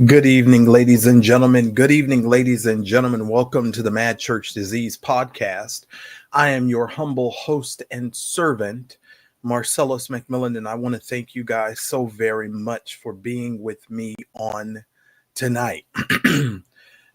Good evening, ladies and gentlemen. Good evening, ladies and gentlemen. Welcome to the Mad Church Disease podcast. I am your humble host and servant, Marcellus McMillan, and I want to thank you guys so very much for being with me on tonight.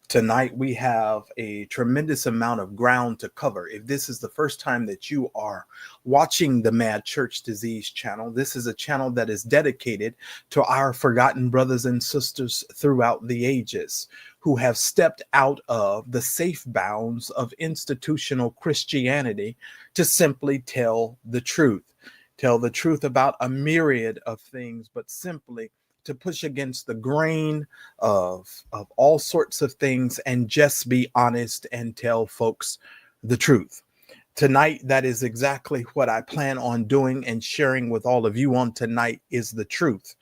Tonight, we have a tremendous amount of ground to cover. If this is the first time that you are watching the Mad Church Disease channel, this is a channel that is dedicated to our forgotten brothers and sisters throughout the ages who have stepped out of the safe bounds of institutional Christianity to simply tell the truth. Tell the truth about a myriad of things, but simply to push against the grain of all sorts of things and just be honest and tell folks the truth. Tonight, that is exactly what I plan on doing and sharing with all of you on tonight is the truth.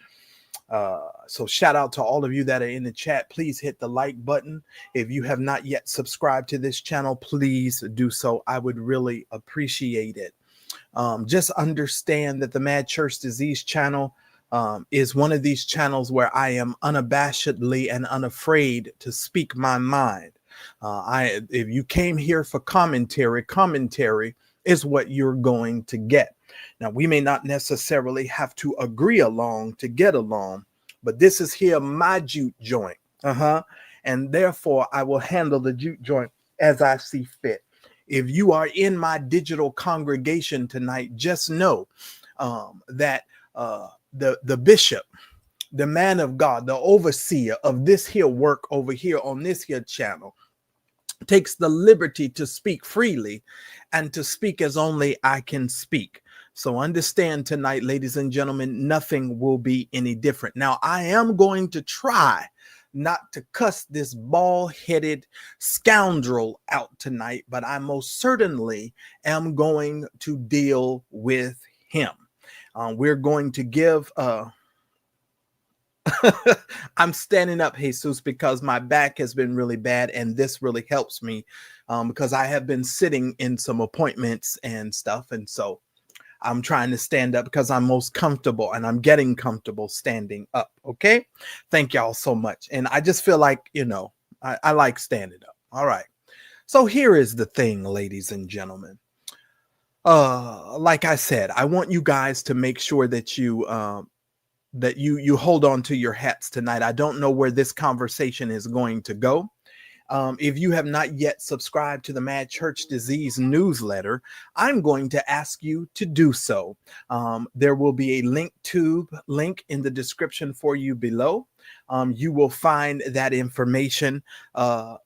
So shout out to all of you that are in the chat. Please hit the like button. If you have not yet subscribed to this channel, please do so. I would really appreciate it. Just understand that the Mad Church Disease channel is one of these channels where I am unabashedly and unafraid to speak my mind. If you came here for commentary is what you're going to get. Now, we may not necessarily have to agree along to get along, but this is here my juke joint. And therefore, I will handle the juke joint as I see fit. If you are in my digital congregation tonight, just know that the bishop, the man of God, the overseer of this here work over here on this here channel takes the liberty to speak freely and to speak as only I can speak. So understand tonight, ladies and gentlemen, nothing will be any different. Now, I am going to try not to cuss this bald-headed scoundrel out tonight, but I most certainly am going to deal with him. We're going to give, I'm standing up, Jesus, because my back has been really bad. And this really helps me because I have been sitting in some appointments and stuff. And so I'm trying to stand up because I'm most comfortable and I'm getting comfortable standing up. Okay. Thank y'all so much. And I just feel like, I like standing up. All right. So here is the thing, ladies and gentlemen. Like I said, I want you guys to make sure that you hold on to your hats tonight. I don't know where this conversation is going to go. If you have not yet subscribed to the Mad Church Disease newsletter, I'm going to ask you to do so. There will be a link in the description for you below. You will find that information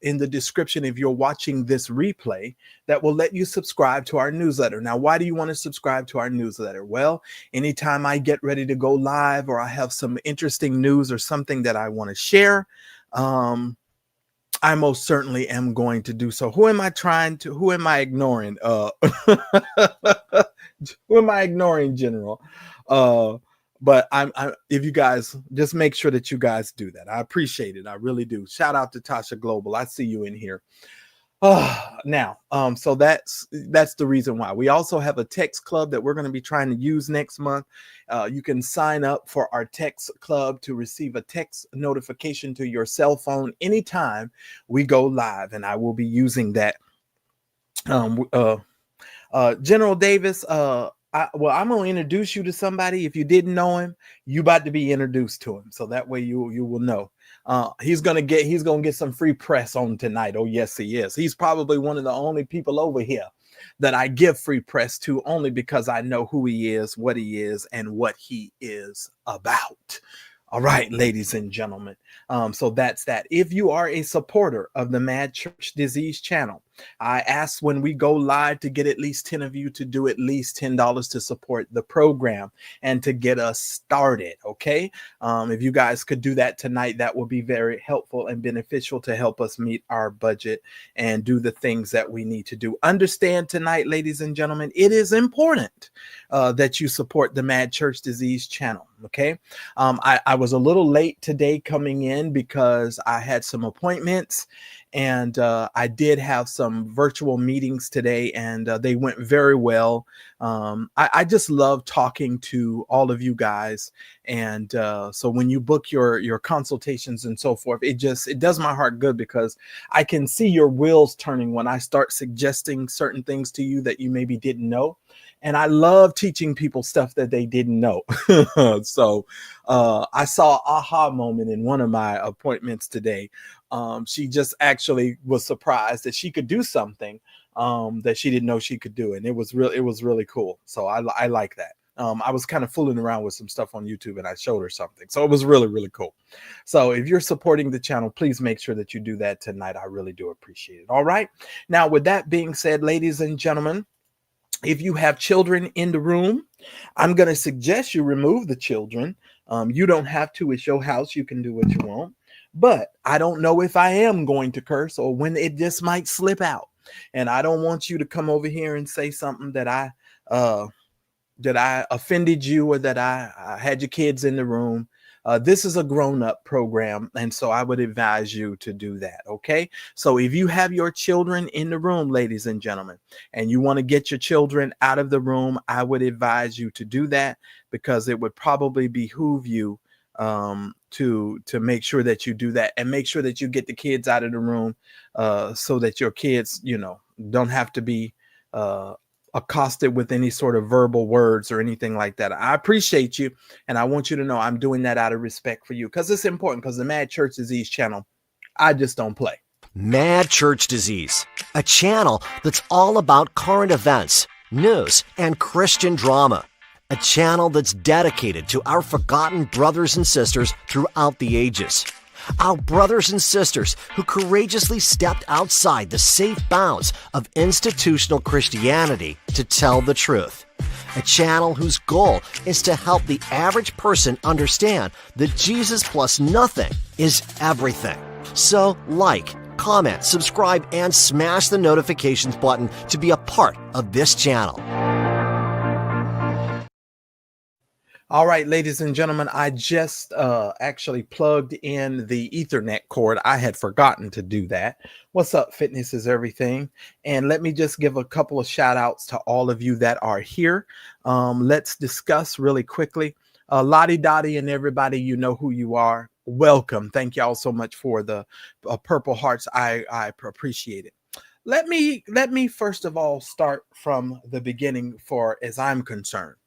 in the description if you're watching this replay that will let you subscribe to our newsletter. Now, why do you want to subscribe to our newsletter? Well, anytime I get ready to go live or I have some interesting news or something that I want to share, I most certainly am going to do so. Who am I ignoring? Who am I ignoring, General? But if you guys just make sure that you guys do that. I appreciate it. I really do. Shout out to Tasha Global. I see you in here. Now, so that's the reason why. We also have a text club that we're going to be trying to use next month. You can sign up for our text club to receive a text notification to your cell phone anytime we go live, and I will be using that. General Davis, I'm going to introduce you to somebody. If you didn't know him, you about to be introduced to him. So that way you will know. He's going to get some free press on tonight. Oh, yes, he is. He's probably one of the only people over here that I give free press to only because I know who he is, what he is, and what he is about. All right, ladies and gentlemen. So that's that. If you are a supporter of the Mad Church Disease channel, I ask when we go live to get at least 10 of you to do at least $10 to support the program and to get us started. Okay. If you guys could do that tonight, that would be very helpful and beneficial to help us meet our budget and do the things that we need to do. Understand tonight, ladies and gentlemen, it is important that you support the Mad Church Disease channel. Okay. I was a little late today coming in because I had some appointments And I did have some virtual meetings today, and they went very well. I just love talking to all of you guys. And so when you book your consultations and so forth, it does my heart good, because I can see your wheels turning when I start suggesting certain things to you that you maybe didn't know. And I love teaching people stuff that they didn't know. So I saw an aha moment in one of my appointments today. She just actually was surprised that she could do something that she didn't know she could do. And it was really cool. So I like that. I was kind of fooling around with some stuff on YouTube, and I showed her something. So it was really cool. So if you're supporting the channel, please make sure that you do that tonight. I really do appreciate it. All right. Now, with that being said, ladies and gentlemen, if you have children in the room, I'm going to suggest you remove the children. You don't have to. It's your house. You can do what you want. But I don't know if I am going to curse, or when it just might slip out. And I don't want you to come over here and say something that I offended you, or that I had your kids in the room. This is a grown-up program, and so I would advise you to do that, okay? So if you have your children in the room, ladies and gentlemen, and you want to get your children out of the room, I would advise you to do that, because it would probably behoove you to make sure that you do that, and make sure that you get the kids out of the room, so that your kids, don't have to be accosted with any sort of verbal words or anything like that. I appreciate you, and I want you to know I'm doing that out of respect for you, because it's important, because the Mad Church Disease channel, I just don't play. Mad Church Disease, a channel that's all about current events, news, and Christian drama. A channel that's dedicated to our forgotten brothers and sisters throughout the ages. Our brothers and sisters who courageously stepped outside the safe bounds of institutional Christianity to tell the truth. A channel whose goal is to help the average person understand that Jesus plus nothing is everything. So like, comment, subscribe, and smash the notifications button to be a part of this channel. All right, ladies and gentlemen, I just actually plugged in the Ethernet cord. I had forgotten to do that. What's up, Fitness is Everything? And let me just give a couple of shout outs to all of you that are here. Let's discuss really quickly. Lottie Dottie and everybody, you know who you are. Welcome. Thank y'all so much for the purple hearts. I appreciate it. Let me first of all start from the beginning as I'm concerned.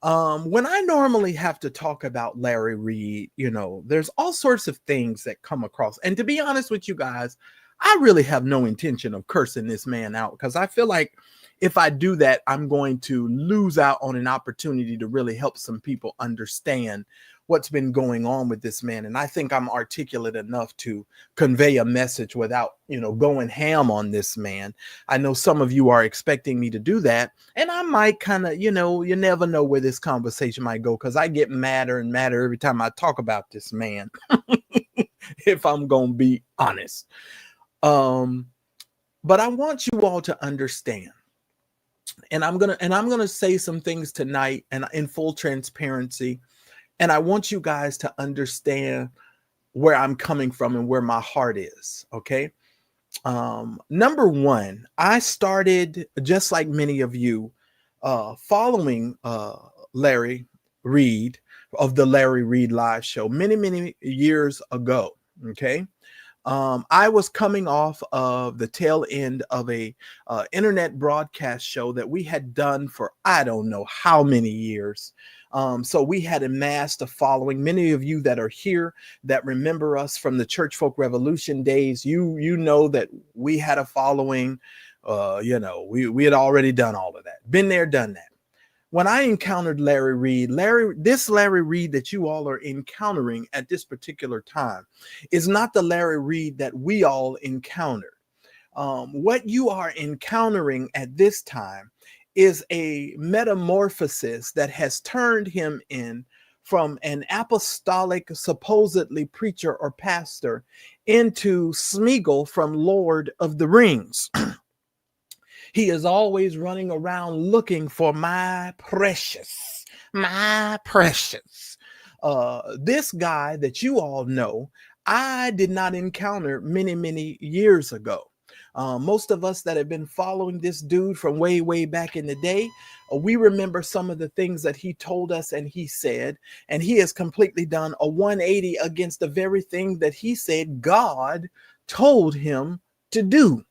When I normally have to talk about Larry Reid, there's all sorts of things that come across. And to be honest with you guys, I really have no intention of cursing this man out, because I feel like if I do that, I'm going to lose out on an opportunity to really help some people understand what's been going on with this man. And I think I'm articulate enough to convey a message without, going ham on this man. I know some of you are expecting me to do that, and I might kind of, you never know where this conversation might go, because I get madder and madder every time I talk about this man, if I'm going to be honest. But I want you all to understand, and I'm going to say some things tonight, and in full transparency. And I want you guys to understand where I'm coming from and where my heart is, okay? Number one, I started, just like many of you, following Larry Reid of the Larry Reid Live Show many years ago, okay? I was coming off of the tail end of a internet broadcast show that we had done for I don't know how many years. So we had amassed a following. Many of you that are here that remember us from the Church Folk Revolution days, you know that we had a following. We had already done all of that. Been there, done that. When I encountered Larry Reid, this Larry Reid that you all are encountering at this particular time is not the Larry Reid that we all encountered. What you are encountering at this time is a metamorphosis that has turned him from an apostolic, supposedly preacher or pastor, into Smeagol from Lord of the Rings. He is always running around looking for my precious. This guy that you all know, I did not encounter many, many years ago. Most of us that have been following this dude from way, way back in the day, we remember some of the things that he told us and he said, and he has completely done a 180 against the very thing that he said God told him to do.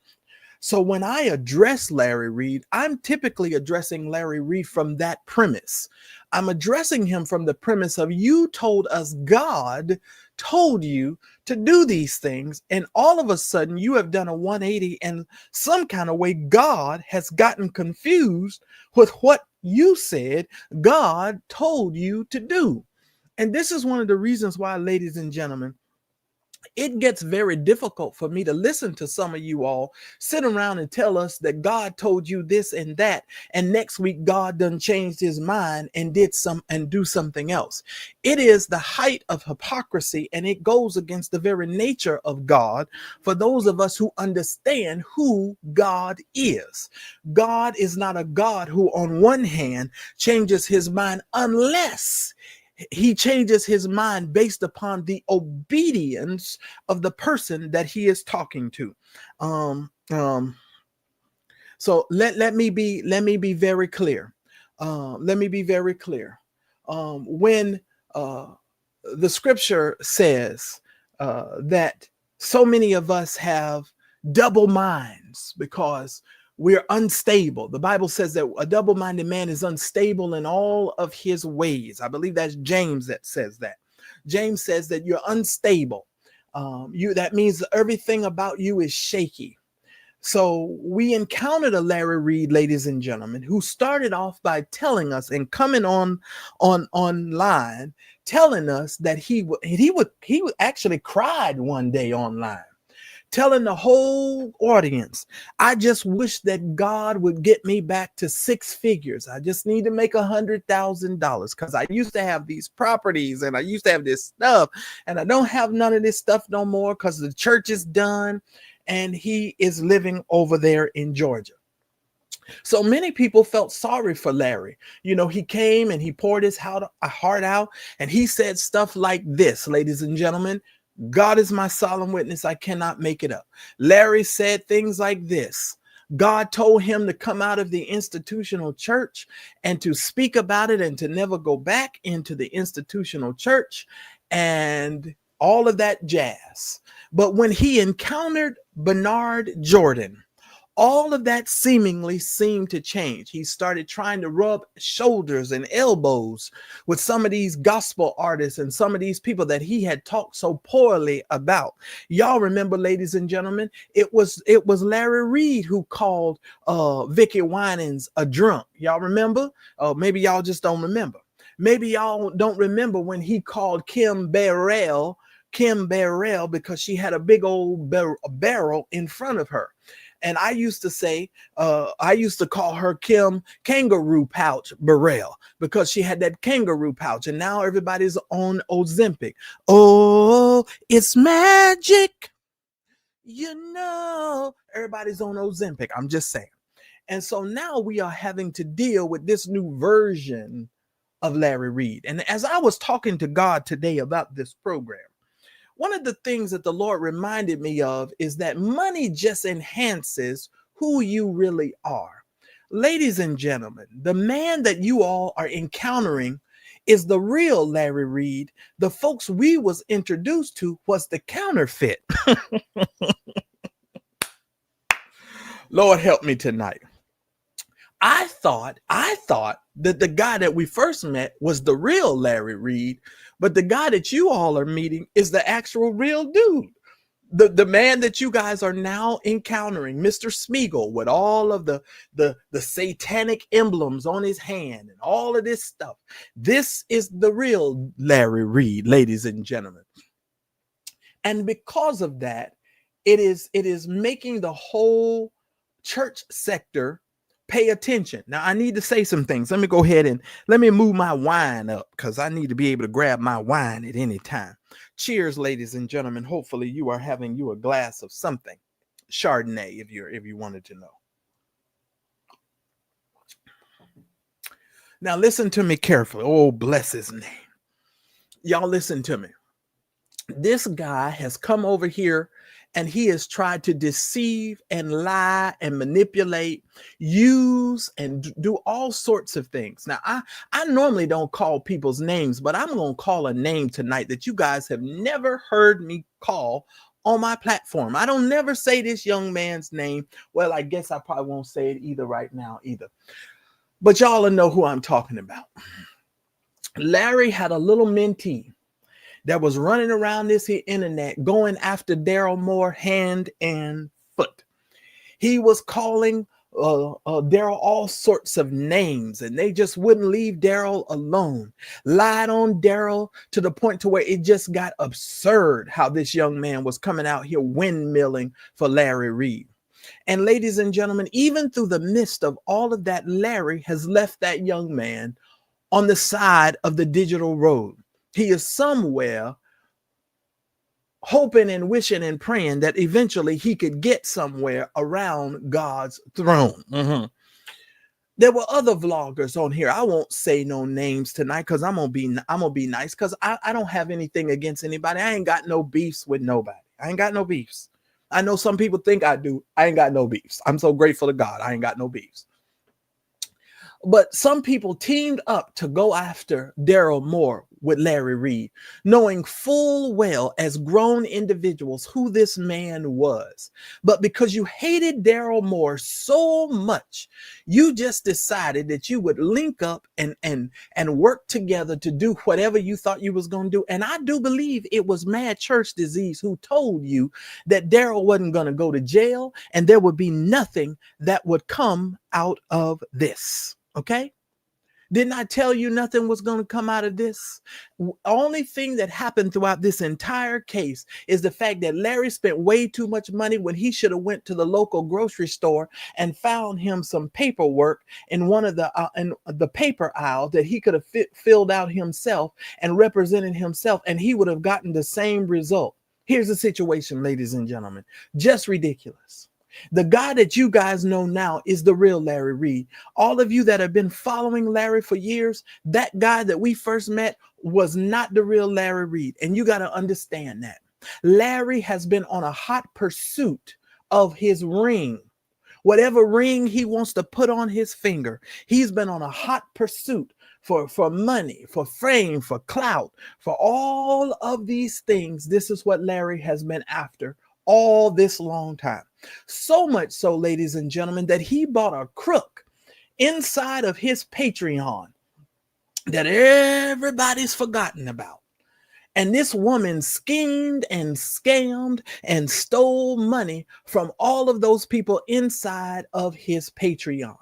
So when I address Larry Reid, I'm typically addressing Larry Reid from that premise. I'm addressing him from the premise of, you told us God told you to do these things, and all of a sudden you have done a 180, and some kind of way God has gotten confused with what you said God told you to do. And this is one of the reasons why, ladies and gentlemen, it gets very difficult for me to listen to some of you all sit around and tell us that God told you this and that, and next week God done changed his mind and do something else. It is the height of hypocrisy, and it goes against the very nature of God for those of us who understand who God is. God is not a God who on one hand changes his mind unless he changes his mind based upon the obedience of the person that he is talking to. So let me be very clear. Let me be very clear. When the scripture says that so many of us have double minds because we're unstable. The Bible says that a double-minded man is unstable in all of his ways. I believe that's James that says that. James says that you're unstable. That means everything about you is shaky. So we encountered a Larry Reid, ladies and gentlemen, who started off by telling us and coming online, telling us that he actually cried one day online, telling the whole audience, I just wish that God would get me back to six figures. I just need to make $100,000 because I used to have these properties and I used to have this stuff, and I don't have none of this stuff no more because the church is done. And he is living over there in Georgia. So many people felt sorry for Larry. You know, he came and he poured his heart out, and he said stuff like this, ladies and gentlemen. God is my solemn witness. I cannot make it up. Larry said things like this. God told him to come out of the institutional church and to speak about it and to never go back into the institutional church and all of that jazz. But when he encountered Bernard Jordan, all of that seemingly seemed to change. He started trying to rub shoulders and elbows with some of these gospel artists and some of these people that he had talked so poorly about. Y'all remember, ladies and gentlemen, it was Larry Reid who called Vicky Winans a drunk. Y'all remember? Maybe y'all just don't remember. Maybe y'all don't remember when he called Kim Betrayal because she had a big old barrel in front of her. And I used to say, I used to call her Kim Kangaroo Pouch Betrayal because she had that kangaroo pouch. And now everybody's on Ozempic. Oh, it's magic. You know, everybody's on Ozempic. I'm just saying. And so now we are having to deal with this new version of Larry Reid. And as I was talking to God today about this program, one of the things that the Lord reminded me of is that money just enhances who you really are. Ladies and gentlemen, the man that you all are encountering is the real Larry Reid. The folks we was introduced to was the counterfeit. Lord help me tonight. I thought that the guy that we first met was the real Larry Reid, but the guy that you all are meeting is the actual real dude. The man that you guys are now encountering, Mr. Smeagol, with all of the satanic emblems on his hand and all of this stuff. This is the real Larry Reid, ladies and gentlemen. And because of that, it is making the whole church sector pay attention. Now, I need to say some things. Let me go ahead and let me move my wine up because I need to be able to grab my wine at any time. Cheers, ladies and gentlemen. Hopefully you are having you a glass of something. Chardonnay, if you wanted to know. Now, listen to me carefully. Oh, bless his name. Y'all listen to me. This guy has come over here and he has tried to deceive and lie and manipulate, use and do all sorts of things. Now, I normally don't call people's names, but I'm going to call a name tonight that you guys have never heard me call on my platform. I don't never say this young man's name. Well, I guess I probably won't say it either right now either. But y'all will know who I'm talking about. Larry had a little mentee that was running around this here internet going after Daryl Moore hand and foot. He was calling Daryl all sorts of names, and they just wouldn't leave Daryl alone. Lied on Daryl to the point to where it just got absurd how this young man was coming out here windmilling for Larry Reid. And ladies and gentlemen, even through the midst of all of that, Larry has left that young man on the side of the digital road. He is somewhere hoping and wishing and praying that eventually he could get somewhere around God's throne. There were other vloggers on here. I won't say no names tonight because I'm gonna be nice, because I don't have anything against anybody. I ain't got no beefs with nobody. I ain't got no beefs. I know some people think I do. I ain't got no beefs. I'm so grateful to God. I ain't got no beefs. But some people teamed up to go after Daryl Moore with Larry Reid, knowing full well as grown individuals who this man was. But because you hated Daryl Moore so much, you just decided that you would link up and work together to do whatever you thought you was going to do. And I do believe it was Mad Church Disease who told you that Daryl wasn't going to go to jail and there would be nothing that would come out of this. Okay? Didn't I tell you nothing was going to come out of this? Only thing that happened throughout this entire case is the fact that Larry spent way too much money when he should have went to the local grocery store and found him some paperwork in one of the paper aisle that he could have filled out himself and represented himself, and he would have gotten the same result. Here's the situation, ladies and gentlemen. Just ridiculous. The guy that you guys know now is the real Larry Reid. All of you that have been following Larry for years, that guy that we first met was not the real Larry Reid. And you got to understand that. Larry has been on a hot pursuit of his ring. Whatever ring he wants to put on his finger, he's been on a hot pursuit for money, for fame, for clout, for all of these things. This is what Larry has been after all this long time. So much so, ladies and gentlemen, that he bought a crook inside of his Patreon that everybody's forgotten about. And this woman schemed and scammed and stole money from all of those people inside of his Patreon.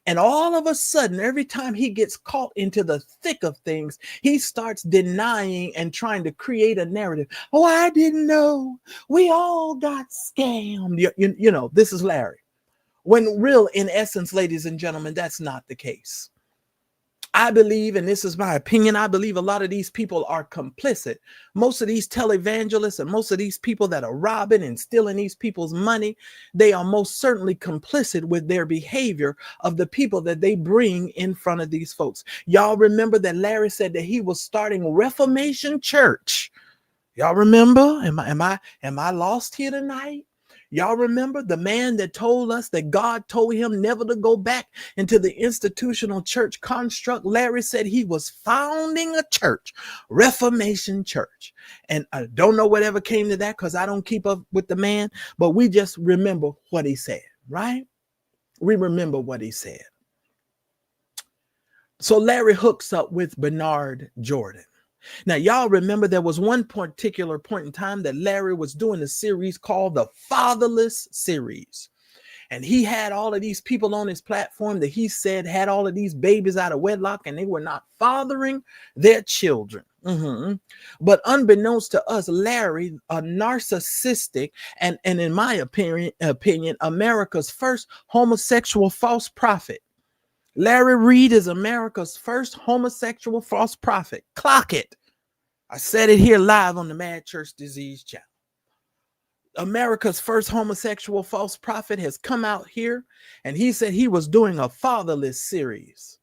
And all of a sudden, every time he gets caught into the thick of things, he starts denying and trying to create a narrative. Oh, I didn't know. We all got scammed. You know, this is Larry. When real, in essence, ladies and gentlemen, that's not the case. I believe, and this is my opinion, I believe a lot of these people are complicit. Most of these televangelists and most of these people that are robbing and stealing these people's money, they are most certainly complicit with their behavior of the people that they bring in front of these folks. Y'all remember that Larry said that he was starting Reformation Church. Y'all remember? Am I lost here tonight? Y'all remember the man that told us that God told him never to go back into the institutional church construct? Larry said he was founding a church, Reformation Church. And I don't know whatever came to that because I don't keep up with the man, but we just remember what he said, right? We remember what he said. So Larry hooks up with Bernard Jordan. Now, y'all remember there was one particular point in time that Larry was doing a series called the Fatherless Series. And he had all of these people on his platform that he said had all of these babies out of wedlock and they were not fathering their children. But unbeknownst to us, Larry, a narcissistic and in my opinion, America's first homosexual false prophet. Larry Reid is America's first homosexual false prophet. Clock it. I said it here live on the Mad Church Disease channel. America's first homosexual false prophet has come out here and he said he was doing a fatherless series.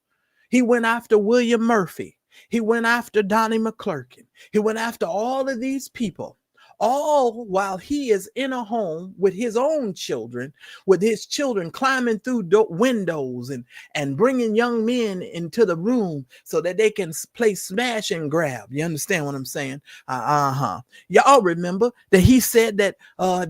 He went after William Murphy. He went after Donnie McClurkin. He went after all of these people, all while he is in a home with his own children, with his children climbing through windows and bringing young men into the room so that they can play smash and grab. You understand what I'm saying? Y'all remember that he said that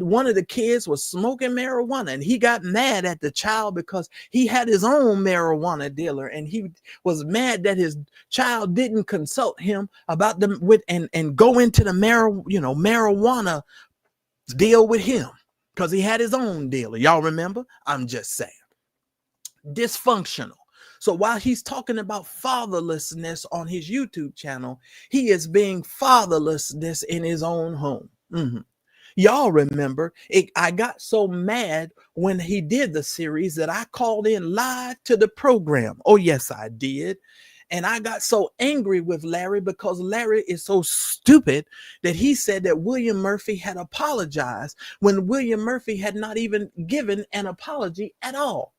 one of the kids was smoking marijuana, and he got mad at the child because he had his own marijuana dealer, and he was mad that his child didn't consult him about them with and go into the marijuana deal with him because he had his own dealer. Y'all remember? I'm just saying. Dysfunctional. So while he's talking about fatherlessness on his YouTube channel, he is being fatherlessness in his own home. Y'all remember, I got so mad when he did the series that I called in live to the program. Oh, yes, I did. And I got so angry with Larry because Larry is so stupid that he said that William Murphy had apologized when William Murphy had not even given an apology at all.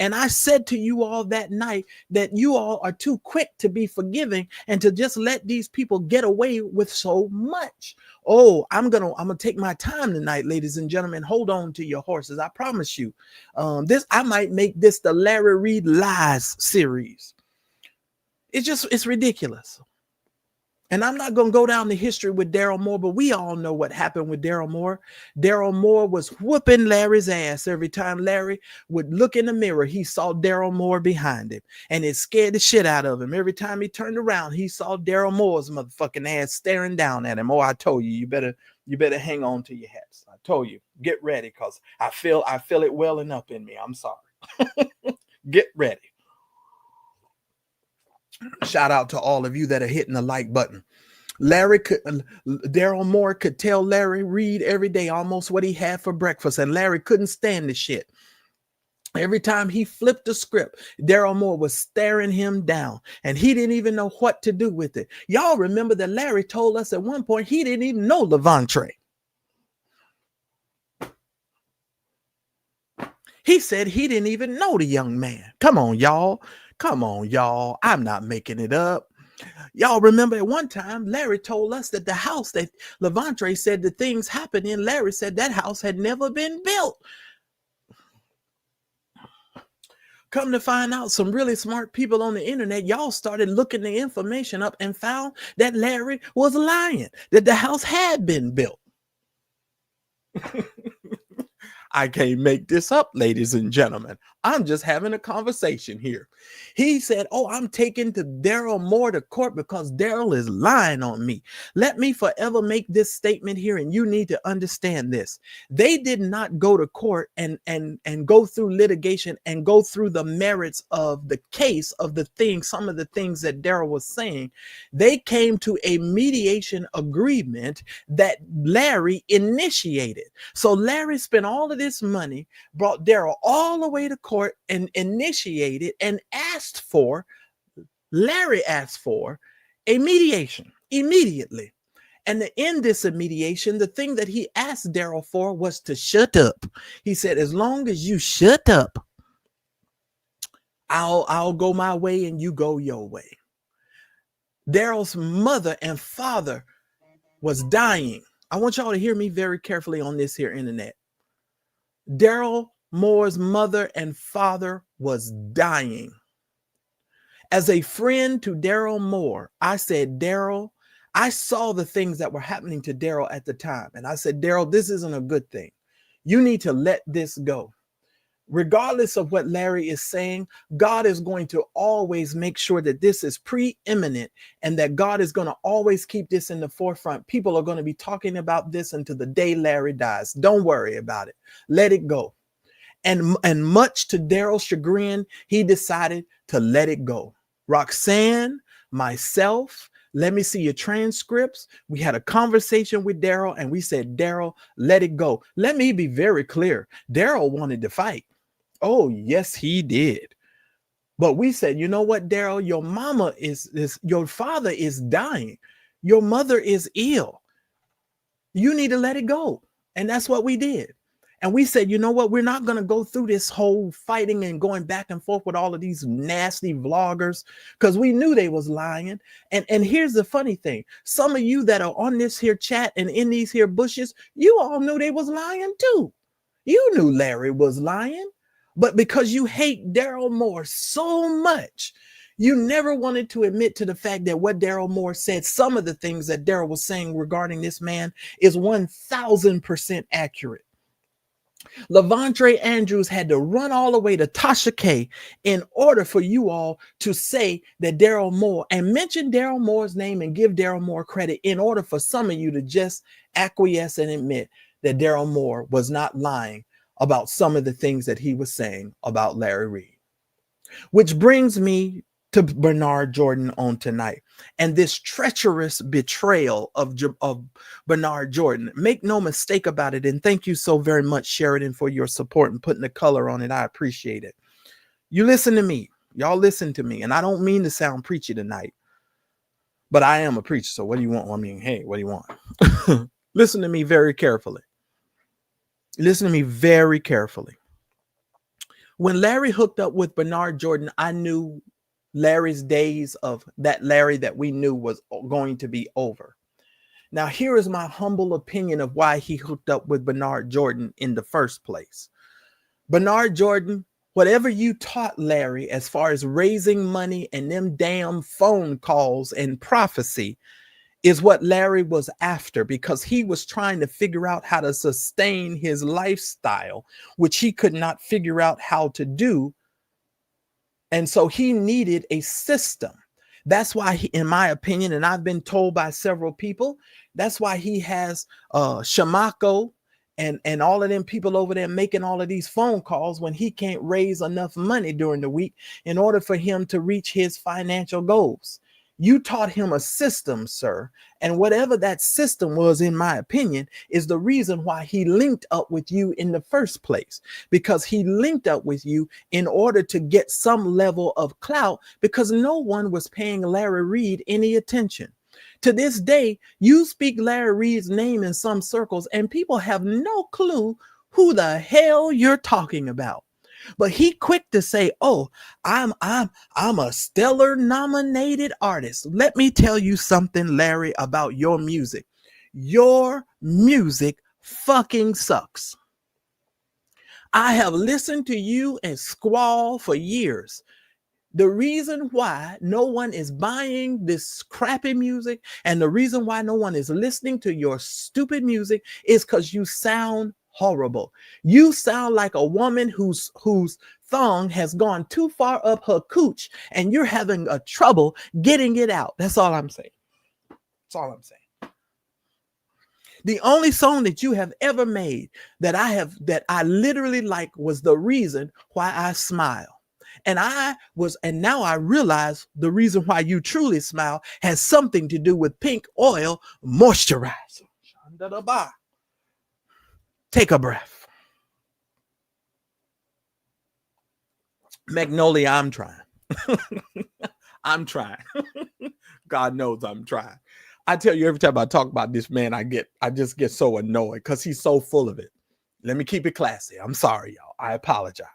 And I said to you all that night that you all are too quick to be forgiving and to just let these people get away with so much. Oh, I'm gonna take my time tonight, ladies and gentlemen. Hold on to your horses. I promise you. I might make this the Larry Reid Lies series. It's ridiculous. And I'm not going to go down the history with Daryl Moore, but we all know what happened with Daryl Moore. Daryl Moore was whooping Larry's ass every time Larry would look in the mirror. He saw Daryl Moore behind him, and it scared the shit out of him. Every time he turned around, he saw Daryl Moore's motherfucking ass staring down at him. Oh, I told you, you better hang on to your hats. I told you, get ready, because I feel it welling up in me. I'm sorry. Get ready. Shout out to all of you that are hitting the like button. Daryl Moore could tell Larry Reid every day almost what he had for breakfast, and Larry couldn't stand the shit. Every time he flipped the script, Daryl Moore was staring him down, and he didn't even know what to do with it. Y'all remember that Larry told us at one point he didn't even know Levante. He said he didn't even know the young man. Come on, y'all. I'm not making it up. Y'all remember at one time, Larry told us that the house that Levante said the things happened in, Larry said that house had never been built. Come to find out, some really smart people on the internet, y'all started looking the information up and found that Larry was lying, that the house had been built. I can't make this up, ladies and gentlemen. I'm just having a conversation here. He said, oh, I'm taking to Daryl Moore to court because Daryl is lying on me. Let me forever make this statement here, and you need to understand this. They did not go to court and go through litigation and go through the merits of the case of the thing, some of the things that Daryl was saying. They came to a mediation agreement that Larry initiated. So Larry spent all of this money, brought Daryl all the way to court and initiated and Larry asked for a mediation immediately. And in this mediation, the thing that he asked Daryl for was to shut up. He said, as long as you shut up, I'll go my way and you go your way. Daryl's mother and father was dying. I want y'all to hear me very carefully on this here internet. Daryl Moore's mother and father was dying. As a friend to Daryl Moore, I said, Daryl, I saw the things that were happening to Daryl at the time. And I said, Daryl, this isn't a good thing. You need to let this go. Regardless of what Larry is saying, God is going to always make sure that this is preeminent and that God is going to always keep this in the forefront. People are going to be talking about this until the day Larry dies. Don't worry about it. Let it go. And much to Daryl's chagrin, he decided to let it go. Roxanne, myself, let me see your transcripts. We had a conversation with Daryl and we said, Daryl, let it go. Let me be very clear. Daryl wanted to fight. Oh, yes, he did. But we said, you know what, Daryl, your father is dying. Your mother is ill. You need to let it go. And that's what we did. And we said, you know what? We're not going to go through this whole fighting and going back and forth with all of these nasty vloggers because we knew they was lying. And here's the funny thing. Some of you that are on this here chat and in these here bushes, you all knew they was lying too. You knew Larry was lying. But because you hate Daryl Moore so much, you never wanted to admit to the fact that what Daryl Moore said, some of the things that Daryl was saying regarding this man is 1000% accurate. Lavontre Andrews had to run all the way to Tasha K in order for you all to say that Daryl Moore and mention Daryl Moore's name and give Daryl Moore credit in order for some of you to just acquiesce and admit that Daryl Moore was not lying about some of the things that he was saying about Larry Reid. Which brings me to Bernard Jordan on tonight and this treacherous betrayal of Bernard Jordan. Make no mistake about it. And thank you so very much, Sheridan, for your support and putting the color on it. I appreciate it. You listen to me. Y'all listen to me. And I don't mean to sound preachy tonight, but I am a preacher. So what do you want? I mean, hey, what do you want? Listen to me very carefully. Listen to me very carefully. When Larry hooked up with Bernard Jordan, I knew Larry's days of that Larry that we knew was going to be over. Now, here is my humble opinion of why he hooked up with Bernard Jordan in the first place. Bernard Jordan, whatever you taught Larry as far as raising money and them damn phone calls and prophecy is what Larry was after, because he was trying to figure out how to sustain his lifestyle, which he could not figure out how to do. And so he needed a system. That's why he, in my opinion, and I've been told by several people, that's why he has Chamaco and all of them people over there making all of these phone calls when he can't raise enough money during the week in order for him to reach his financial goals. You taught him a system, sir. And whatever that system was, in my opinion, is the reason why he linked up with you in the first place, because he linked up with you in order to get some level of clout, because no one was paying Larry Reid any attention. To this day, you speak Larry Reid's name in some circles and people have no clue who the hell you're talking about. But he quick to say, oh, I'm a stellar nominated artist. Let me tell you something, Larry, about your music. Your music fucking sucks. I have listened to you and Squall for years. The reason why no one is buying this crappy music and the reason why no one is listening to your stupid music is because you sound horrible. You sound like a woman whose thong has gone too far up her cooch and you're having a trouble getting it out. That's all I'm saying. That's all I'm saying. The only song that you have ever made that I literally like was the reason why I smile. And now I realize the reason why you truly smile has something to do with pink oil moisturizer. Take a breath. Magnolia, I'm trying. I'm trying. God knows I'm trying. I tell you, every time I talk about this man, I just get so annoyed because he's so full of it. Let me keep it classy. I'm sorry, y'all. I apologize.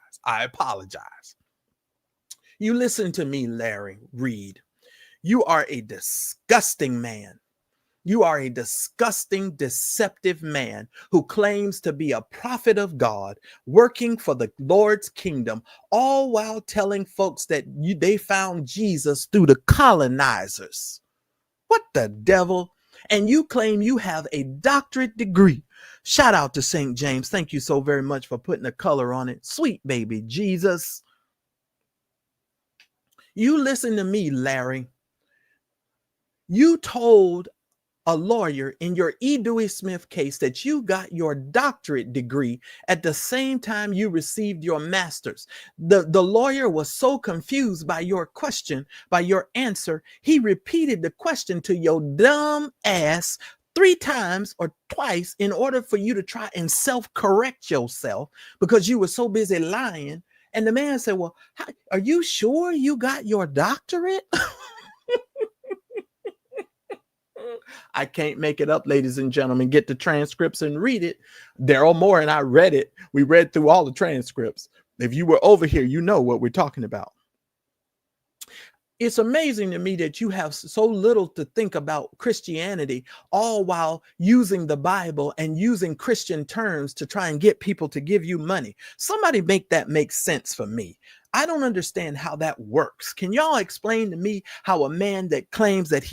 You listen to me, Larry Reid. You are a disgusting man. You are a disgusting, deceptive man who claims to be a prophet of God, working for the Lord's kingdom, all while telling folks that they found Jesus through the colonizers. What the devil? And you claim you have a doctorate degree. Shout out to St. James. Thank you so very much for putting a color on it. Sweet baby Jesus. You listen to me, Larry. You told a lawyer in your E. Dewey Smith case that you got your doctorate degree at the same time you received your master's. The lawyer was so confused by your question, by your answer, he repeated the question to your dumb ass 3 times or twice in order for you to try and self-correct yourself because you were so busy lying. And the man said, well, are you sure you got your doctorate? I can't make it up, ladies and gentlemen. Get the transcripts and read it. Daryl Moore and I read it. We read through all the transcripts. If you were over here, you know what we're talking about. It's amazing to me that you have so little to think about Christianity, all while using the Bible and using Christian terms to try and get people to give you money. Somebody make that make sense for me. I don't understand how that works. Can y'all explain to me how a man that claims that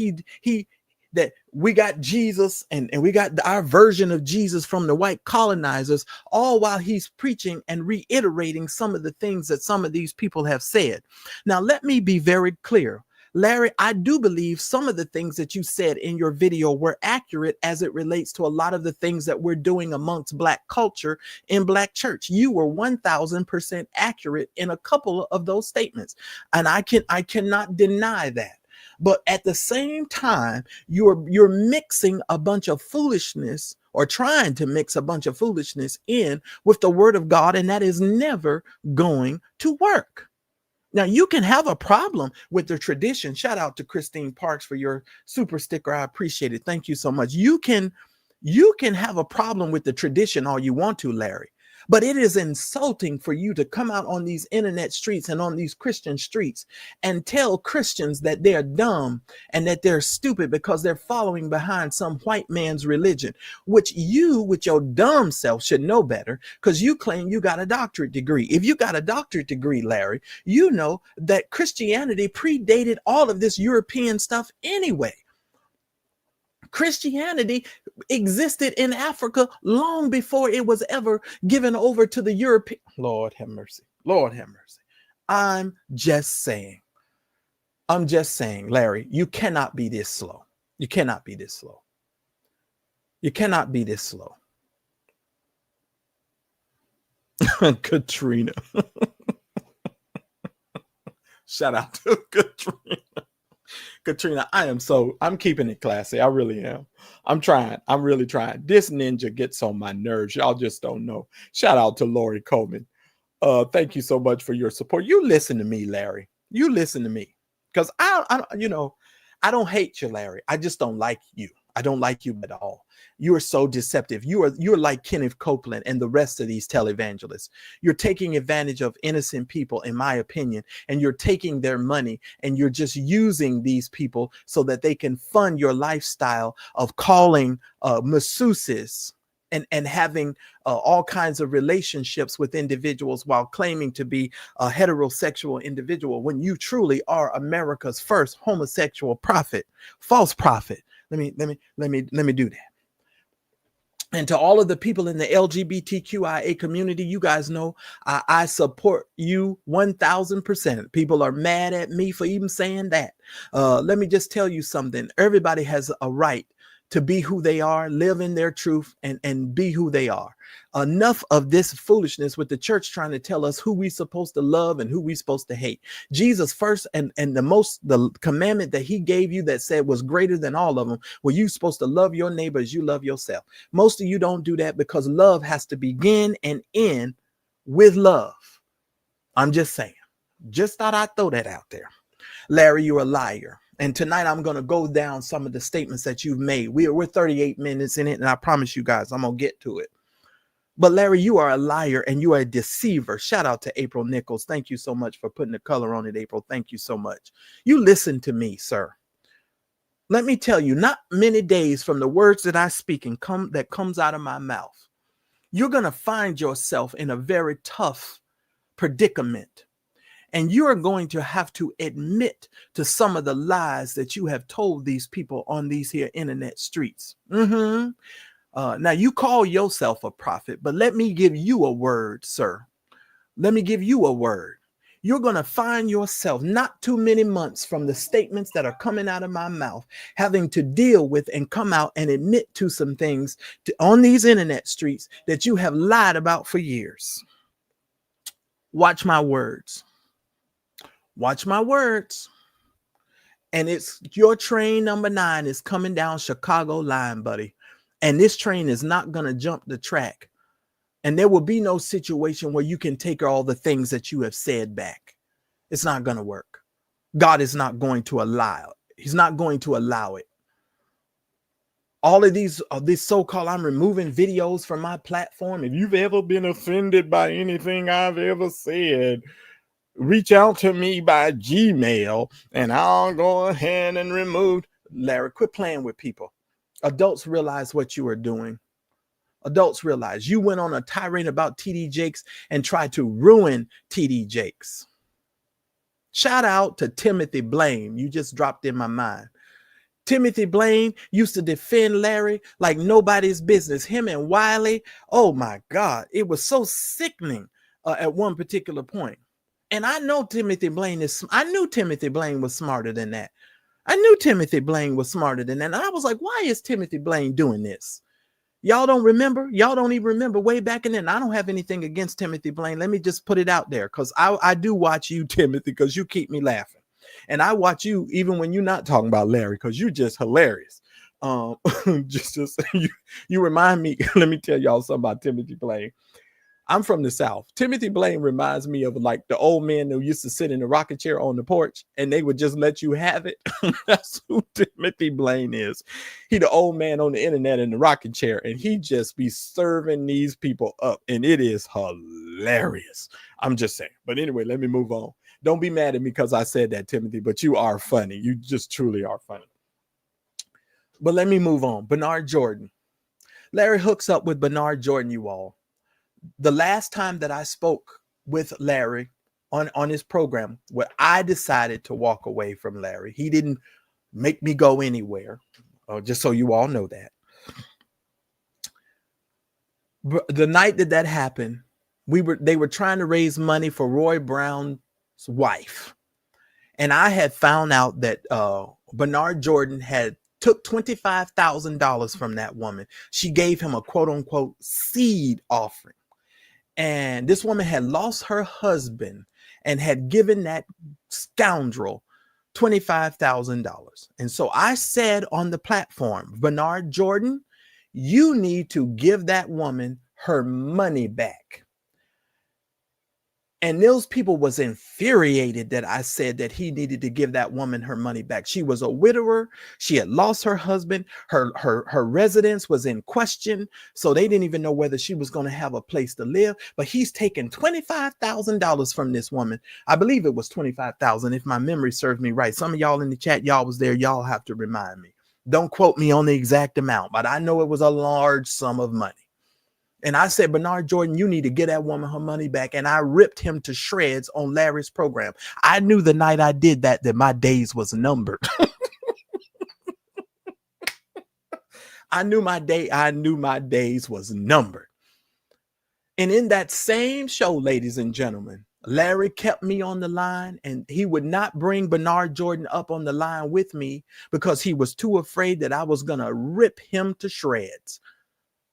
that we got Jesus and we got our version of Jesus from the white colonizers, all while he's preaching and reiterating some of the things that some of these people have said? Now, let me be very clear. Larry, I do believe some of the things that you said in your video were accurate as it relates to a lot of the things that we're doing amongst Black culture in Black church. You were 1000% accurate in a couple of those statements, and I cannot deny that. But at the same time, you're mixing a bunch of foolishness, or trying to mix a bunch of foolishness in with the word of God, and that is never going to work. Now, you can have a problem with the tradition. Shout out to Christine Parks for your super sticker. I appreciate it. Thank you so much. You can have a problem with the tradition all you want to, Larry. But it is insulting for you to come out on these internet streets and on these Christian streets and tell Christians that they're dumb and that they're stupid because they're following behind some white man's religion, which you, with your dumb self, should know better, because you claim you got a doctorate degree. If you got a doctorate degree, Larry, you know that Christianity predated all of this European stuff anyway. Christianity existed in Africa long before it was ever given over to the European. Lord have mercy. Lord have mercy. I'm just saying, Larry, you cannot be this slow. You cannot be this slow. You cannot be this slow. Katrina. Shout out to Katrina. Katrina, I'm keeping it classy. I really am. I'm trying. I'm really trying. This ninja gets on my nerves. Y'all just don't know. Shout out to Lori Coleman. Thank you so much for your support. You listen to me, Larry. You listen to me. Because I don't hate you, Larry. I just don't like you. I don't like you at all. You are so deceptive. You're like Kenneth Copeland and the rest of these televangelists. You're taking advantage of innocent people, in my opinion, and you're taking their money and you're just using these people so that they can fund your lifestyle of calling masseuses and having all kinds of relationships with individuals while claiming to be a heterosexual individual, when you truly are America's first homosexual prophet, false prophet. Let me do that. And to all of the people in the LGBTQIA community, you guys know I support you 1000%. People are mad at me for even saying that. Let me just tell you something. Everybody has a right to be who they are, live in their truth, and be who they are. Enough of this foolishness with the church trying to tell us who we're supposed to love and who we're supposed to hate. Jesus first and the commandment that he gave you that said was greater than all of them, were you supposed to love your neighbor as you love yourself. Most of you don't do that because love has to begin and end with love. I'm just saying. Just thought I'd throw that out there. Larry, you're a liar. And tonight I'm going to go down some of the statements that you've made. We're 38 minutes in it, and I promise you guys I'm going to get to it. But Larry, you are a liar and you are a deceiver. Shout out to April Nichols. Thank you so much for putting the color on it, April. Thank you so much. You listen to me, sir. Let me tell you, not many days from the words that I speak and that comes out of my mouth, you're going to find yourself in a very tough predicament. And you are going to have to admit to some of the lies that you have told these people on these here internet streets. Now, you call yourself a prophet, but let me give you a word, sir. Let me give you a word. You're going to find yourself not too many months from the statements that are coming out of my mouth, having to deal with and come out and admit to some things on these internet streets that you have lied about for years. Watch my words. Watch my words. And it's your train number 9 is coming down Chicago line, buddy. And this train is not going to jump the track. And there will be no situation where you can take all the things that you have said back. It's not going to work. God is not going to allow it. He's not going to allow it. All of these so-called, I'm removing videos from my platform. If you've ever been offended by anything I've ever said, reach out to me by Gmail and I'll go ahead and remove. Larry, quit playing with people. Adults realize what you are doing. Adults realize you went on a tirade about TD Jakes and tried to ruin TD Jakes. Shout out to Timothy Blaine. You just dropped in my mind. Timothy Blaine used to defend Larry like nobody's business. Him and Wiley. Oh my God. It was so sickening at one particular point. And I know Timothy Blaine I knew Timothy Blaine was smarter than that. I knew Timothy Blaine was smarter than that. And I was like, why is Timothy Blaine doing this? Y'all don't remember? Y'all don't even remember way back in then. I don't have anything against Timothy Blaine. Let me just put it out there, because I do watch you, Timothy, because you keep me laughing. And I watch you even when you're not talking about Larry, because you're just hilarious. You remind me, let me tell y'all something about Timothy Blaine. I'm from the South. Timothy Blaine reminds me of like the old men who used to sit in the rocking chair on the porch and they would just let you have it. That's who Timothy Blaine is. He the old man on the internet in the rocking chair, and he just be serving these people up, and it is hilarious. I'm just saying. But anyway, let me move on. Don't be mad at me because I said that, Timothy, but you are funny. You just truly are funny. But let me move on. Bernard Jordan. Larry hooks up with Bernard Jordan, you all. The last time that I spoke with Larry on his program, where I decided to walk away from Larry, he didn't make me go anywhere. Just so you all know that. The night that happened, they were trying to raise money for Roy Brown's wife. And I had found out that Bernard Jordan had took $25,000 from that woman. She gave him a quote unquote seed offering. And this woman had lost her husband and had given that scoundrel $25,000. And so I said on the platform, Bernard Jordan, you need to give that woman her money back. And those people was infuriated that I said that he needed to give that woman her money back. She was a widower. She had lost her husband. Her residence was in question. So they didn't even know whether she was going to have a place to live. But he's taken $25,000 from this woman. I believe it was $25,000 if my memory serves me right. Some of y'all in the chat, y'all was there. Y'all have to remind me. Don't quote me on the exact amount, but I know it was a large sum of money. And I said, Bernard Jordan, you need to get that woman her money back. And I ripped him to shreds on Larry's program. I knew the night I did that my days was numbered. I knew my days was numbered. And in that same show, ladies and gentlemen, Larry kept me on the line, and he would not bring Bernard Jordan up on the line with me because he was too afraid that I was going to rip him to shreds.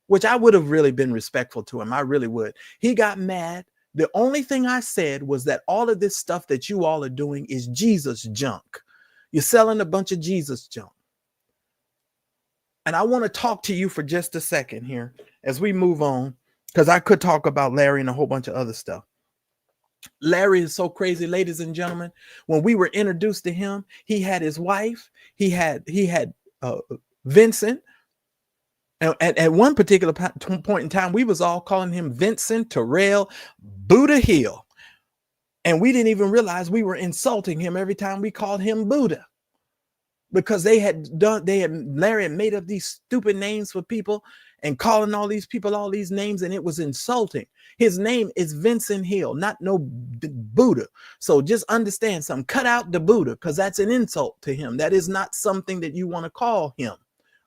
Which I would have really been respectful to him. I really would. He got mad. The only thing I said was that all of this stuff that you all are doing is Jesus junk. You're selling a bunch of Jesus junk. And I want to talk to you for just a second here as we move on, because I could talk about Larry and a whole bunch of other stuff. Larry is so crazy, ladies and gentlemen. When we were introduced to him, he had his wife. He had Vincent. And at one particular point in time, we was all calling him Vincent Terrell Buddha Hill. And we didn't even realize we were insulting him every time we called him Buddha. Because Larry had made up these stupid names for people and calling all these people all these names, and it was insulting. His name is Vincent Hill, not no Buddha. So just understand something. Cut out the Buddha, because that's an insult to him. That is not something that you want to call him.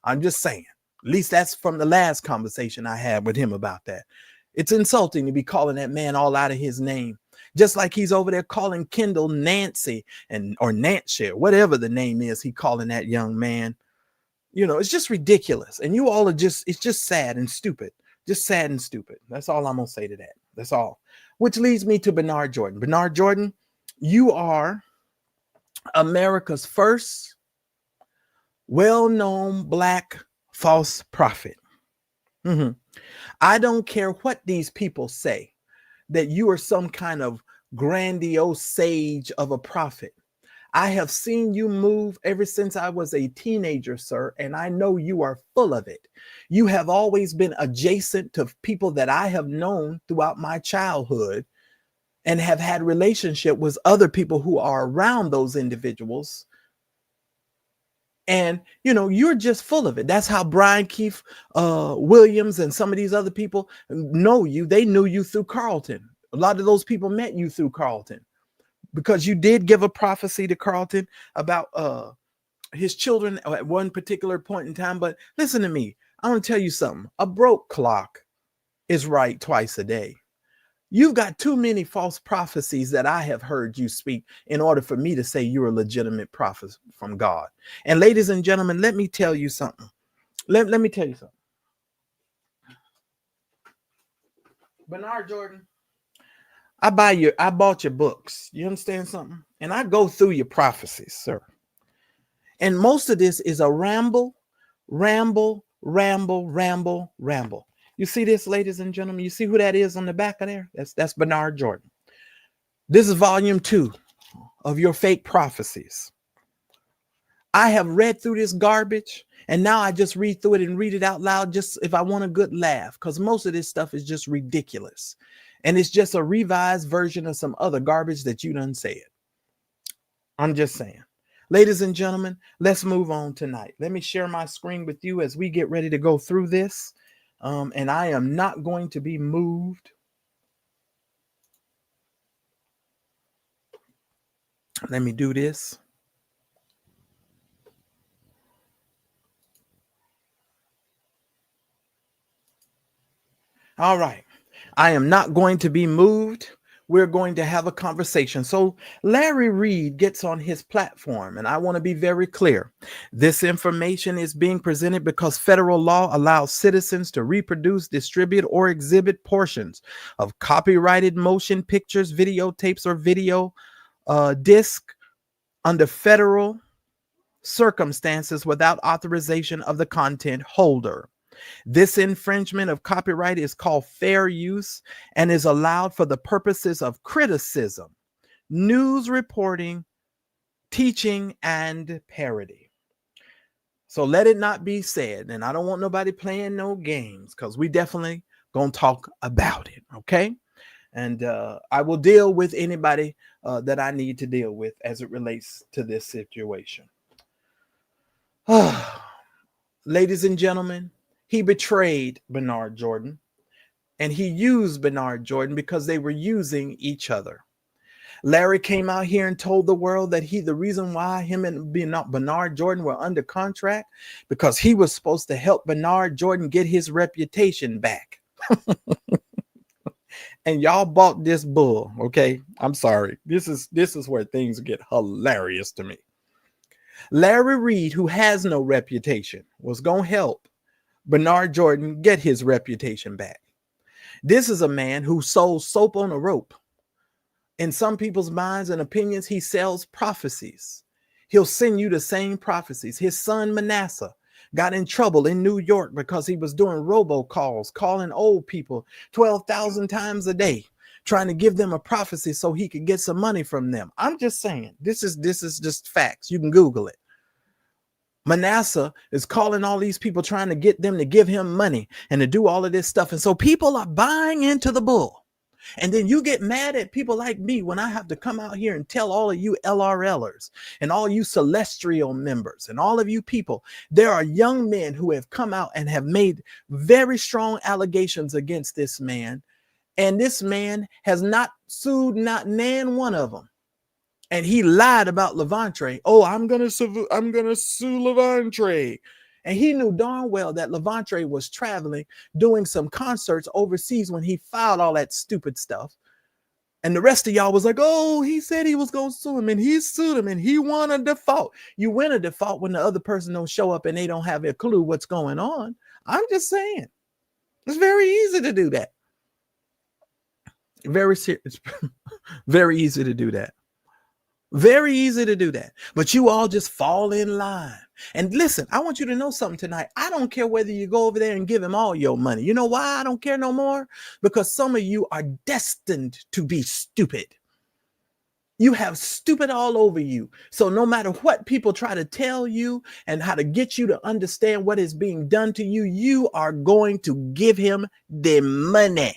I'm just saying. At least that's from the last conversation I had with him about that. It's insulting to be calling that man all out of his name. Just like he's over there calling Kendall Nancy or Nancy, or whatever the name is he calling that young man. You know, it's just ridiculous. And you all are it's just sad and stupid. Just sad and stupid. That's all I'm going to say to that. That's all. Which leads me to Bernard Jordan. Bernard Jordan, you are America's first well-known Black false prophet. I don't care what these people say, that you are some kind of grandiose sage of a prophet. I have seen you move ever since I was a teenager, sir, and I know you are full of it. You have always been adjacent to people that I have known throughout my childhood and have had relationship with other people who are around those individuals. And, you're just full of it. That's how Brian Keith Williams and some of these other people know you. They knew you through Carlton. A lot of those people met you through Carlton because you did give a prophecy to Carlton about his children at one particular point in time. But listen to me. I want to tell you something. A broke clock is right twice a day. You've got too many false prophecies that I have heard you speak in order for me to say you're a legitimate prophet from God. And ladies and gentlemen, let me tell you something. Let me tell you something. Bernard Jordan, I bought your books. You understand something? And I go through your prophecies, sir. And most of this is a ramble. You see this, ladies and gentlemen? You see who that is on the back of there? That's Bernard Jordan. This is volume 2 of your fake prophecies. I have read through this garbage, and now I just read through it and read it out loud just if I want a good laugh, because most of this stuff is just ridiculous. And it's just a revised version of some other garbage that you done said. I'm just saying. Ladies and gentlemen, let's move on tonight. Let me share my screen with you as we get ready to go through this. And I am not going to be moved. Let me do this. All right. I am not going to be moved. We're going to have a conversation. So Larry Reid gets on his platform, and I want to be very clear. This information is being presented because federal law allows citizens to reproduce, distribute, or exhibit portions of copyrighted motion pictures, videotapes, or video disc under federal circumstances without authorization of the content holder. This infringement of copyright is called fair use and is allowed for the purposes of criticism, news reporting, teaching, and parody. So let it not be said, and I don't want nobody playing no games, because we definitely gonna talk about it, okay? And I will deal with anybody that I need to deal with as it relates to this situation. Ladies and gentlemen, he betrayed Bernard Jordan, and he used Bernard Jordan because they were using each other. Larry came out here and told the world that the reason why him and Bernard Jordan were under contract, because he was supposed to help Bernard Jordan get his reputation back. And y'all bought this bull, okay? I'm sorry. This is where things get hilarious to me. Larry Reid, who has no reputation, was going to help Bernard Jordan get his reputation back. This is a man who sold soap on a rope. In some people's minds and opinions, he sells prophecies. He'll send you the same prophecies. His son Manasseh got in trouble in New York because he was doing robocalls, calling old people 12,000 times a day, trying to give them a prophecy so he could get some money from them. I'm just saying, this is just facts. You can Google it. Manasseh is calling all these people, trying to get them to give him money and to do all of this stuff. And so people are buying into the bull. And then you get mad at people like me when I have to come out here and tell all of you LRLers and all you celestial members and all of you people, there are young men who have come out and have made very strong allegations against this man. And this man has not sued not one of them. And he lied about Levantre. Oh, I'm gonna sue Levantre. And he knew darn well that Levantre was traveling, doing some concerts overseas when he filed all that stupid stuff. And the rest of y'all was like, oh, he said he was gonna sue him, and he sued him, and he won a default. You win a default when the other person don't show up and they don't have a clue what's going on. I'm just saying, it's very easy to do that. Very serious, very easy to do that. Very easy to do that. But you all just fall in line. And listen, I want you to know something tonight. I don't care whether you go over there and give him all your money. You know why I don't care no more? Because some of you are destined to be stupid. You have stupid all over you. So no matter what people try to tell you and how to get you to understand what is being done to you, you are going to give him the money.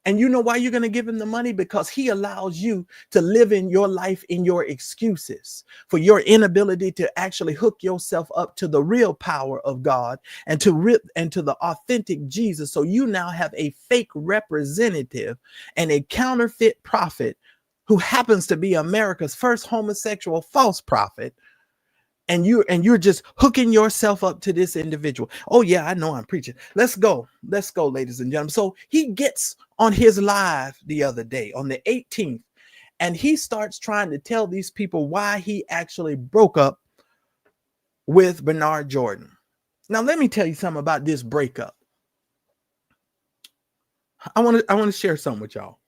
And you know why you're going to give him the money? Because he allows you to live in your life in your excuses for your inability to actually hook yourself up to the real power of God and to the authentic Jesus. So you now have a fake representative and a counterfeit prophet who happens to be America's first homosexual false prophet. And you're just hooking yourself up to this individual. Oh yeah, I know I'm preaching. Let's go, ladies and gentlemen. So he gets on his live the other day on the 18th, and he starts trying to tell these people why he actually broke up with Bernard Jordan. Now let me tell you something about this breakup. I want to share something with y'all.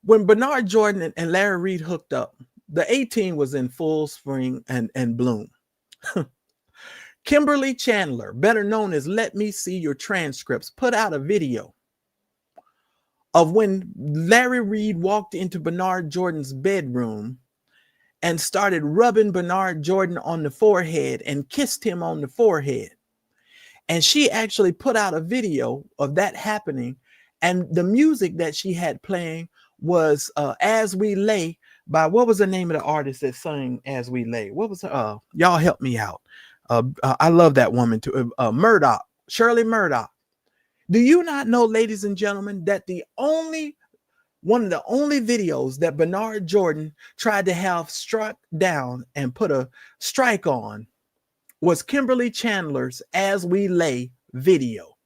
When Bernard Jordan and Larry Reid hooked up, the 18 was in full spring and bloom. Kimberly Chandler, better known as Let Me See Your Transcripts, put out a video of when Larry Reid walked into Bernard Jordan's bedroom and started rubbing Bernard Jordan on the forehead and kissed him on the forehead. And she actually put out a video of that happening. And the music that she had playing was As We Lay by, what was the name of the artist that sang As We Lay? What was y'all help me out. I love that woman too. Murdoch, Shirley Murdoch. Do you not know, ladies and gentlemen, that one of the only videos that Bernard Jordan tried to have struck down and put a strike on was Kimberly Chandler's As We Lay video.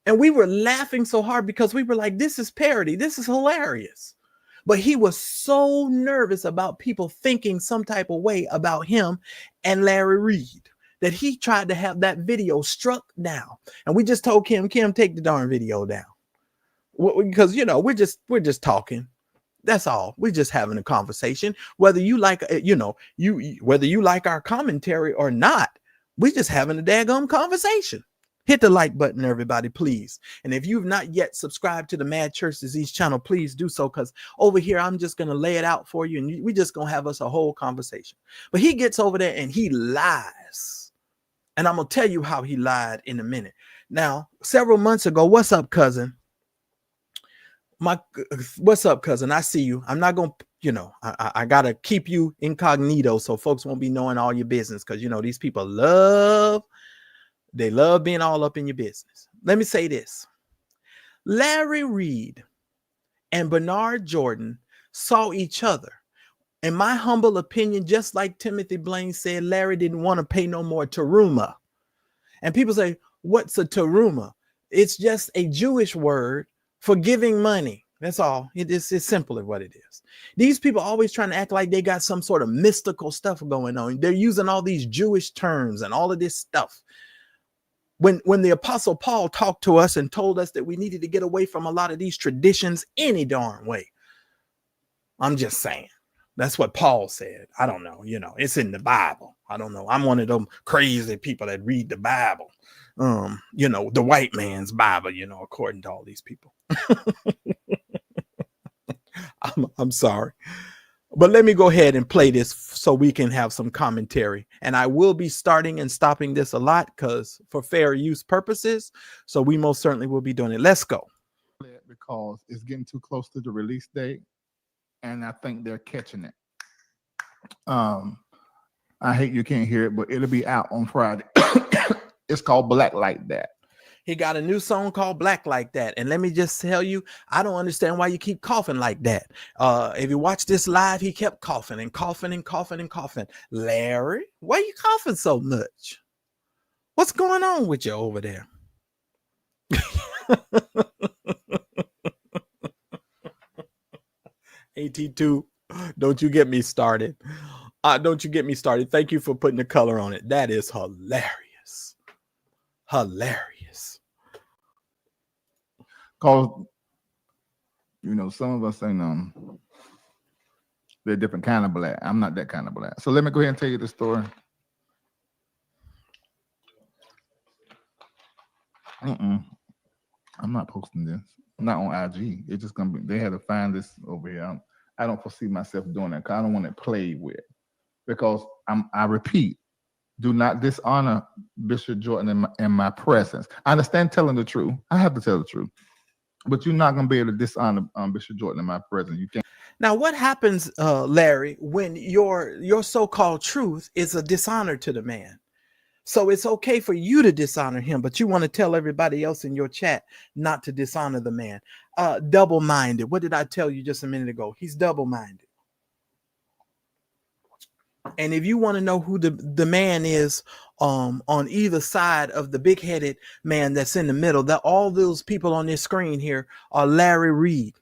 And we were laughing so hard because we were like, this is parody. This is hilarious. But he was so nervous about people thinking some type of way about him and Larry Reid that he tried to have that video struck down. And we just told Kim, take the darn video down. Because, we're just talking. That's all. We're just having a conversation. Whether you like, whether you like our commentary or not, we're just having a daggum conversation. Hit the like button, everybody, please. And if you've not yet subscribed to the Mad Church Disease channel, please do so, because over here, I'm just going to lay it out for you, and we're just going to have us a whole conversation. But he gets over there and he lies. And I'm going to tell you how he lied in a minute. Now, several months ago, what's up, cousin? What's up, cousin? I see you. I'm not going to, I got to keep you incognito so folks won't be knowing all your business, because, these people love being all up in your business. Let me say this. Larry Reid and Bernard Jordan saw each other. In my humble opinion, just like Timothy Blaine said, Larry didn't want to pay no more teruma. And people say, what's a teruma? It's just a Jewish word for giving money. That's all. It's simple as what it is. These people always trying to act like they got some sort of mystical stuff going on. They're using all these Jewish terms and all of this stuff. When the Apostle Paul talked to us and told us that we needed to get away from a lot of these traditions any darn way. I'm just saying. That's what Paul said. I don't know. It's in the Bible. I don't know. I'm one of them crazy people that read the Bible. The white man's Bible, according to all these people. I'm sorry. But let me go ahead and play this so we can have some commentary. And I will be starting and stopping this a lot because for fair use purposes. So we most certainly will be doing it. Let's go. Because it's getting too close to the release date. And I think they're catching it. I hate you can't hear it, but it'll be out on Friday. It's called Black Like That. He got a new song called Black Like That. And let me just tell you, I don't understand why you keep coughing like that. If you watch this live, he kept coughing and coughing and coughing and coughing. Larry, why are you coughing so much? What's going on with you over there? AT2, don't you get me started. Don't you get me started. Thank you for putting the color on it. That is hilarious. Hilarious. Because, some of us ain't they're different kind of black. I'm not that kind of black. So let me go ahead and tell you the story. I'm not posting this. Not on IG. It's just gonna be. They had to find this over here. I don't foresee myself doing that because I don't want it played with. Because I repeat, do not dishonor Bishop Jordan in my presence. I understand telling the truth. I have to tell the truth, but you're not gonna be able to dishonor Bishop Jordan in my presence. You can't. Now, what happens, Larry, when your so-called truth is a dishonor to the man? So it's okay for you to dishonor him, but you want to tell everybody else in your chat not to dishonor the man. Double-minded. What did I tell you just a minute ago? He's double-minded. And if you want to know who the man is on either side of the big-headed man that's in the middle, that all those people on this screen here are Larry Reid,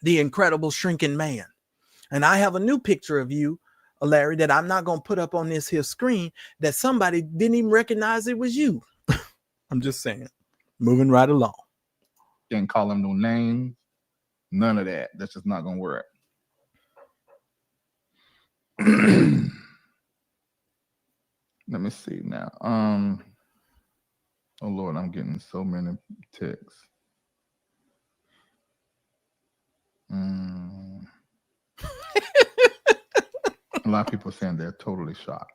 the incredible shrinking man. And I have a new picture of you, Larry, that I'm not going to put up on this here screen that somebody didn't even recognize it was you. I'm just saying. Moving right along. Can't call him no names. None of that. That's just not going to work. Let me see now. Oh, Lord, I'm getting so many texts. A lot of people saying they're totally shocked.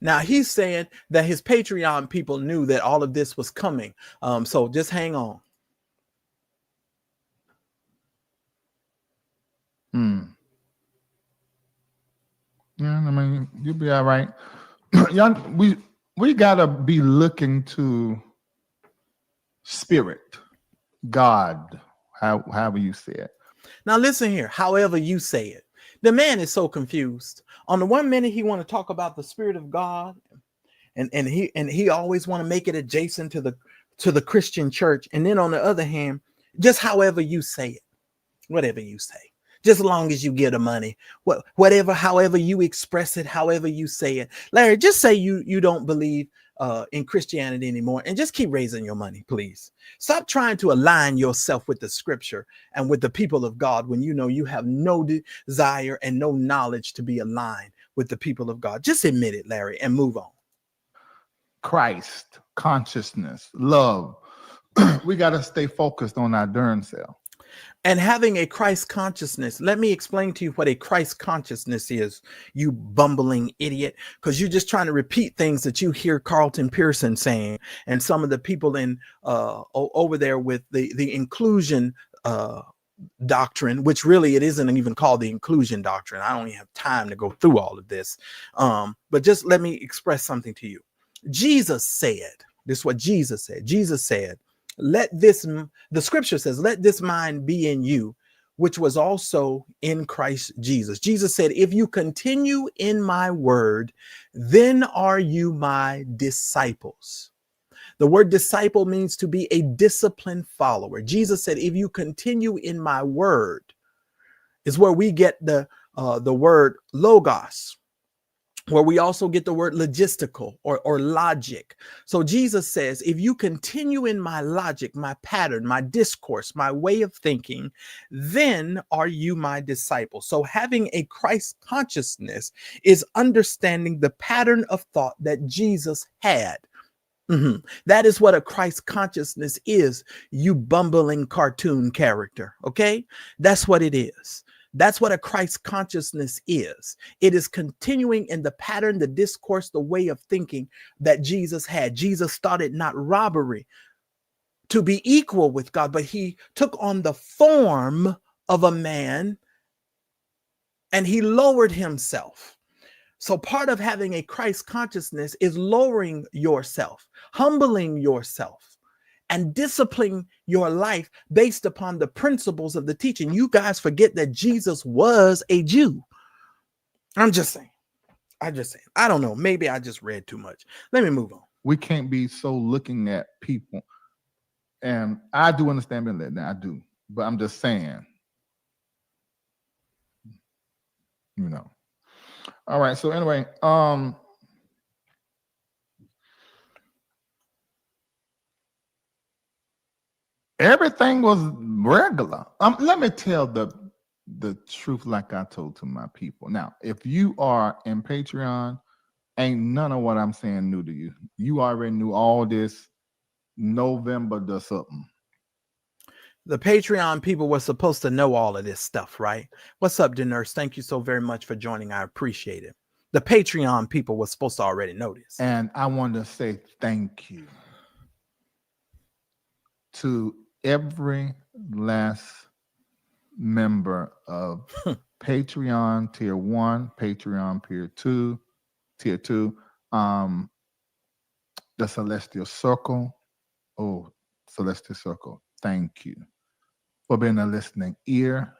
Now, he's saying that his Patreon people knew that all of this was coming. So just hang on. Yeah, I mean, you'll be all right. Y'all, we gotta be looking to spirit, God, however you say it. Now, listen here. However you say it. The man is so confused. On the one minute, he want to talk about the Spirit of God, and he always want to make it adjacent to the Christian church. And then on the other hand, just however you say it, whatever you say, just as long as you get the money, whatever, however you express it, however you say it. Larry, just say you don't believe in Christianity anymore, and just keep raising your money, please. Stop trying to align yourself with the scripture and with the people of God when you know you have no desire and no knowledge to be aligned with the people of God. Just admit it, Larry, and move on. Christ, consciousness, love. We got to stay focused on our darn self. And having a Christ consciousness, let me explain to you what a Christ consciousness is, you bumbling idiot, because you're just trying to repeat things that you hear Carlton Pearson saying and some of the people in over there with the inclusion doctrine, which really it isn't even called the inclusion doctrine. I don't even have time to go through all of this. But just let me express something to you. Jesus said, this is what Jesus said. Jesus said, the scripture says, let this mind be in you, which was also in Christ Jesus. Jesus said, if you continue in my word, then are you my disciples. The word disciple means to be a disciplined follower. Jesus said, if you continue in my word, is where we get the word logos, where we also get the word logistical or logic. So Jesus says, if you continue in my logic, my pattern, my discourse, my way of thinking, then are you my disciple. So having a Christ consciousness is understanding the pattern of thought that Jesus had. That is what a Christ consciousness is, you bumbling cartoon character. Okay, that's what it is. That's what a Christ consciousness is. It is continuing in the pattern, the discourse, the way of thinking that Jesus had. Jesus thought it not robbery to be equal with God, but he took on the form of a man and he lowered himself. So part of having a Christ consciousness is lowering yourself, humbling yourself, and disciplining your life based upon the principles of the teaching. You guys forget that Jesus was a Jew. I'm just saying. I don't know. Maybe I just read too much. Let me move on. We can't be so looking at people. And I do understand that. I do. But I'm just saying, you know. All right. So anyway, everything was regular. Let me tell the truth like I told to my people. Now, if you are in Patreon, ain't none of what I'm saying new to you. You already knew all this November the something. The Patreon people were supposed to know all of this stuff, right? What's up, Denurse? Thank you so very much for joining. I appreciate it. The Patreon people were supposed to already know this. And I want to say thank you to every last member of Patreon Tier 1, Patreon Tier 2, the Celestial Circle. Oh, Celestial Circle, thank you for being a listening ear,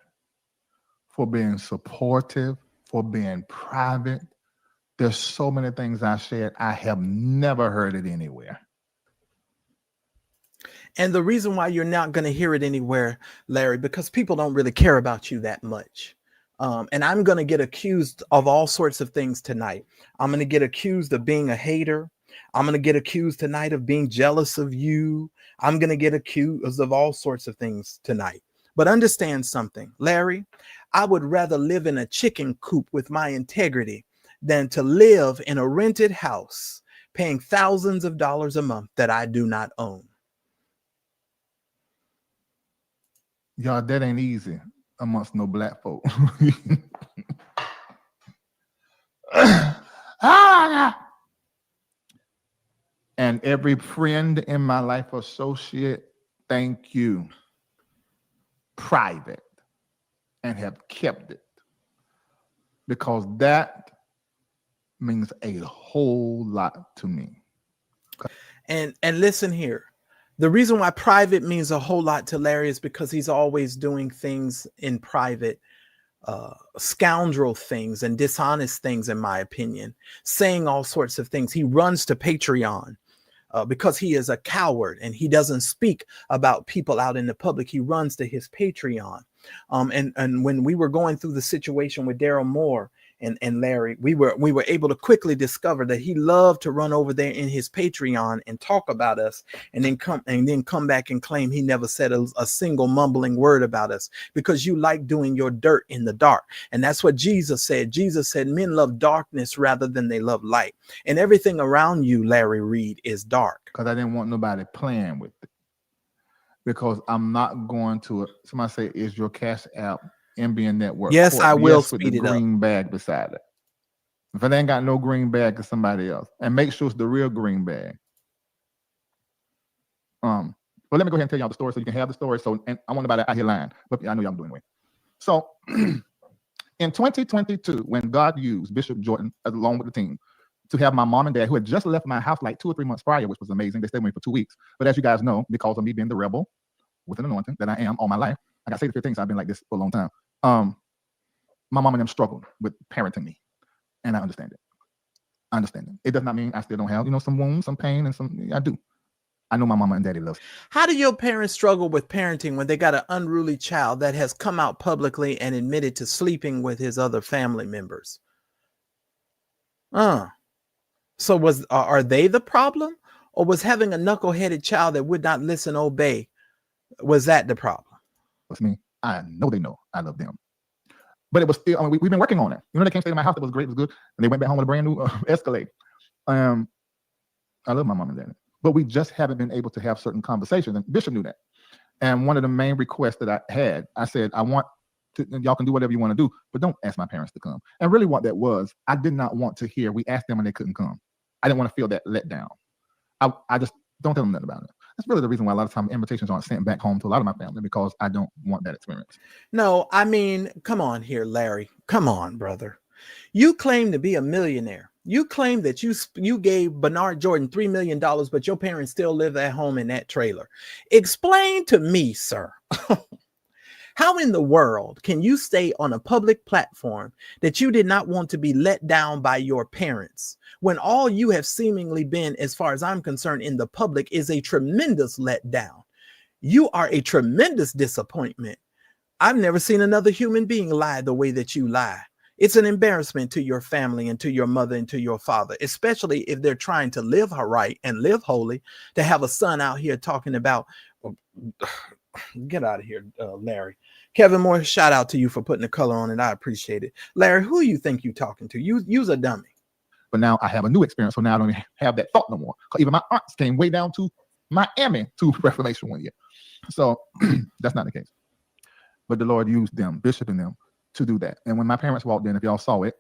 for being supportive, for being private. There's so many things I shared. I have never heard it anywhere. And the reason why you're not going to hear it anywhere, Larry, because people don't really care about you that much. And I'm going to get accused of all sorts of things tonight. I'm going to get accused of being a hater. I'm going to get accused tonight of being jealous of you. I'm going to get accused of all sorts of things tonight. But understand something, Larry, I would rather live in a chicken coop with my integrity than to live in a rented house paying thousands of dollars a month that I do not own. Y'all, that ain't easy amongst no black folk. And every friend in my life, associate, thank you. Private, and have kept it, because that means a whole lot to me. And listen here. The reason why private means a whole lot to Larry is because he's always doing things in private, scoundrel things and dishonest things, in my opinion, saying all sorts of things. He runs to Patreon because he is a coward and he doesn't speak about people out in the public. He runs to his Patreon. And when we were going through the situation with Daryl Moore and Larry, we were able to quickly discover that he loved to run over there in his Patreon and talk about us, and then come back and claim he never said a single mumbling word about us, because you like doing your dirt in the dark. And that's what Jesus said. Jesus said men love darkness rather than they love light. And everything around you, Larry Reid, is dark. Because I didn't want nobody playing with it. Because I'm not going to, somebody say, is your Cash App MBN Network? Yes, Court? I will yes, speed with the it up. green bag beside it. If it ain't got no green bag, it's somebody else. And make sure it's the real green bag. But let me go ahead and tell y'all the story so you can have the story. So, and I want nobody out here lying, but I know y'all doing it. So in 2022, when God used Bishop Jordan along with the team to have my mom and dad, who had just left my house like 2 or 3 months prior, which was amazing. They stayed with me for 2 weeks. But as you guys know, because of me being the rebel with an anointing that I am all my life, I got to say the few things. I've been like this for a long time. My mom and them struggled with parenting me, and I understand it. I understand it. It does not mean I still don't have, some wounds, some pain, and some. I do. I know my mama and daddy love. How do your parents struggle with parenting when they got an unruly child that has come out publicly and admitted to sleeping with his other family members? So are they the problem, or was having a knuckleheaded child that would not listen, obey, was that the problem? That's me. I know they know I love them. But it was still, we've been working on it. They came to my house. It was great. It was good. And they went back home with a brand new Escalade. I love my mom and dad. But we just haven't been able to have certain conversations. And Bishop knew that. And one of the main requests that I had, I said, y'all can do whatever you want to do, but don't ask my parents to come. And really what that was, I did not want to hear, we asked them and they couldn't come. I didn't want to feel that let down. I just don't tell them nothing about it. That's really the reason why a lot of times invitations aren't sent back home to a lot of my family, because I don't want that experience. No, I mean, come on here, Larry. Come on, brother. You claim to be a millionaire. You claim that you gave Bernard Jordan $3 million, but your parents still live at home in that trailer. Explain to me, sir, how in the world can you stay on a public platform that you did not want to be let down by your parents, when all you have seemingly been, as far as I'm concerned, in the public is a tremendous letdown? You are a tremendous disappointment. I've never seen another human being lie the way that you lie. It's an embarrassment to your family and to your mother and to your father, especially if they're trying to live right and live holy, to have a son out here talking about, get out of here, Larry. Kevin Moore, shout out to you for putting the color on it. I appreciate it. Larry, who you think you talking to? You's a dummy. But now I have a new experience, so now I don't have that thought no more. Even my aunts came way down to Miami to Reformation one year. So that's not the case. But the Lord used them, Bishop and them, to do that. And when my parents walked in, if y'all saw it,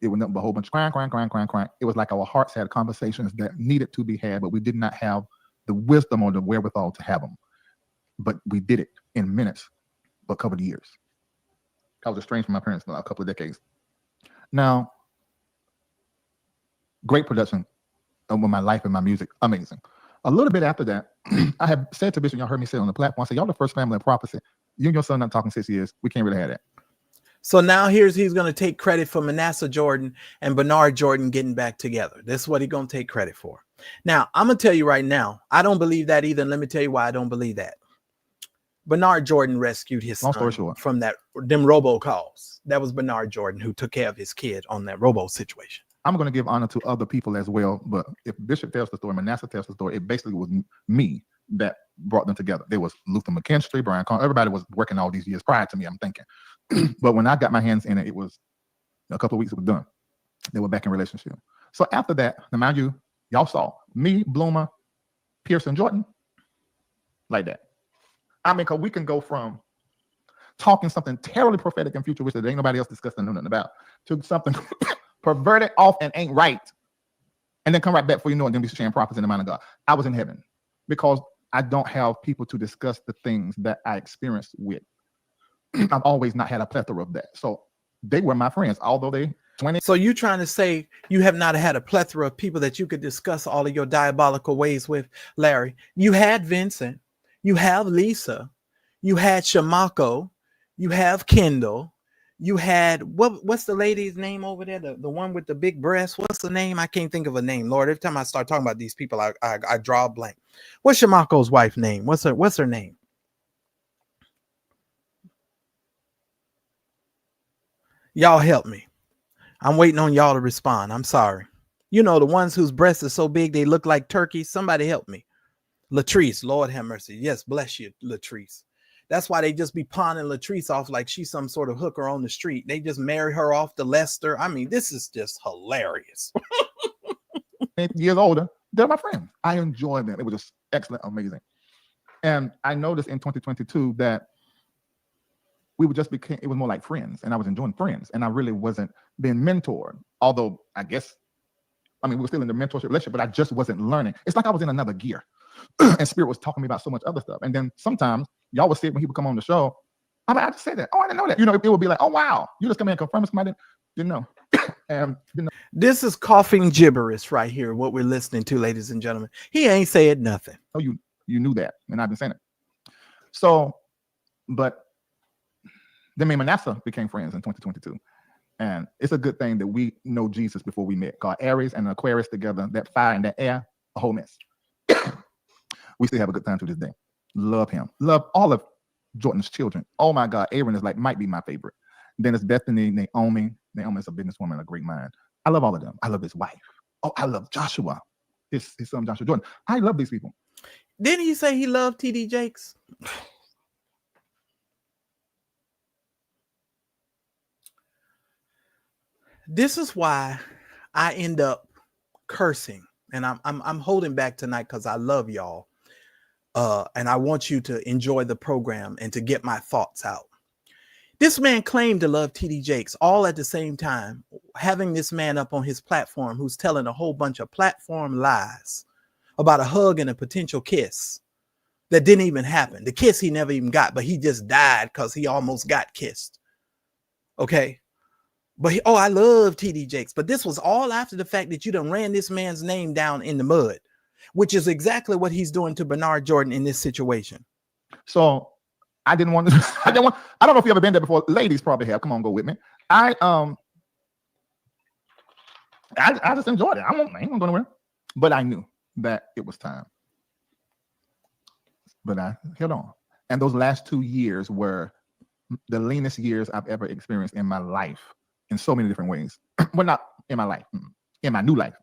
it was nothing but a whole bunch of crying. It was like our hearts had conversations that needed to be had, but we did not have the wisdom or the wherewithal to have them. But we did it in minutes, but a couple of years. I was estranged from my parents for a couple of decades. Now, great production of my life and my music, amazing. A little bit after that, I have said to Bishop, y'all heard me say on the platform, I said, y'all the first family of prophecy. You and your son not talking 6 years. We can't really have that. So now he's going to take credit for Manasseh Jordan and Bernard Jordan getting back together. This is what he's going to take credit for. Now, I'm going to tell you right now, I don't believe that either. And let me tell you why I don't believe that. Bernard Jordan rescued his son from them robocalls. That was Bernard Jordan who took care of his kid on that robo situation. I'm going to give honor to other people as well. But if Bishop tells the story, Manasseh tells the story, it basically was me that brought them together. There was Luther McKinstry, Bryant, everybody was working all these years prior to me, I'm thinking. But when I got my hands in it, it was a couple of weeks, it was done. They were back in relationship. So after that, now mind you, y'all saw me, Bloomer, Pearson, Jordan, like that. I mean, because we can go from talking something terribly prophetic and futuristic that ain't nobody else discussing nothing about to something perverted off and ain't right. And then come right back before you know it, then be sharing prophets in the mind of God. I was in heaven because I don't have people to discuss the things that I experienced with. I've always not had a plethora of that. So they were my friends, although they 20. So you trying to say you have not had a plethora of people that you could discuss all of your diabolical ways with, Larry? You had Vincent, you have Lisa, you had Chamaco, you have Kendall, you had what's the lady's name over there? The one with the big breasts. What's the name? I can't think of a name. Lord, every time I start talking about these people, I draw a blank. What's Chamaco's wife's name? What's her name? Y'all help me. I'm waiting on y'all to respond. I'm sorry. You know, the ones whose breasts are so big they look like turkeys. Somebody help me. Latrice, Lord have mercy. Yes, bless you, Latrice. That's why they just be pawning Latrice off like she's some sort of hooker on the street. They just marry her off to Lester. I mean, this is just hilarious. 8 years older, they're my friends. I enjoyed them. It was just excellent, amazing. And I noticed in 2022 that we would just became, it was more like friends, and I was enjoying friends, and I really wasn't being mentored. Although I guess, I mean, we were still in the mentorship relationship, but I just wasn't learning. It's like I was in another gear, and Spirit was talking to me about so much other stuff. And then sometimes y'all would say it when he would come on the show, I'm like, I just said that. Oh, I didn't know that. You know, it would be like, oh wow, you just come in and confirm somebody didn't know. And you know. This is coughing gibberish right here. What we're listening to, ladies and gentlemen. He ain't said nothing. Oh, you knew that, and I've been saying it. So, but. Then me and Manasseh became friends in 2022. And it's a good thing that we know Jesus before we met. Called Aries and Aquarius together, that fire and that air, a whole mess. We still have a good time to this day. Love him. Love all of Jordan's children. Oh my God, Aaron is might be my favorite. Then it's Bethany, Naomi. Naomi is a businesswoman, a great mind. I love all of them. I love his wife. Oh, I love Joshua, his son Joshua Jordan. I love these people. Didn't he say he loved T.D. Jakes? This is why I end up cursing, and I'm holding back tonight because I love y'all, and I want you to enjoy the program and to get my thoughts out. This man claimed to love T.D. Jakes all at the same time, having this man up on his platform who's telling a whole bunch of platform lies about a hug and a potential kiss that didn't even happen. The kiss he never even got, but he just died because he almost got kissed. Okay. But I love T.D. Jakes. But this was all after the fact that you done ran this man's name down in the mud, which is exactly what he's doing to Bernard Jordan in this situation. So I didn't want to. I don't know if you ever been there before. Ladies probably have. Come on, go with me. I just enjoyed it. I ain't gonna go nowhere. But I knew that it was time. But I held on. And those last 2 years were the leanest years I've ever experienced in my life. In so many different ways. Well, not in my life, in my new life.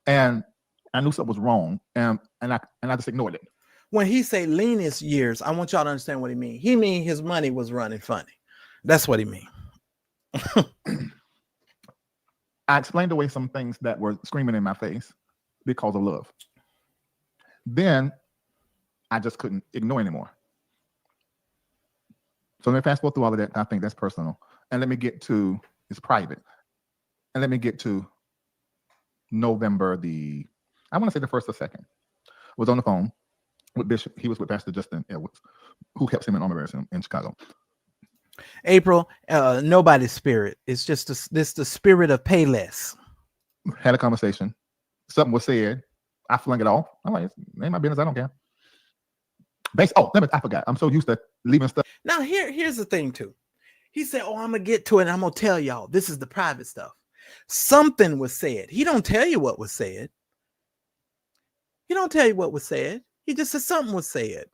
And I knew something was wrong, and I just ignored it. When he say leanest years, I want y'all to understand what he mean. He mean his money was running funny. That's what he mean. I explained away some things that were screaming in my face because of love. Then I just couldn't ignore anymore. So let me fast forward through all of that. I think that's personal. And let me get to, it's private. And let me get to November I want to say the 1st or 2nd. Was on the phone with Bishop. He was with Pastor Justin Edwards, who helps him in armor in Chicago. April, nobody's spirit. It's just the spirit of Payless. Had a conversation. Something was said. I flung it off. I'm like, it ain't my business. I don't care. I forgot. I'm so used to leaving stuff. Now, here's the thing, too. He said, I'm going to get to it, and I'm going to tell y'all. This is the private stuff. Something was said. He don't tell you what was said. He don't tell you what was said. He just said something was said.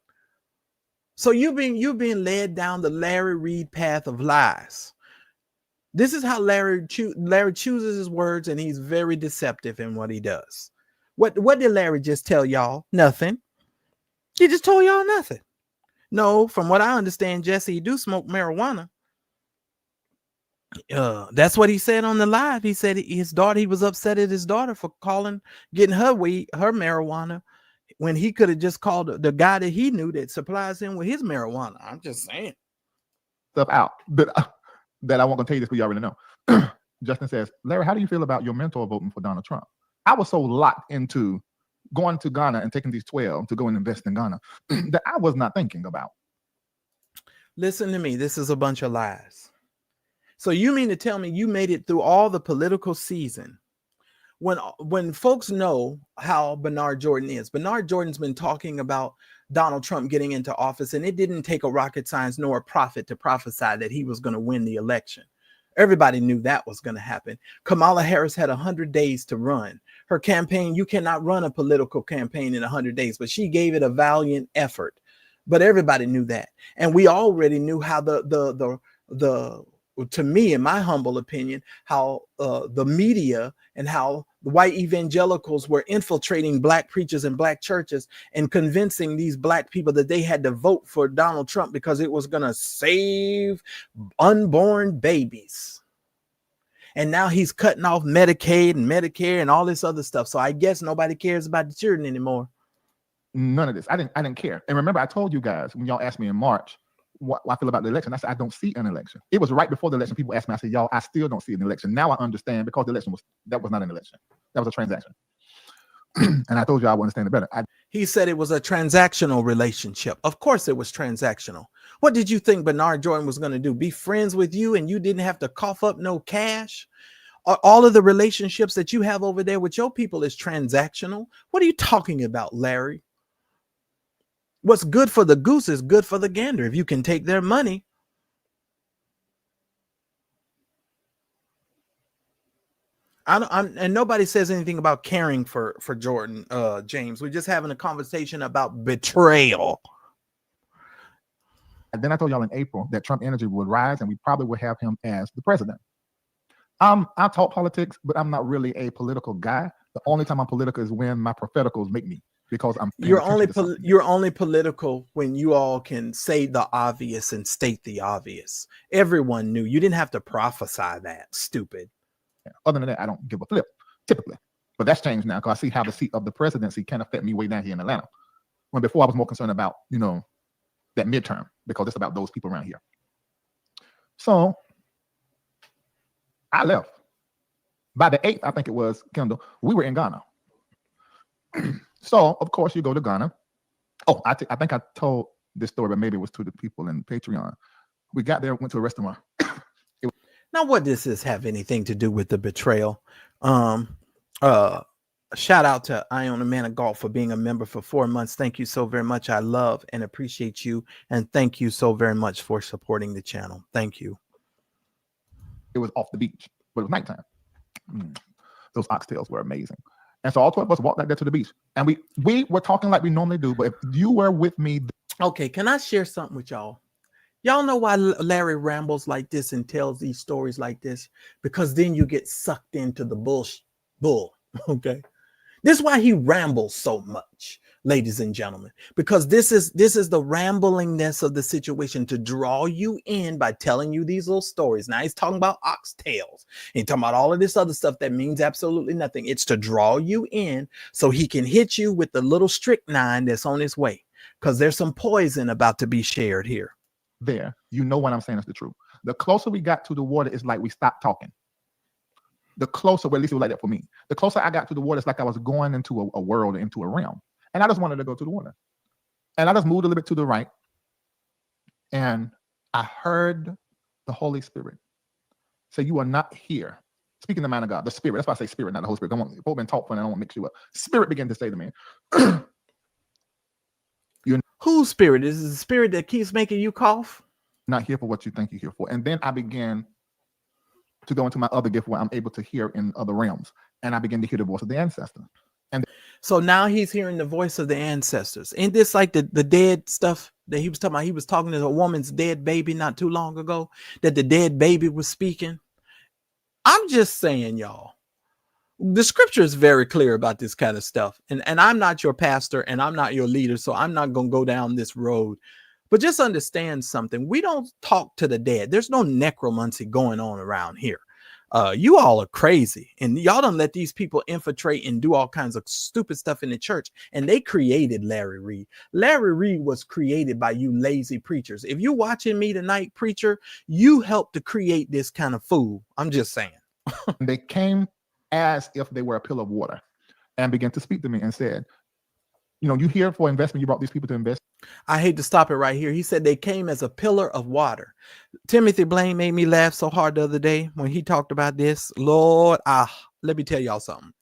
So you're being led down the Larry Reid path of lies. This is how Larry chooses his words, and he's very deceptive in what he does. What did Larry just tell y'all? Nothing. He just told y'all nothing. No, from what I understand, Jesse, he do smoke marijuana. That's what he said on the live. He said his daughter, he was upset at his daughter for getting her marijuana, when he could have just called the guy that he knew that supplies him with his marijuana. I'm just saying stuff out that I won't tell you this, but you already know. Justin says, Larry, how do you feel about your mentor voting for Donald Trump? I was so locked into going to Ghana and taking these 12 to go and invest in Ghana that I was not thinking about. Listen to me. This is a bunch of lies. So you mean to tell me you made it through all the political season when folks know how Bernard Jordan is? Bernard Jordan's been talking about Donald Trump getting into office, and it didn't take a rocket science nor a prophet to prophesy that he was going to win the election. Everybody knew that was going to happen. Kamala Harris had 100 days to run her campaign. You cannot run a political campaign in 100 days, but she gave it a valiant effort. But everybody knew that. And we already knew how to me, in my humble opinion, how the media and how the white evangelicals were infiltrating black preachers and black churches and convincing these black people that they had to vote for Donald Trump because it was going to save unborn babies. And now he's cutting off Medicaid and Medicare and all this other stuff. So I guess nobody cares about the children anymore. None of this. I didn't care. And remember, I told you guys when y'all asked me in March what I feel about the election. I said, I don't see an election. It was right before the election. People asked me, I said, y'all, I still don't see an election. Now I understand, because the election was not an election. That was a transaction. And I told you I would understand it better. He said it was a transactional relationship. Of course it was transactional. What did you think Bernard Jordan was going to do? Be friends with you and you didn't have to cough up no cash? All of the relationships that you have over there with your people is transactional. What are you talking about, Larry? What's good for the goose is good for the gander. If you can take their money. And nobody says anything about caring for Jordan, James. We're just having a conversation about betrayal. And then I told y'all in April that Trump energy would rise and we probably would have him as the president. I talk politics, but I'm not really a political guy. The only time I'm political is when my propheticals make me. Because you're only political when you all can say the obvious and state the obvious. Everyone knew. You didn't have to prophesy that. Stupid. Other than that, I don't give a flip, typically. But that's changed now because I see how the seat of the presidency can affect me way down here in Atlanta. When before I was more concerned about, that midterm, because it's about those people around here. So I left. By the 8th, I think it was, Kendall, we were in Ghana. So, of course, you go to Ghana. Oh, I think I told this story, but maybe it was to the people in Patreon. We got there, went to a restaurant. Now, what does this have anything to do with the betrayal? Shout out to Ion, a man of golf, for being a member for 4 months. Thank you so very much. I love and appreciate you. And thank you so very much for supporting the channel. Thank you. It was off the beach, but it was nighttime. Those oxtails were amazing. And so all 12 of us walked out there to the beach. And we were talking like we normally do. But if you were with me. Okay, can I share something with y'all? Y'all know why Larry rambles like this and tells these stories like this? Because then you get sucked into the bull. Okay? This is why he rambles so much. ladies and gentlemen, because this is the ramblingness of the situation to draw you in by telling you these little stories. Now he's talking about oxtails. He's talking about all of this other stuff that means absolutely nothing. It's to draw you in so he can hit you with the little strychnine that's on his way, because there's some poison about to be shared here. There, you know what I'm saying is the truth. The closer we got to the water, it's like we stopped talking. The closer, well, at least it was like that for me. The closer I got to the water, it's like I was going into a world, into a realm. And I just wanted to go to the water. And I just moved a little bit to the right. And I heard the Holy Spirit say, you are not here. Speaking the man of God, the Spirit. That's why I say Spirit, not the Holy Spirit. Come on, you've both been taught for, and I don't want to mix you up. Spirit began to say to me, whose spirit? Is it the spirit that keeps making you cough? Not here for what you think you're here for. And then I began to go into my other gift where I'm able to hear in other realms. And I began to hear the voice of the ancestor. And so now he's hearing the voice of the ancestors. Ain't this like the dead stuff that he was talking about? He was talking to a woman's dead baby not too long ago, that the dead baby was speaking. I'm just saying, y'all, the scripture is very clear about this kind of stuff. And I'm not your pastor and I'm not your leader, so I'm not going to go down this road. But just understand something. We don't talk to the dead. There's no necromancy going on around here. You all are crazy, and y'all don't let these people infiltrate and do all kinds of stupid stuff in the church. And they created Larry Reid. Larry Reid was created by you lazy preachers. If you're watching me tonight, preacher, you helped to create this kind of fool. I'm just saying. They came as if they were a pill of water and began to speak to me and said, you know, you here for investment. You brought these people to invest. I hate to stop it right here. He said they came as a pillar of water. Timothy Blaine made me laugh so hard the other day when he talked about this. Lord, let me tell y'all something.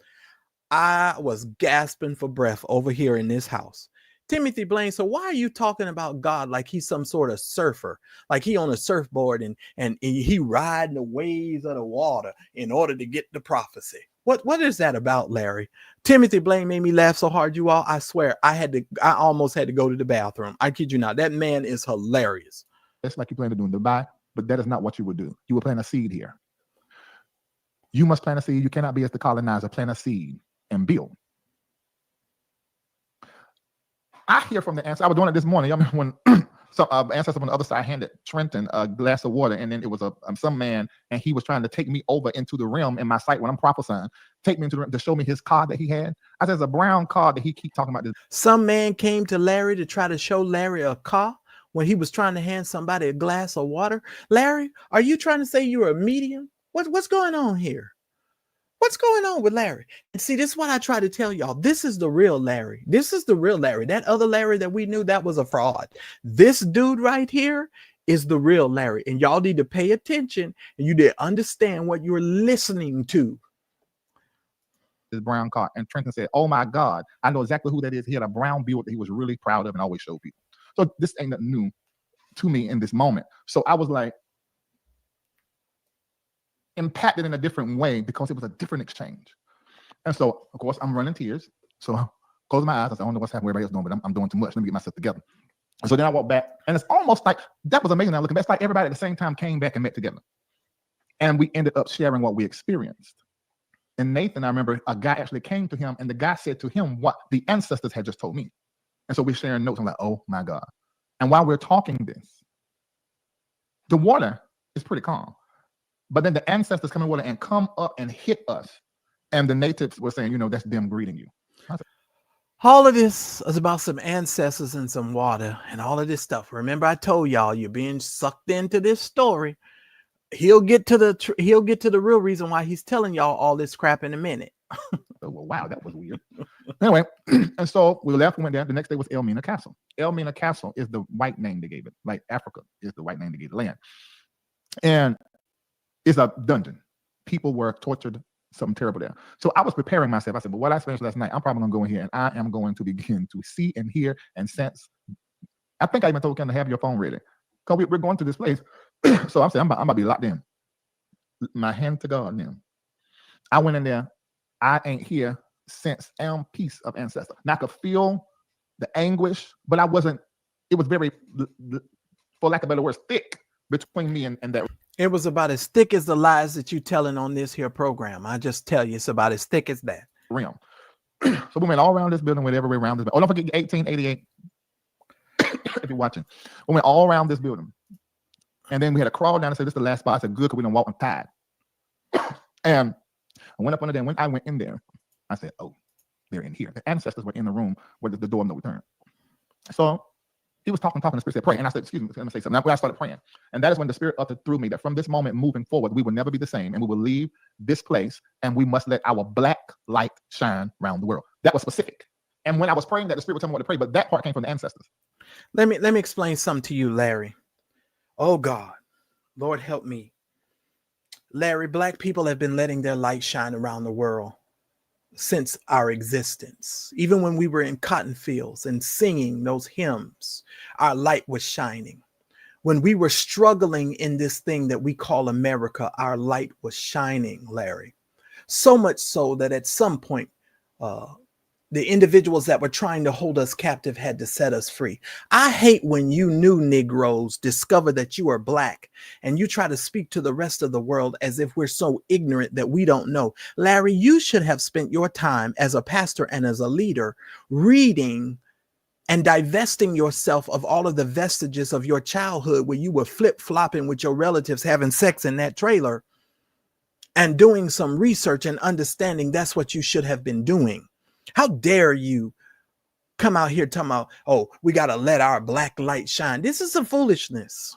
I was gasping for breath over here in this house. Timothy Blaine, so why are you talking about God like he's some sort of surfer, like he on a surfboard and he riding the waves of the water in order to get the prophecy? What is that about, Larry? Timothy Blaine made me laugh so hard, you all. I swear, I almost had to go to the bathroom. I kid you not. That man is hilarious. It's like you plan to do in Dubai, but that is not what you would do. You would plant a seed here. You must plant a seed. You cannot be as the colonizer. Plant a seed and build. I hear from the answer. I was doing it this morning. I mean, when some ancestor on the other side handed Trenton a glass of water, and then it was some man, and he was trying to take me over into the realm in my sight when I'm prophesying. Take me into the realm to show me his card that he had. I said, it's a brown card that he keep talking about. This. Some man came to Larry to try to show Larry a car when he was trying to hand somebody a glass of water. Larry, are you trying to say you're a medium? What's going on here? What's going on with Larry? And see, this is what I try to tell y'all. This is the real Larry. This is the real Larry. That other Larry that we knew, that was a fraud. This dude right here is the real Larry. And y'all need to pay attention and you need to understand what you're listening to. This brown card. And Trenton said, oh my God, I know exactly who that is. He had a brown beard that he was really proud of and always showed people. So this ain't nothing new to me in this moment. So I was like, impacted in a different way because it was a different exchange. And so, of course, I'm running tears. So I close my eyes. I said, I don't know what's happening, everybody else doing, but I'm doing too much. Let me get myself together. And so then I walked back, and it's almost like, that was amazing. Now looking back, it's like everybody at the same time came back and met together. And we ended up sharing what we experienced. And Nathan, I remember a guy actually came to him, and the guy said to him what the ancestors had just told me. And so we're sharing notes. I'm like, oh my God. And while we're talking this, the water is pretty calm. But then the ancestors come in water and come up and hit us. And the natives were saying, you know, that's them greeting you. All of this is about some ancestors and some water and all of this stuff. Remember, I told y'all you're being sucked into this story. He'll get to the real reason why he's telling y'all all this crap in a minute. Well, wow, that was weird. Anyway, and so we left and went down. The next day was Elmina Castle. Elmina Castle is the white name they gave it. Like Africa is the white name they gave the land. And it's a dungeon. People were tortured, something terrible there. So I was preparing myself. I said, but what I experienced last night, I'm probably going to go in here and I am going to begin to see and hear and sense. I think I even told Ken to have your phone ready because we're going to this place. So I'm saying, I'm about to be locked in. My hand to God now. I went in there. I ain't here since peace of ancestor. Now I could feel the anguish, but I wasn't, it was very, for lack of better words, thick between me and that. It was about as thick as the lies that you telling on this here program. I just tell you, it's about as thick as that. Realm. So we went all around this building, whatever way around this. Oh, don't forget 1888. If you're watching, we went all around this building, and then we had to crawl down and say, "This is the last spot." I said, "Good, because we don't walk on tide." And I went up under there. When I went in there, I said, "Oh, they're in here." The ancestors were in the room where the door of no return. So he was talking. The Spirit said, "Pray." And I said, "Excuse me, let me say something." That's when I started praying. And that is when the Spirit uttered through me that from this moment moving forward, we will never be the same, and we will leave this place, and we must let our black light shine around the world. That was specific. And when I was praying that, the Spirit would tell me what to pray, but that part came from the ancestors. Let me explain something to you, Larry. Oh God, Lord help me. Larry, black people have been letting their light shine around the world since our existence. Even when we were in cotton fields and singing those hymns, our light was shining. When we were struggling in this thing that we call America, our light was shining, Larry. So much so that at some point, the individuals that were trying to hold us captive had to set us free. I hate when you new Negroes discover that you are black and you try to speak to the rest of the world as if we're so ignorant that we don't know. Larry, you should have spent your time as a pastor and as a leader reading and divesting yourself of all of the vestiges of your childhood where you were flip-flopping with your relatives, having sex in that trailer, and doing some research and understanding that's what you should have been doing. How dare you come out here talking about, oh, we got to let our black light shine. This is some foolishness.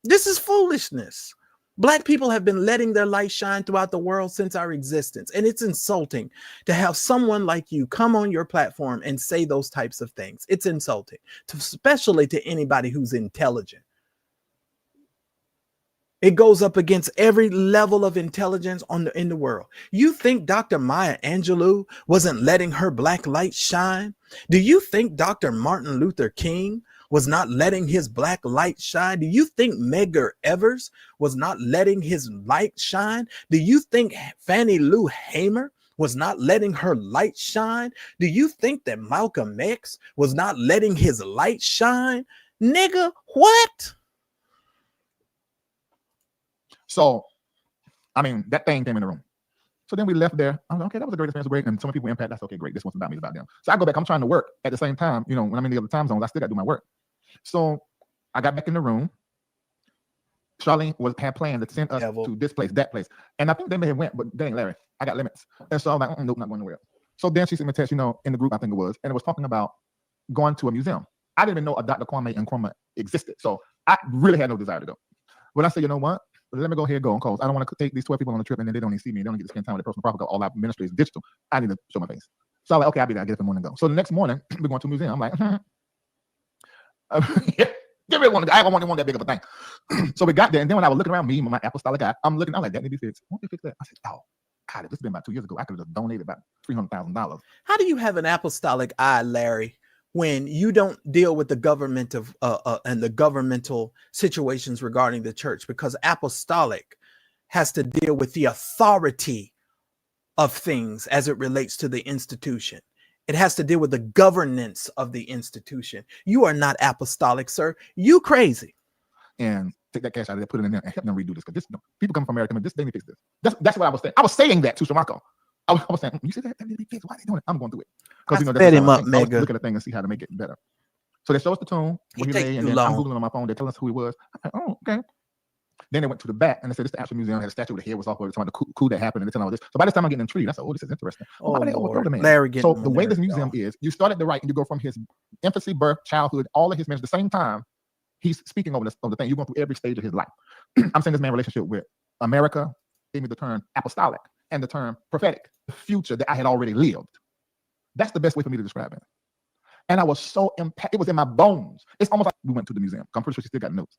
This is foolishness. Black people have been letting their light shine throughout the world since our existence. And it's insulting to have someone like you come on your platform and say those types of things. It's insulting, especially to anybody who's intelligent. It goes up against every level of intelligence in the world. You think Dr. Maya Angelou wasn't letting her black light shine? Do you think Dr. Martin Luther King was not letting his black light shine? Do you think Medgar Evers was not letting his light shine? Do you think Fannie Lou Hamer was not letting her light shine? Do you think that Malcolm X was not letting his light shine? Nigga, what? So, I mean, that thing came in the room. So then we left there. I was like, okay, that was a great experience, great. And so many people impact. That's okay, great. This wasn't about me, it's about them. So I go back. I'm trying to work at the same time. You know, when I'm in the other time zones, I still got to do my work. So I got back in the room. Charlene had planned to send us to this place, that place. And I think they may have went, but dang, Larry, I got limits. And so I'm like, nope, not going nowhere. So then she sent me a text, you know, in the group, I think it was, and it was talking about going to a museum. I didn't even know a Dr. Kwame Nkrumah existed. So I really had no desire to go. But I said, you know what? Let me go ahead and go, because I don't want to take these 12 people on the trip and then they don't even see me. They don't get to spend time with their personal property. All our ministry is digital. I need to show my face. So I'm like, okay, I'll be there. I get up in the morning and go. So the next morning, we're going to a museum. I'm like, give me one. I don't want that big of a thing. So we got there, and then when I was looking around, me, my apostolic guy, I'm like, that need to be fixed. Won't you fix that? I said, oh, God, this has been about 2 years ago. I could have just donated about $300,000. How do you have an apostolic eye, Larry, when you don't deal with the government of and the governmental situations regarding the church? Because apostolic has to deal with the authority of things as it relates to the institution. It has to deal with the governance of the institution. You are not apostolic, sir. You crazy. And take that cash out of there, put it in there, and help them redo this. Because this, people come from America, they need to fix this. That's what I was saying. I was saying that to Chamaco. I was saying, you see that need to be fixed? Why are they doing it? I'm going through it. Because you know, that's him up, Mega. Look at the thing and see how to make it better. So they show us the tune, what he made, and then I'm Googling on my phone. They're telling us who he was. I'm like, oh, okay. Then they went to the back and they said, this is the actual museum. Had a statue with the head was off of it, talking about the coup that happened, and they're telling all this. So by this time I'm getting intrigued. I said, oh, this is interesting. Oh, why they overthrow the man? Larry, so the way this museum is, you start at the right and you go from his infancy, birth, childhood, all of his men at the same time. He's speaking over the thing. You're going through every stage of his life. I'm saying this man's relationship with America gave me the term apostolic and the term prophetic, the future that I had already lived. That's the best way for me to describe it. And I was so impacted. It was in my bones. It's almost like we went to the museum. I'm pretty sure she still got notes.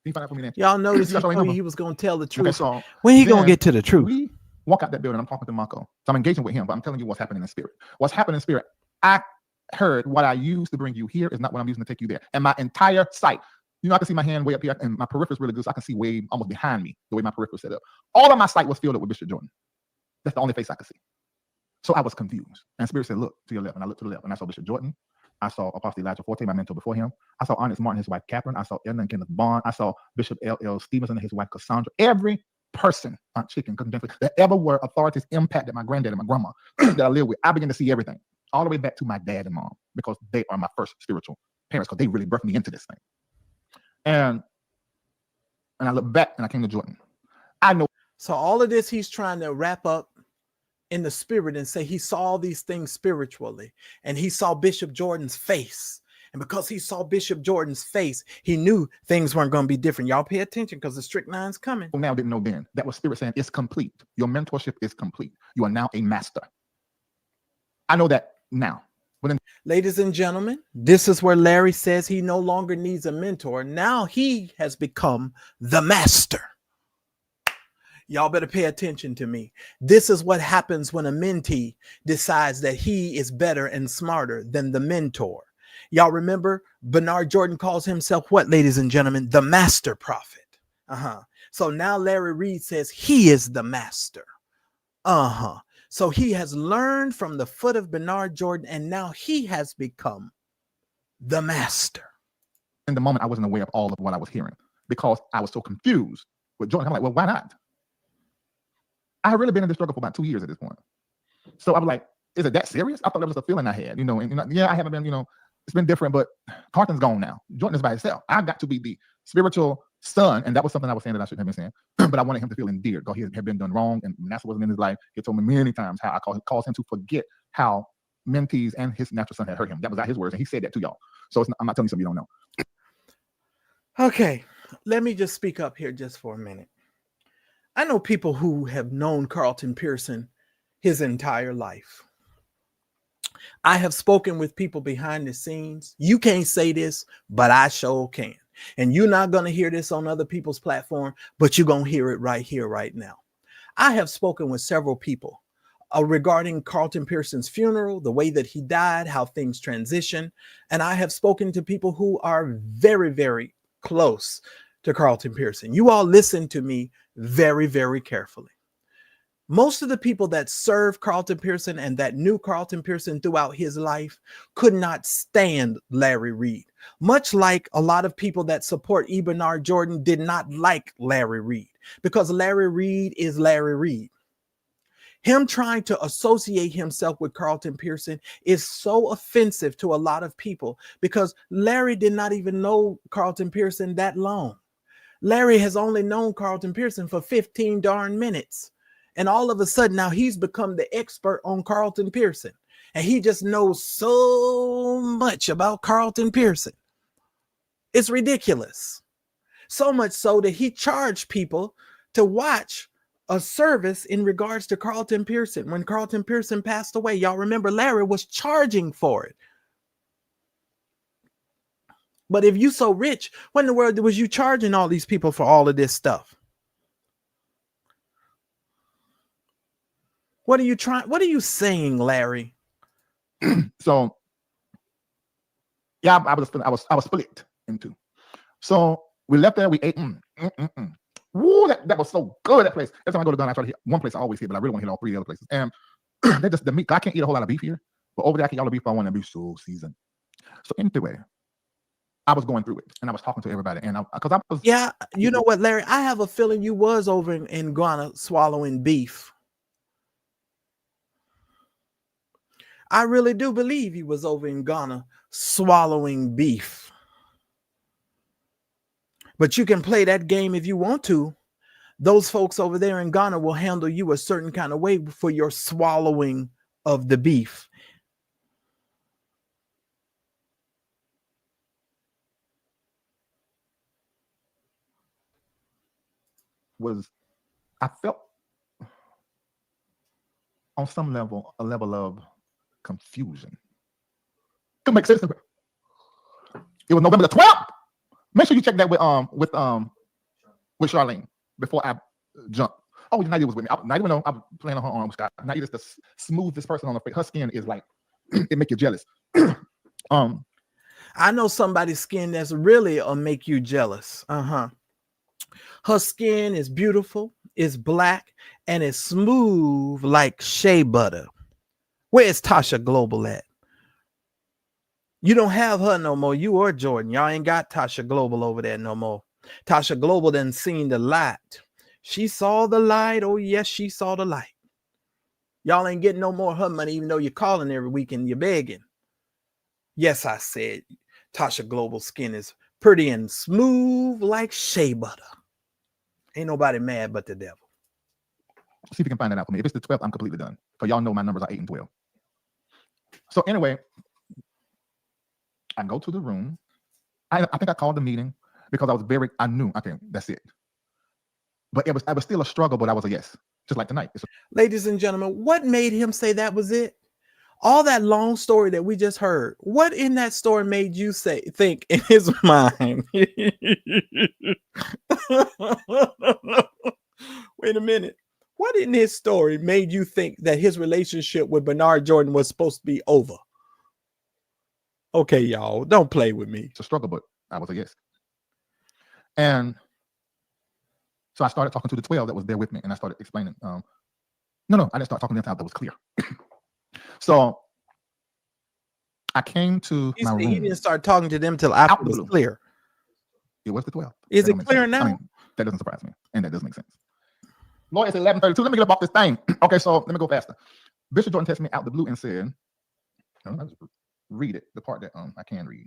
Can you find out for me, Nancy? Y'all noticed he was going to tell the truth. Okay, so when he going to get to the truth? We walk out that building. I'm talking to Marco. So I'm engaging with him, but I'm telling you what's happening in spirit. What's happening in spirit, I heard what I used to bring you here is not what I'm using to take you there. And my entire sight, you know, I can see my hand way up here, and my peripheral is really good, so I can see way almost behind me, the way my peripheral is set up. All of my sight was filled up with Bishop Jordan. That's the only face I could see. So I was confused. And Spirit said, look to your left. And I looked to the left, and I saw Bishop Jordan. I saw Apostle Elijah Forte, my mentor before him. I saw Ernest Martin, his wife Catherine. I saw Edna and Kenneth Bond. I saw Bishop L.L. Stevenson and his wife Cassandra. Every person, Aunt Chicken, that ever were authorities impacted my granddad and my grandma that I live with, I began to see everything, all the way back to my dad and mom, because they are my first spiritual parents, because they really birthed me into this thing. And I look back and I came to Jordan. I know. So all of this, he's trying to wrap up in the spirit and say he saw all these things spiritually, and he saw Bishop Jordan's face. And because he saw Bishop Jordan's face, he knew things weren't going to be different. Y'all pay attention, because the strychnine's coming. Now didn't know then. That was spirit saying it's complete. Your mentorship is complete. You are now a master. I know that now. Ladies and gentlemen, this is where Larry says he no longer needs a mentor. Now he has become the master. Y'all better pay attention to me. This is what happens when a mentee decides that he is better and smarter than the mentor. Y'all remember Bernard Jordan calls himself what, ladies and gentlemen? The master prophet. So now Larry Reid says he is the master. So he has learned from the foot of Bernard Jordan, and now he has become the master. In the moment, I wasn't aware of all of what I was hearing because I was so confused with Jordan. I'm like, well, why not? I had really been in this struggle for about 2 years at this point. So I was like, is it that serious? I thought that was a feeling I had, and yeah, I haven't been, it's been different, but Carlton's gone now. Jordan is by himself. I got to be the spiritual son, and that was something I was saying that I shouldn't have been saying, but I wanted him to feel endeared because he had been done wrong, and NASA wasn't in his life. He told me many times how I caused him to forget how mentees and his natural son had hurt him. That was out his words, and he said that to y'all. So I'm not telling you something you don't know. Okay, let me just speak up here just for a minute. I know people who have known Carlton Pearson his entire life. I have spoken with people behind the scenes. You can't say this, but I sure can. And you're not going to hear this on other people's platform, but you're going to hear it right here, right now. I have spoken with several people regarding Carlton Pearson's funeral, the way that he died, how things transition. And I have spoken to people who are very, very close to Carlton Pearson. You all listen to me very, very carefully. Most of the people that served Carlton Pearson and that knew Carlton Pearson throughout his life could not stand Larry Reid, much like a lot of people that support Bernard Jordan did not like Larry Reid, because Larry Reid is Larry Reid. Him trying to associate himself with Carlton Pearson is so offensive to a lot of people because Larry did not even know Carlton Pearson that long. Larry has only known Carlton Pearson for 15 darn minutes. And all of a sudden now he's become the expert on Carlton Pearson. And he just knows so much about Carlton Pearson. It's ridiculous. So much so that he charged people to watch a service in regards to Carlton Pearson. When Carlton Pearson passed away, y'all remember Larry was charging for it. But if you so rich, what in the world was you charging all these people for all of this stuff? What are you trying? What are you saying, Larry? So, yeah, I was split in two. So we left there. We ate. Woo, that was so good. That place. Every time I go to Ghana, I try to hit one place I always hit, but I really want to hit all three other places. And they just the meat. I can't eat a whole lot of beef here, but over there I can eat all the beef I want to be so seasoned. So anyway, I was going through it, and I was talking to everybody, and because I was. Yeah, you know what, Larry? I have a feeling you was over in Ghana swallowing beef. I really do believe he was over in Ghana swallowing beef. But you can play that game if you want to. Those folks over there in Ghana will handle you a certain kind of way for your swallowing of the beef. I felt on some level a level of confusion. Could make sense. It was November the 12th. Make sure you check that with Charlene before I jump. Oh, Nadia was with me. Not even though I'm playing on her arm, Scott. Nadia is the smoothest person on the face. Her skin is like it make you jealous. I know somebody's skin that's really make you jealous. Her skin is beautiful, it's black, and it's smooth like shea butter. Where is Tasha Global at? You don't have her no more. You or Jordan. Y'all ain't got Tasha Global over there no more. Tasha Global done seen the light. She saw the light. Oh, yes, she saw the light. Y'all ain't getting no more of her money, even though you're calling every week and you're begging. Yes, I said, Tasha Global skin is pretty and smooth like shea butter. Ain't nobody mad but the devil. See if you can find that out for me. If it's the 12th, I'm completely done. Because y'all know my numbers are 8 and 12. So anyway, I go to the room. I think I called the meeting because I knew, okay, that's it. But it was still a struggle, but I was a yes. Just like tonight. Ladies and gentlemen, what made him say that was it? All that long story that we just heard, what in that story made you think in his mind? Wait a minute. What in his story made you think that his relationship with Bernard Jordan was supposed to be over? Okay, y'all, don't play with me. It's a struggle, but I was a yes. And so I started talking to the 12 that was there with me, and I started explaining. I didn't start talking to them until that was clear. So I came to my room. He didn't start talking to them till after it was clear. It was the 12. Is it clear now? I mean, that doesn't surprise me, and that doesn't make sense. Lord, it's 11:32. Let me get up off this thing. Okay, so let me go faster. Bishop Jordan texted me out the blue and said, I'll just read it, the part that I can read.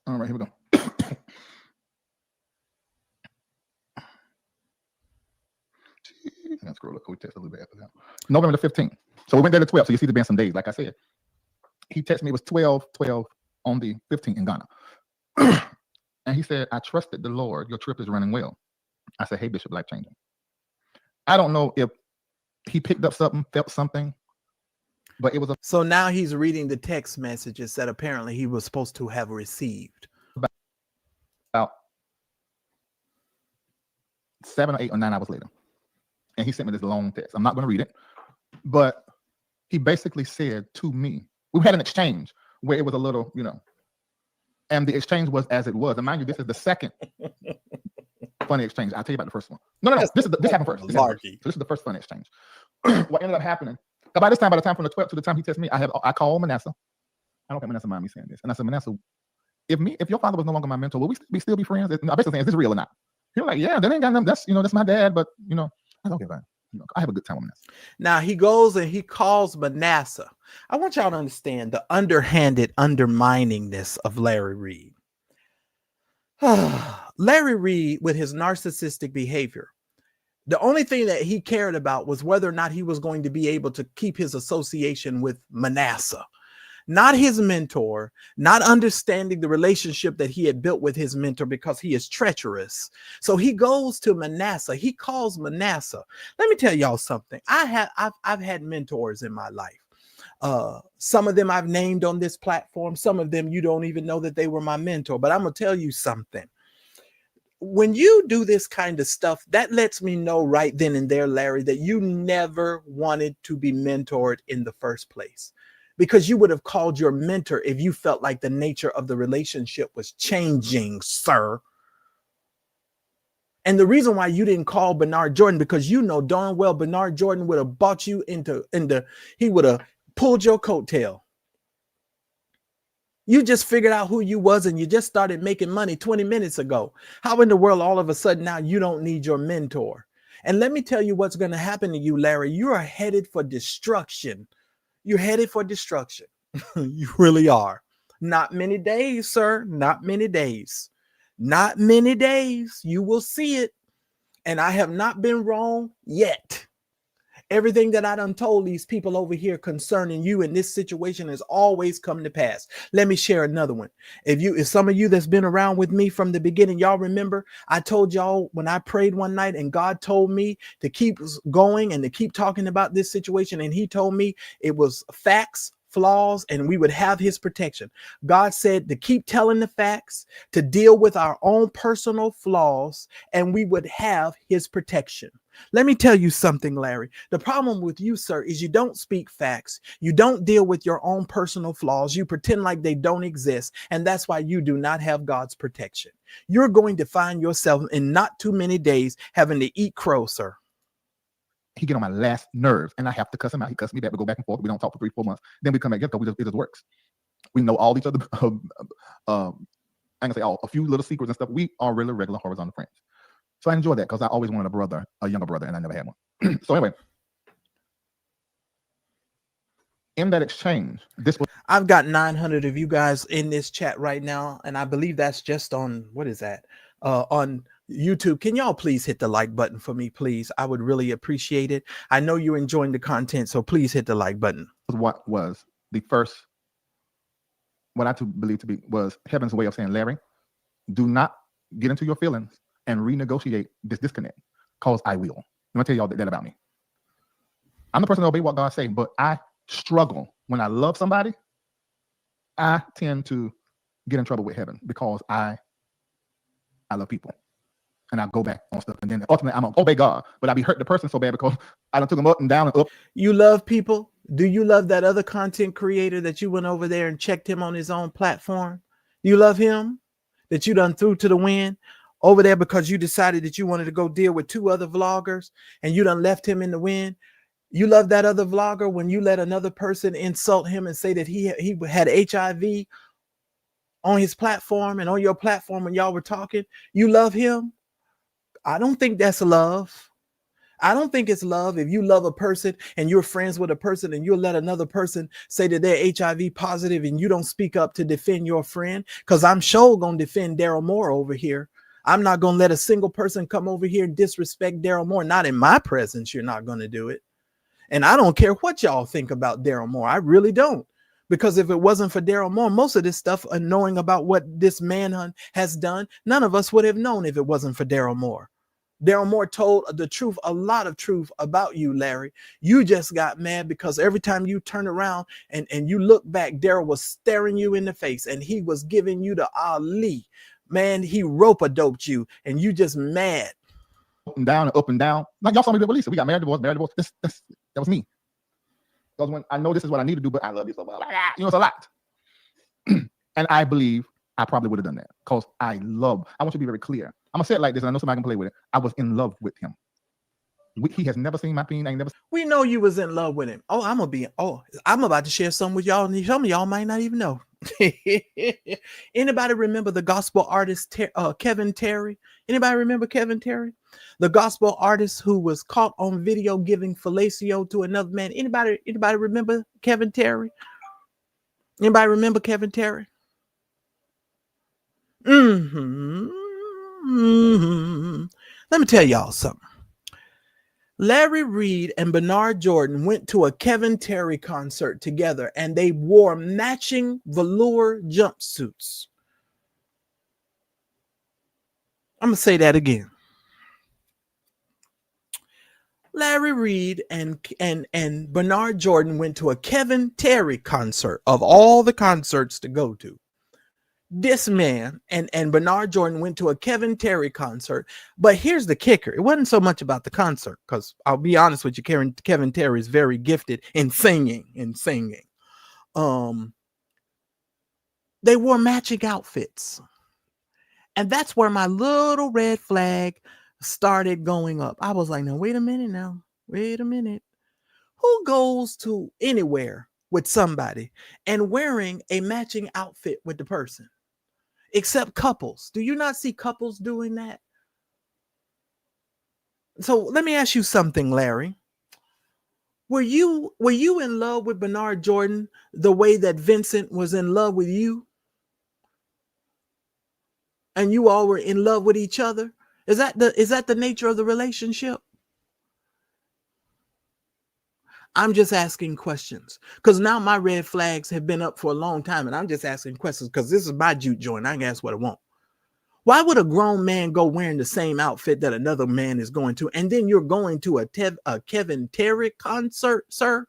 All right, here we go. I'm gonna scroll up. We text a little bit after that. November the 15th. So we went there the 12th. So you see, there been some days, like I said. He texted me. It was 12 on the 15th in Ghana, and he said, "I trusted the Lord. Your trip is running well." I said, "Hey, Bishop, life changing." I don't know if he picked up something, felt something, but it was So now he's reading the text messages that apparently he was supposed to have received. About 7 or 8 or 9 hours later. And he sent me this long text. I'm not going to read it, but he basically said to me, we had an exchange where it was a little, and the exchange was as it was. And mind you, this is the second funny exchange. I'll tell you about the first one. No. This happened first. So this is the first funny exchange. What ended up happening, by the time from the 12th to the time he texted me, I called Manasseh. I don't think Manasseh mind me saying this. And I said, Manasseh, if your father was no longer my mentor, will we still be friends? I basically saying, is this real or not? He was like, yeah, that ain't got nothing. That's my dad, but I don't care about it. I have a good time with Manasseh. Now he goes and he calls Manasseh. I want y'all to understand the underhanded underminingness of Larry Reid. Larry Reid, with his narcissistic behavior, the only thing that he cared about was whether or not he was going to be able to keep his association with Manasseh. Not his mentor, not understanding the relationship that he had built with his mentor because he is treacherous. So he goes to Manasseh. He calls Manasseh. Let me tell y'all something. I've had mentors in my life. Some of them I've named on this platform. Some of them you don't even know that they were my mentor. But I'm going to tell you something. When you do this kind of stuff, that lets me know right then and there, Larry, that you never wanted to be mentored in the first place. Because you would have called your mentor if you felt like the nature of the relationship was changing, sir. And the reason why you didn't call Bernard Jordan, because you know darn well Bernard Jordan would have bought you he would have pulled your coattail. You just figured out who you was and you just started making money 20 minutes ago. How in the world all of a sudden now you don't need your mentor? And let me tell you what's going to happen to you, Larry. You are headed for destruction. You're headed for destruction. You really are. Not many days, sir. Not many days. Not many days. You will see it. And I have not been wrong yet. Everything that I done told these people over here concerning you in this situation has always come to pass. Let me share another one. If some of you that's been around with me from the beginning, y'all remember I told y'all when I prayed one night and God told me to keep going and to keep talking about this situation. And he told me it was facts, flaws, and we would have his protection. God said to keep telling the facts, to deal with our own personal flaws, and we would have his protection. Let me tell you something, Larry. The problem with you, sir, is you don't speak facts. You don't deal with your own personal flaws. You pretend like they don't exist. And that's why you do not have God's protection. You're going to find yourself in not too many days having to eat crow, sir. He get on my last nerves and I have to cuss him out. He cussed me back. We go back and forth. We don't talk for 3-4 months. Then we come back together because it just works. We know all each other I can say, a few little secrets and stuff. We are really regular horizontal friends. So I enjoy that because I always wanted a younger brother, and I never had one. So anyway, in that exchange, I've got 900 of you guys in this chat right now, and I believe that's just on, what is that? On YouTube. Can y'all please hit the like button for me, please? I would really appreciate it. I know you're enjoying the content, so please hit the like button. What was the first, what I believe to be was heaven's way of saying, Larry, do not get into your feelings and renegotiate this disconnect, because I will. Let me tell y'all that about me. I'm the person that obey what God say, but I struggle when I love somebody. I tend to get in trouble with heaven because I love people, and I go back on stuff, and then ultimately I'm gonna obey God, but I be hurt the person so bad because I done took them up and down and up. You love people. Do you love that other content creator that you went over there and checked him on his own platform? You love him that you done threw to the wind over there because you decided that you wanted to go deal with 2 other vloggers and you done left him in the wind? You love that other vlogger when you let another person insult him and say that he had HIV on his platform and on your platform when y'all were talking? You love him? I don't think that's love. I don't think it's love if you love a person and you're friends with a person and you'll let another person say that they're HIV positive and you don't speak up to defend your friend. Because I'm sure going to defend Daryl Moore over here. I'm not going to let a single person come over here and disrespect Daryl Moore. Not in my presence. You're not going to do it. And I don't care what y'all think about Daryl Moore. I really don't. Because if it wasn't for Daryl Moore, most of this stuff, knowing about what this man has done, none of us would have known if it wasn't for Daryl Moore. Daryl Moore told the truth, a lot of truth about you, Larry. You just got mad because every time you turn around and you look back, Daryl was staring you in the face and he was giving you the Ali. Man, he rope-a-doped you and you just mad. Up and down and up and down. Like y'all saw me with Lisa. We got married, divorced. That was me. Because when I know this is what I need to do, but I love you so much. You know, it's a lot. And I believe I probably would have done that because I want you to be very clear. I'm gonna say it like this, and I know somebody can play with it. I was in love with him. He has never seen my penis. We know you was in love with him. I'm about to share some with y'all, and some of y'all might not even know. Anybody remember the gospel artist Kevin Terry? Anybody remember Kevin Terry? The gospel artist who was caught on video giving fellatio to another man. Anybody remember Kevin Terry? Anybody remember Kevin Terry? Let me tell y'all something. Larry Reid and Bernard Jordan went to a Kevin Terry concert together and they wore matching velour jumpsuits. I'm going to say that again. Larry Reid and Bernard Jordan went to a Kevin Terry concert, of all the concerts to go to. This man and Bernard Jordan went to a Kevin Terry concert. But here's the kicker. It wasn't so much about the concert, because I'll be honest with you, Kevin Terry is very gifted in singing. They wore matching outfits. And that's where my little red flag started going up. I was like, wait a minute. Who goes to anywhere with somebody and wearing a matching outfit with the person? Except couples. Do you not see couples doing that? So let me ask you something, Larry. Were you in love with Bernard Jordan the way that Vincent was in love with you? And you all were in love with each other? Is that the nature of the relationship? I'm just asking questions, because now my red flags have been up for a long time, and I'm just asking questions because this is my juke joint. I can ask what I want. Why would a grown man go wearing the same outfit that another man is going to, and then you're going to a Kevin Terry concert, sir?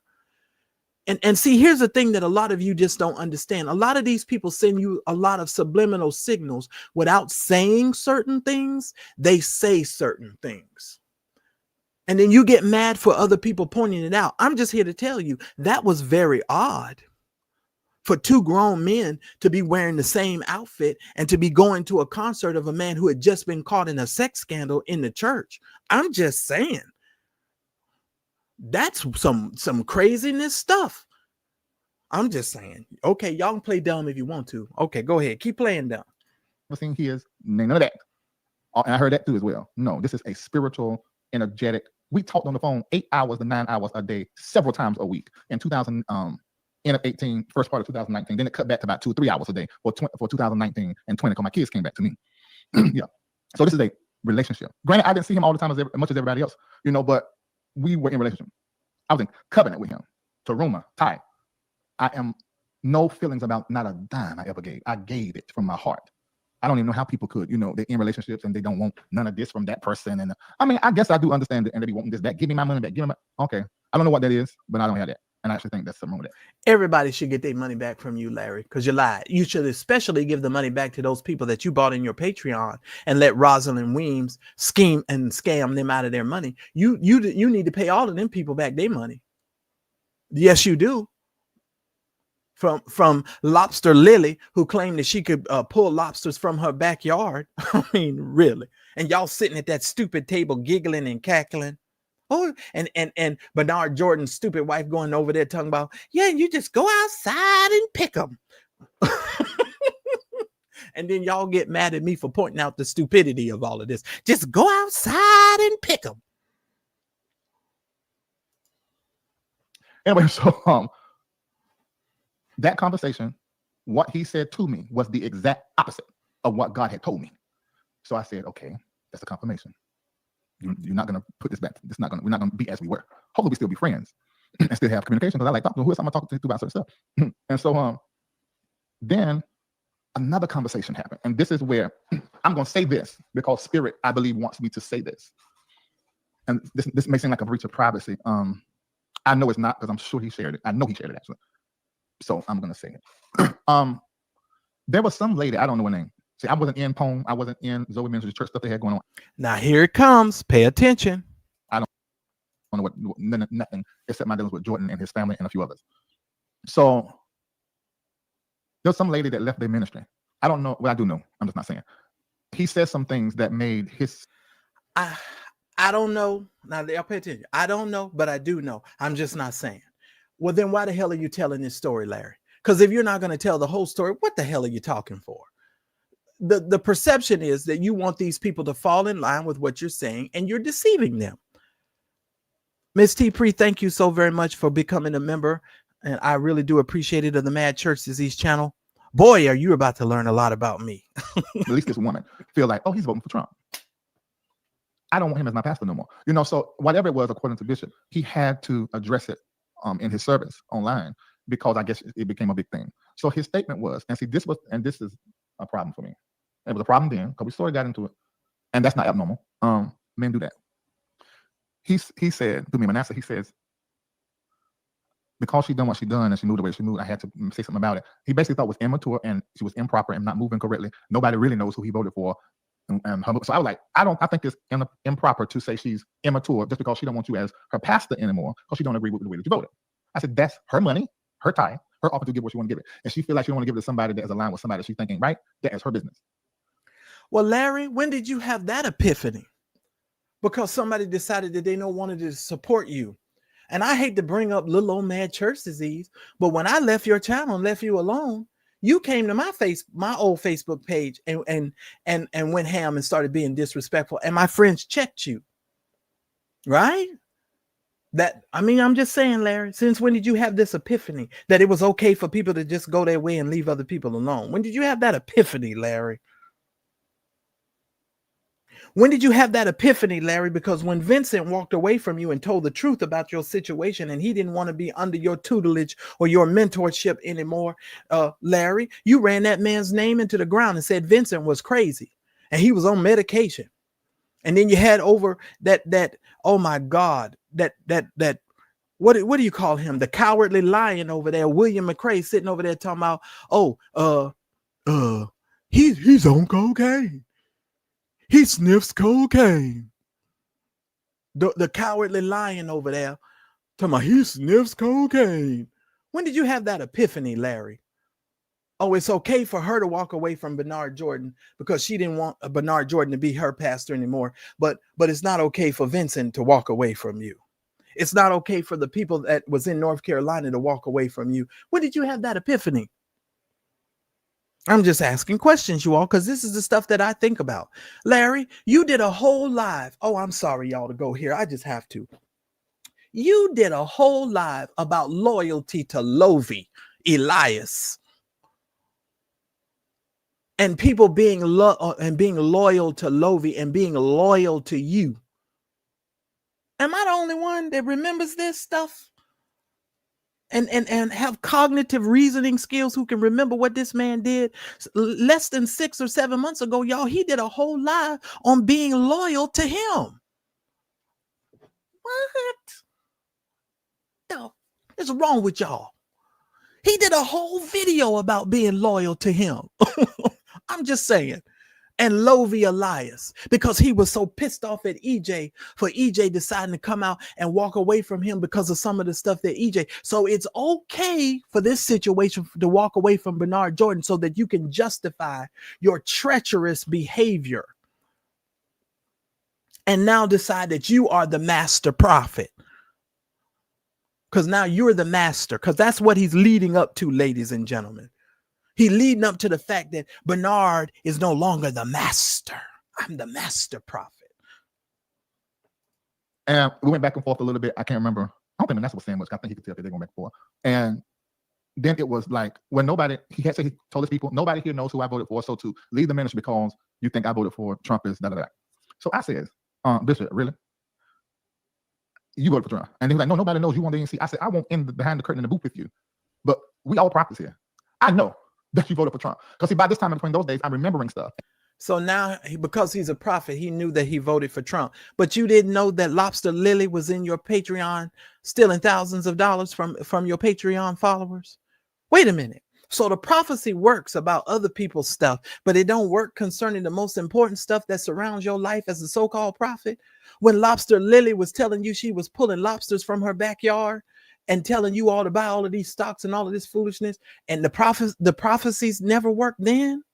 And see, here's the thing that a lot of you just don't understand. A lot of these people send you a lot of subliminal signals without saying certain things. They say certain things. And then you get mad for other people pointing it out. I'm just here to tell you that was very odd for two grown men to be wearing the same outfit and to be going to a concert of a man who had just been caught in a sex scandal in the church. I'm just saying. That's some craziness stuff. I'm just saying. Okay, y'all can play dumb if you want to. Okay, go ahead. Keep playing dumb. seen his, none of that. And I heard that too as well. No, this is a spiritual, energetic. We talked on the phone 8 hours to 9 hours a day, several times a week. In 2018, first part of 2019, then it cut back to about 2 or 3 hours a day for 2019 and 20 because my kids came back to me. Yeah. So this is a relationship. Granted, I didn't see him all the time as much as everybody else, but we were in relationship. I was in covenant with him. Taruma, Ty. I am no feelings about not a dime I ever gave. I gave it from my heart. I don't even know how people could, they're in relationships and they don't want none of this from that person. And I guess I do understand it, and they be wanting this back. Give me my money back. Give me okay. I don't know what that is, but I don't have that. And I actually think that's something wrong with that. Everybody should get their money back from you, Larry, because you lied. You should especially give the money back to those people that you bought in your Patreon and let Rosalind Weems scheme and scam them out of their money. You need to pay all of them people back their money. Yes, you do. From Lobster Lily, who claimed that she could pull lobsters from her backyard. I mean, really. And y'all sitting at that stupid table giggling and cackling. Oh, and Bernard Jordan's stupid wife going over there talking about, yeah, you just go outside and pick them. And then y'all get mad at me for pointing out the stupidity of all of this. Just go outside and pick them. Anyway, so that conversation, what he said to me was the exact opposite of what God had told me. So I said, okay, that's a confirmation. You're not going to put this back. We're not going to be as we were. Hopefully we still be friends and still have communication, because I like talking to who else I'm going to talk to about certain stuff. And so then another conversation happened. And this is where I'm going to say this because Spirit, I believe, wants me to say this. And this may seem like a breach of privacy. I know it's not, because I'm sure he shared it. I know he shared it, actually. So I'm going to say it. There was some lady, I don't know her name. See, I wasn't in POEM. I wasn't in Zoe Ministries church stuff they had going on. Now here it comes. Pay attention. I don't know what nothing except my dealings with Jordan and his family and a few others. So there's some lady that left their ministry. I don't know. Well, I do know. I'm just not saying. He said some things that made his. I don't know. Now I'll pay attention. I don't know, but I do know. I'm just not saying. Well, then why the hell are you telling this story, Larry? Because if you're not going to tell the whole story, what the hell are you talking for? The perception is that you want these people to fall in line with what you're saying, and you're deceiving them. Ms. T. Pre, thank you so very much for becoming a member, and I really do appreciate it, of the Mad Church Disease channel. Boy, are you about to learn a lot about me. At least this woman feel like, oh, he's voting for Trump. I don't want him as my pastor no more. So whatever it was, according to Bishop, he had to address it in his service online, because I guess it became a big thing. So his statement was, and see, this is a problem for me. It was a problem then, because we sort of got into it, and that's not abnormal. Men do that. He said to me, Manasseh, he says, because she done what she done and she moved the way she moved, I had to say something about it. He basically thought it was immature and she was improper and not moving correctly. Nobody really knows who he voted for. And so I was like, I think it's improper to say she's immature just because she don't want you as her pastor anymore, because she don't agree with the way that you voted. I said, that's her money, her tithe, her offer to give what she want to give it. And she feel like she don't want to give it to somebody that is aligned with somebody she's thinking, right? That is her business. Well, Larry, when did you have that epiphany? Because somebody decided that they don't wanted to support you. And I hate to bring up little old Mad Church Disease, but when I left your channel and left you alone, you came to my old Facebook page and went ham and started being disrespectful. And my friends checked you. Right? I'm just saying, Larry, since when did you have this epiphany that it was okay for people to just go their way and leave other people alone? When did you have that epiphany, Larry? When did you have that epiphany, Larry? Because when Vincent walked away from you and told the truth about your situation, and he didn't want to be under your tutelage or your mentorship anymore, Larry, you ran that man's name into the ground and said Vincent was crazy and he was on medication. And then you had over that oh my God, that what do you call him? The cowardly lion over there, William McCray, sitting over there talking about, he's on cocaine. He sniffs cocaine. The cowardly lion over there, talking about he sniffs cocaine. When did you have that epiphany, Larry? Oh, it's okay for her to walk away from Bernard Jordan because she didn't want Bernard Jordan to be her pastor anymore. But it's not okay for Vincent to walk away from you. It's not okay for the people that was in North Carolina to walk away from you. When did you have that epiphany? I'm just asking questions, you all, because this is the stuff that I think about. Larry, you did a whole live. Oh, I'm sorry, y'all, to go here. I just have to. You did a whole live about loyalty to Lovey, Elias, and people being loyal to Lovey and being loyal to you. Am I the only one that remembers this stuff? And have cognitive reasoning skills, who can remember what this man did less than 6 or 7 months ago, y'all. He did a whole live on being loyal to him. What the is wrong with y'all? He did a whole video about being loyal to him. I'm just saying. And Lovey Elias, because he was so pissed off at EJ for EJ deciding to come out and walk away from him because of some of the stuff that EJ. So it's okay for this situation to walk away from Bernard Jordan so that you can justify your treacherous behavior and now decide that you are the master prophet. Because now you're the master, because that's what he's leading up to, ladies and gentlemen. He leading up to the fact that Bernard is no longer the master. I'm the master prophet. And we went back and forth a little bit. I can't remember. I don't think Vanessa was saying much. I think he could tell that they're going back and forth. And then it was like, when nobody, he told his people, nobody here knows who I voted for. So to leave the ministry because you think I voted for Trump is da da da. So I said, Bishop, really? You voted for Trump? And he was like, no, nobody knows. You want to see. I said, I won't behind the curtain in the booth with you. But we all prophets here. I know that you voted for Trump. Because see, by this time in between those days, I'm remembering stuff. So now, because he's a prophet, he knew that he voted for Trump. But you didn't know that Lobster Lily was in your Patreon, stealing thousands of dollars from your Patreon followers? Wait a minute. So the prophecy works about other people's stuff, but it don't work concerning the most important stuff that surrounds your life as a so-called prophet. When Lobster Lily was telling you she was pulling lobsters from her backyard and telling you all to buy all of these stocks and all of this foolishness, and the prophecies never worked then.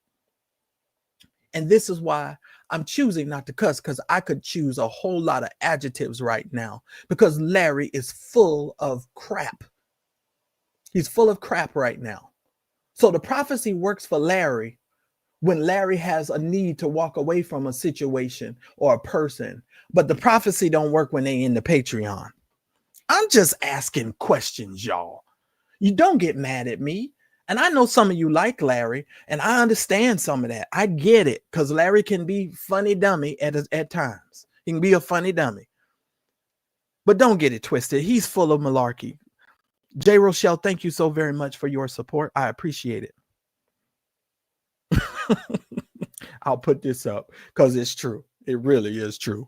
And this is why I'm choosing not to cuss, because I could choose a whole lot of adjectives right now, because Larry is full of crap. He's full of crap right now. So the prophecy works for Larry when Larry has a need to walk away from a situation or a person, but the prophecy don't work when they in the Patreon. I'm just asking questions, y'all. You don't get mad at me. And I know some of you like Larry, and I understand some of that. I get it, because Larry can be funny dummy at times. He can be a funny dummy. But don't get it twisted. He's full of malarkey. J. Rochelle, thank you so very much for your support. I appreciate it. I'll put this up because it's true. It really is true.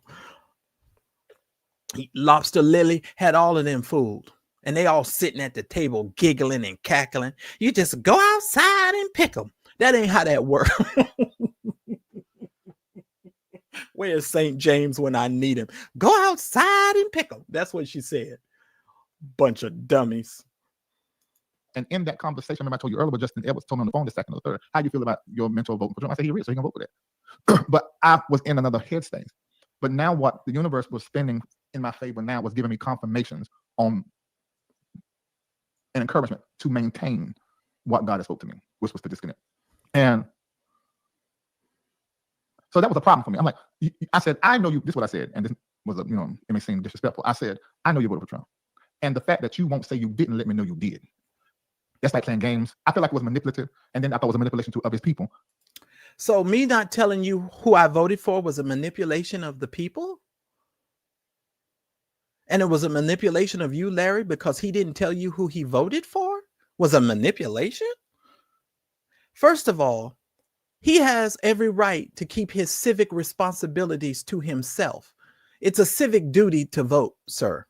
Lobster Lily had all of them fooled, and they all sitting at the table giggling and cackling. You just go outside and pick them. That ain't how that works. Where's St. James when I need him? Go outside and pick them. That's what she said. Bunch of dummies. And in that conversation, I remember I told you earlier, Justin Edwards told me on the phone the second or third, how you feel about your mentor voting for Trump? I said, he is, so he can vote for that. But I was in another headspace. But now what the universe was spending in my favor now was giving me confirmations on an encouragement to maintain what God has spoke to me, which was the disconnect. And so that was a problem for me. I'm like, I said, I know you, this is what I said. And this was, it may seem disrespectful. I said, I know you voted for Trump. And the fact that you won't say you didn't let me know you did. That's like playing games. I feel like it was manipulative. And then I thought it was a manipulation of his people. So me not telling you who I voted for was a manipulation of the people? And it was a manipulation of you, Larry, because he didn't tell you who he voted for? Was a manipulation? First of all, he has every right to keep his civic responsibilities to himself. It's a civic duty to vote, sir.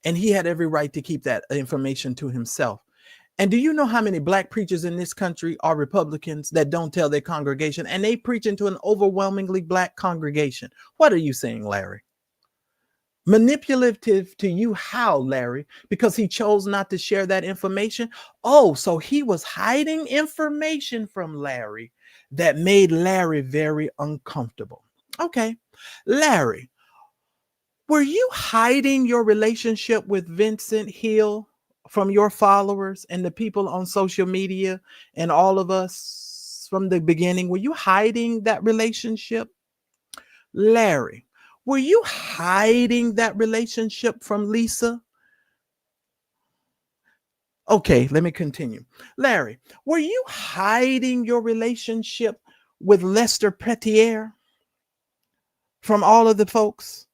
And he had every right to keep that information to himself. And do you know how many black preachers in this country are Republicans that don't tell their congregation, and they preach into an overwhelmingly black congregation? What are you saying, Larry? Manipulative to you how, Larry? Because he chose not to share that information? Oh, so he was hiding information from Larry that made Larry very uncomfortable. Okay, Larry, were you hiding your relationship with Vincent Hill from your followers and the people on social media and all of us from the beginning? Were you hiding that relationship? Larry, were you hiding that relationship from Lisa? Okay, let me continue. Larry, were you hiding your relationship with Lester Petier from all of the folks?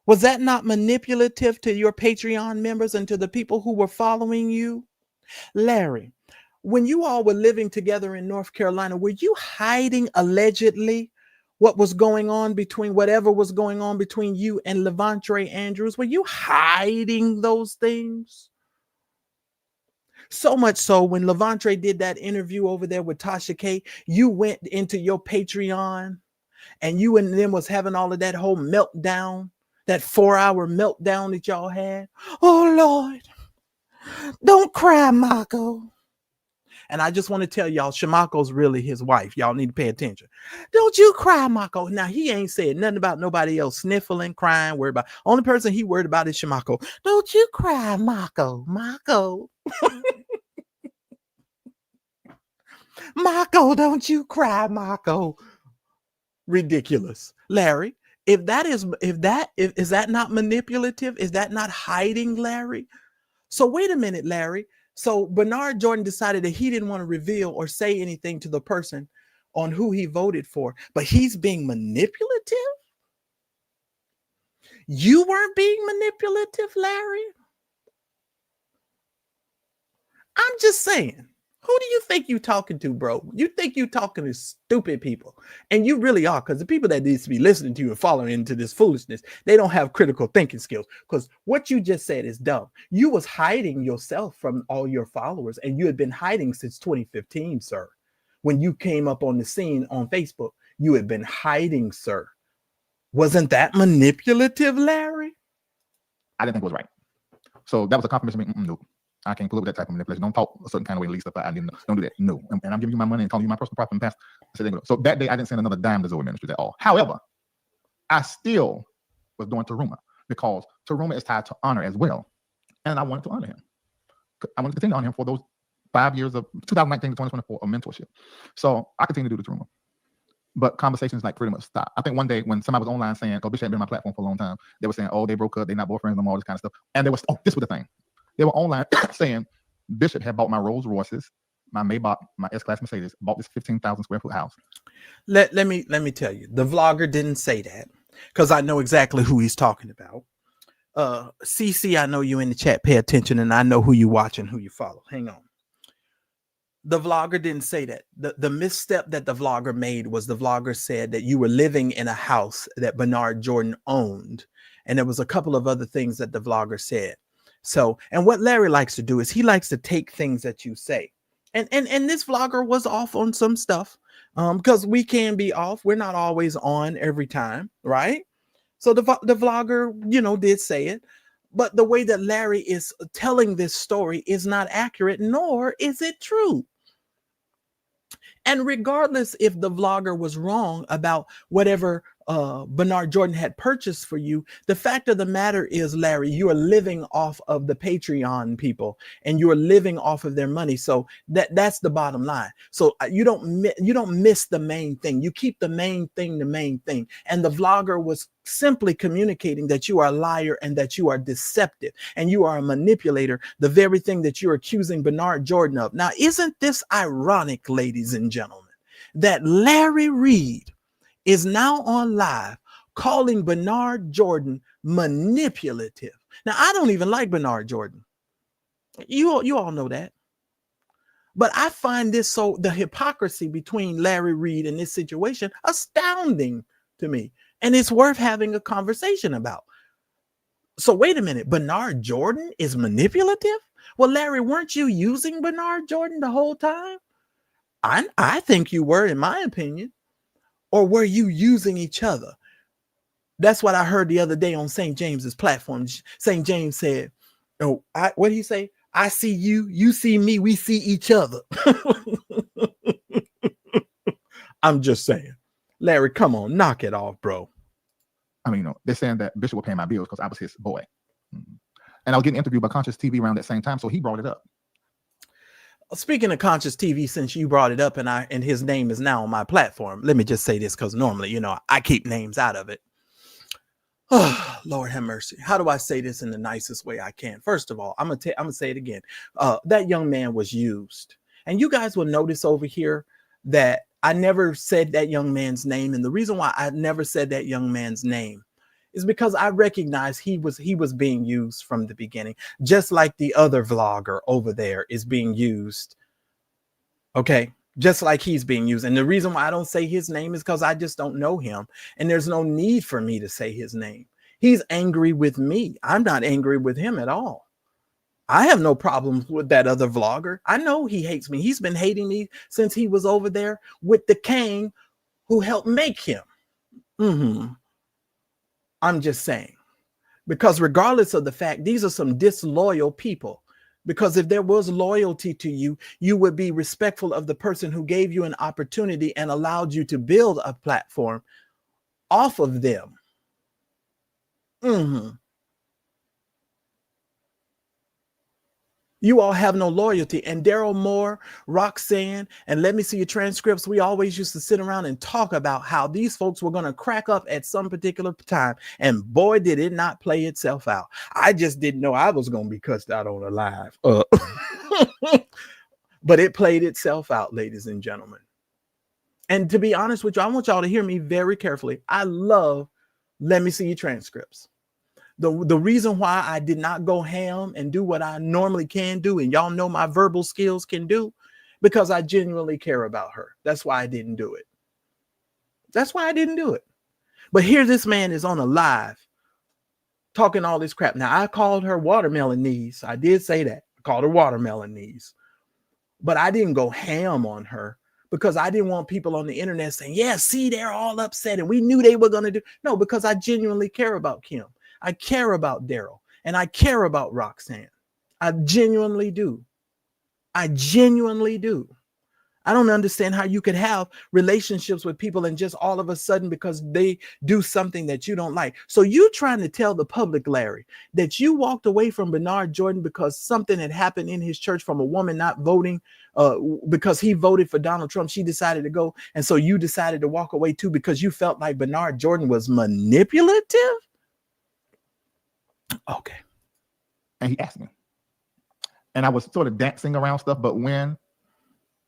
Was that not manipulative to your Patreon members and to the people who were following you? Larry, when you all were living together in North Carolina, were you hiding allegedly what was going on between whatever was going on between you and Levantre Andrews? Were you hiding those things? So much so when Levantre did that interview over there with Tasha K, you went into your Patreon and you and them was having all of that whole meltdown, that 4-hour meltdown that y'all had. Oh Lord, don't cry, Marco. And I just want to tell y'all, Chamaco's really his wife. Y'all need to pay attention. Don't you cry, Marco. Now, he ain't said nothing about nobody else sniffling, crying, worried about. Only person he worried about is Chamaco. Don't you cry, Marco. Marco. Marco, don't you cry, Marco. Ridiculous. Larry, is that not manipulative? Is that not hiding, Larry? So wait a minute, Larry. So Bernard Jordan decided that he didn't want to reveal or say anything to the person on who he voted for, but he's being manipulative? You weren't being manipulative, Larry? I'm just saying. Who do you think you talking to, bro? You think you talking to stupid people. And you really are, because the people that needs to be listening to you and following into this foolishness, they don't have critical thinking skills. Because what you just said is dumb. You was hiding yourself from all your followers, and you had been hiding since 2015, sir. When you came up on the scene on Facebook, you had been hiding, sir. Wasn't that manipulative, Larry? I didn't think it was right. So that was a confirmation. No. I can't pull up that type of manipulation. Don't talk a certain kind of way, Lisa. I didn't know. Don't do that. No. And I'm giving you my money and calling you my personal property and past. So that day, I didn't send another dime to Zoe Ministries at all. However, I still was doing Taruma because Taruma is tied to honor as well. And I wanted to honor him. I wanted to continue on him for those 5 years of 2019 to 2024 of mentorship. So I continue to do the Taruma. But conversations like pretty much stopped. I think one day when somebody was online saying, oh, Bishop had been on my platform for a long time, they were saying, oh, they broke up, they're not boyfriends no more, all this kind of stuff. And this was the thing. They were online saying Bishop had bought my Rolls Royces, my Maybach, my S-Class Mercedes, bought this 15,000 square foot house. Let me tell you, the vlogger didn't say that because I know exactly who he's talking about. CC, I know you in the chat. Pay attention, and I know who you watch and who you follow. Hang on. The vlogger didn't say that. The misstep that the vlogger made was the vlogger said that you were living in a house that Bernard Jordan owned, and there was a couple of other things that the vlogger said. So, and what Larry likes to do is he likes to take things that you say. And this vlogger was off on some stuff because we can be off. We're not always on every time, right? So the vlogger, did say it. But the way that Larry is telling this story is not accurate, nor is it true. And regardless if the vlogger was wrong about whatever Bernard Jordan had purchased for you, the fact of the matter is, Larry, you are living off of the Patreon people and you are living off of their money. So that's the bottom line. So you don't miss the main thing. You keep the main thing, the main thing. And the vlogger was simply communicating that you are a liar and that you are deceptive and you are a manipulator, the very thing that you're accusing Bernard Jordan of. Now, isn't this ironic, ladies and gentlemen, that Larry Reid is now on live calling Bernard Jordan manipulative? Now, I don't even like Bernard Jordan. You all know that. But I find the hypocrisy between Larry Reid and this situation astounding to me. And it's worth having a conversation about. So wait a minute, Bernard Jordan is manipulative? Well, Larry, weren't you using Bernard Jordan the whole time? I think you were, in my opinion. Or were you using each other? That's what I heard the other day on St. James's platform. St. James said, what did he say? I see you, you see me, we see each other. I'm just saying. Larry, come on, knock it off, bro. I mean, they're saying that Bishop was paying my bills because I was his boy. And I was getting interviewed by Conscious TV around that same time, so he brought it up. Speaking of conscious TV, since you brought it up and his name is now on my platform, let me just say this, because normally, I keep names out of it. Oh, Lord have mercy. How do I say this in the nicest way I can? First of all, I'm gonna say it again. That young man was used, and you guys will notice over here that I never said that young man's name, and the reason why I never said that young man's name is because I recognize he was being used from the beginning, just like the other vlogger over there is being used. Okay. Just like he's being used. And the reason why I don't say his name is because I just don't know him. And there's no need for me to say his name. He's angry with me. I'm not angry with him at all. I have no problems with that other vlogger. I know he hates me. He's been hating me since he was over there with the king who helped make him. I'm just saying, because regardless of the fact, these are some disloyal people. Because if there was loyalty to you, you would be respectful of the person who gave you an opportunity and allowed you to build a platform off of them. You all have no loyalty. And Daryl Moore, Roxanne, and let me see your transcripts. We always used to sit around and talk about how these folks were going to crack up at some particular time. And boy, did it not play itself out. I just didn't know I was going to be cussed out on a live. But it played itself out, ladies and gentlemen. And to be honest with you, I want y'all to hear me very carefully. I love, let me see your transcripts. The reason why I did not go ham and do what I normally can do, and y'all know my verbal skills can do, because I genuinely care about her. That's why I didn't do it. That's why I didn't do it. But here this man is on a live talking all this crap. Now, I called her watermelon knees. I did say that. I called her watermelon knees. But I didn't go ham on her because I didn't want people on the internet saying, yeah, see, they're all upset and we knew they were going to do. No, because I genuinely care about Kim. I care about Daryl, and I care about Roxanne. I genuinely do. I genuinely do. I don't understand how you could have relationships with people and just all of a sudden, because they do something that you don't like. So you trying to tell the public, Larry, that you walked away from Bernard Jordan because something had happened in his church from a woman not voting because he voted for Donald Trump. She decided to go. And so you decided to walk away too because you felt like Bernard Jordan was manipulative. Okay. And he asked me. And I was sort of dancing around stuff. But when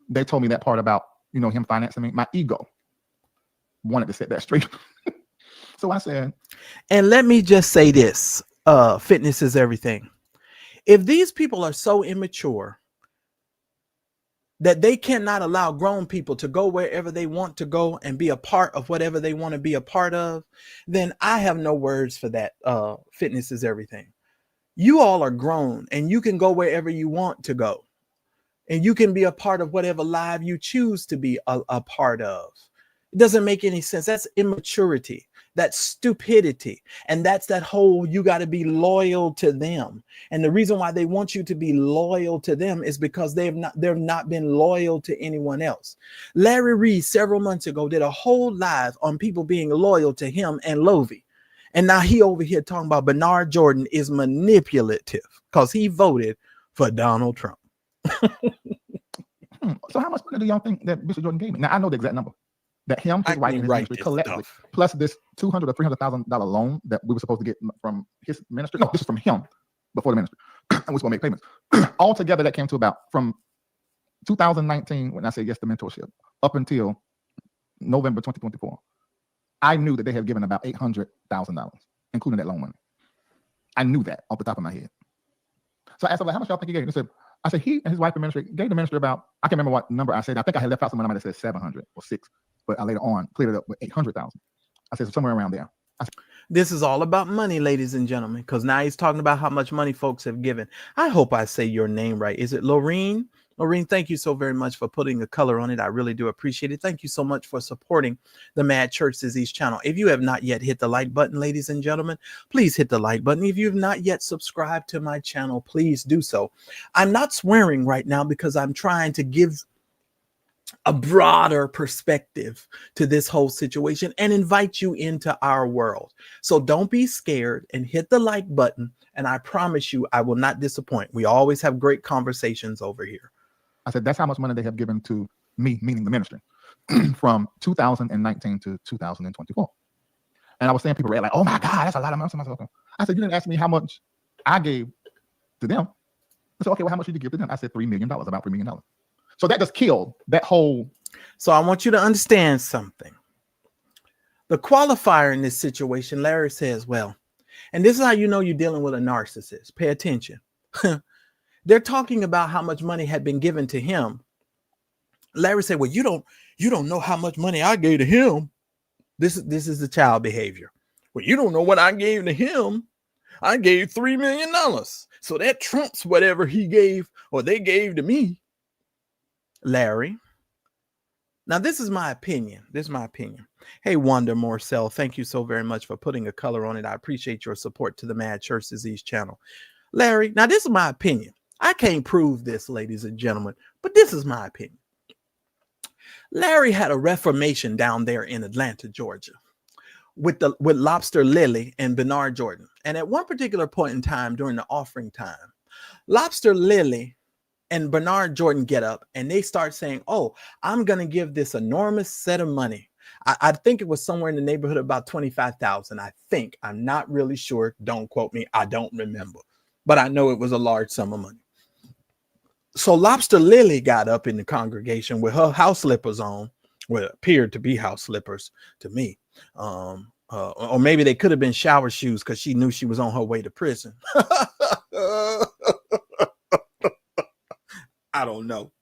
they told me that part about, him financing me, my ego wanted to set that straight. So I said. And let me just say this, fitness is everything. If these people are so immature that they cannot allow grown people to go wherever they want to go and be a part of whatever they want to be a part of, then I have no words for that. Fitness is everything. You all are grown and you can go wherever you want to go. And you can be a part of whatever live you choose to be a part of. It doesn't make any sense. That's immaturity. That's stupidity. And that's that whole, you got to be loyal to them. And the reason why they want you to be loyal to them is because they've not been loyal to anyone else. Larry Reid several months ago did a whole live on people being loyal to him and Lovie. And now he over here talking about Bernard Jordan is manipulative because he voted for Donald Trump. So how much money do y'all think that Bishop Jordan gave me? Now I know the exact number. That him, his wife, and his ministry collectively, plus this $200,000 or $300,000 loan that we were supposed to get from his ministry. No, this is from him before the ministry, and we're supposed to make payments. Altogether, that came to about from 2019, when I say yes to mentorship, up until November 2024. I knew that they had given about $800,000, including that loan money. I knew that off the top of my head. So I asked them, how much y'all think he gave? They said, I said, he and his wife and ministry gave the ministry about, I can't remember what number I said. I think I had left out some number that said 700 or 6, but I later on cleared it up with 800,000. I said, so somewhere around there. This is all about money, ladies and gentlemen, because now he's talking about how much money folks have given. I hope I say your name right. Is it Lorene? Lorene, thank you so very much for putting a color on it. I really do appreciate it. Thank you so much for supporting the Mad Church Disease channel. If you have not yet hit the like button, ladies and gentlemen, please hit the like button. If you've not yet subscribed to my channel, please do so. I'm not swearing right now because I'm trying to give a broader perspective to this whole situation and invite you into our world. So don't be scared and hit the like button. And I promise you, I will not disappoint. We always have great conversations over here. I said, that's how much money they have given to me, meaning the ministry, from 2019 to 2024. And I was saying, people were like, oh my God, that's a lot of money. I said, you didn't ask me how much I gave to them. I said, okay, well, how much did you give to them? I said, $3 million, about $3 million. So that just killed that whole. So I want you to understand something. The qualifier in this situation, Larry says, well, and this is how you know you're dealing with a narcissist. Pay attention. They're talking about how much money had been given to him. Larry said, well, you don't know how much money I gave to him. This is the child behavior. Well, you don't know what I gave to him. I gave $3 million. So that trumps whatever he gave or they gave to me. Larry. Now, this is my opinion. Hey, Wanda Morcell, thank you so very much for putting a color on it. I appreciate your support to the Mad Church Disease channel. Larry, now this is my opinion. I can't prove this, ladies and gentlemen, but this is my opinion. Larry had a reformation down there in Atlanta, Georgia, with Lobster Lily and Bernard Jordan. And at one particular point in time during the offering time, Lobster Lily and Bernard Jordan get up and they start saying, oh, I'm going to give this enormous set of money. I think it was somewhere in the neighborhood of about 25,000. I think. I'm not really sure. Don't quote me. I don't remember. But I know it was a large sum of money. So Lobster Lily got up in the congregation with her house slippers on, what appeared to be house slippers to me. Or maybe they could have been shower shoes because she knew she was on her way to prison. I don't know.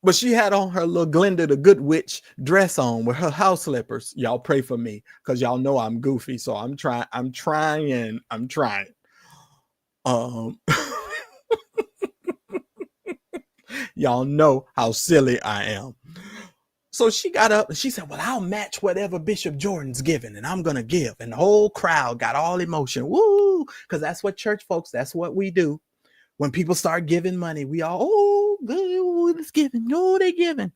But she had on her little Glinda the Good Witch dress on with her house slippers. Y'all pray for me because y'all know I'm goofy. So I'm trying. Y'all know how silly I am. So she got up and she said, well, I'll match whatever Bishop Jordan's giving and I'm going to give. And the whole crowd got all emotion. Woo! Because that's what church folks, that's what we do. When people start giving money, we all, oh, good, oh, it's giving, oh, they're giving.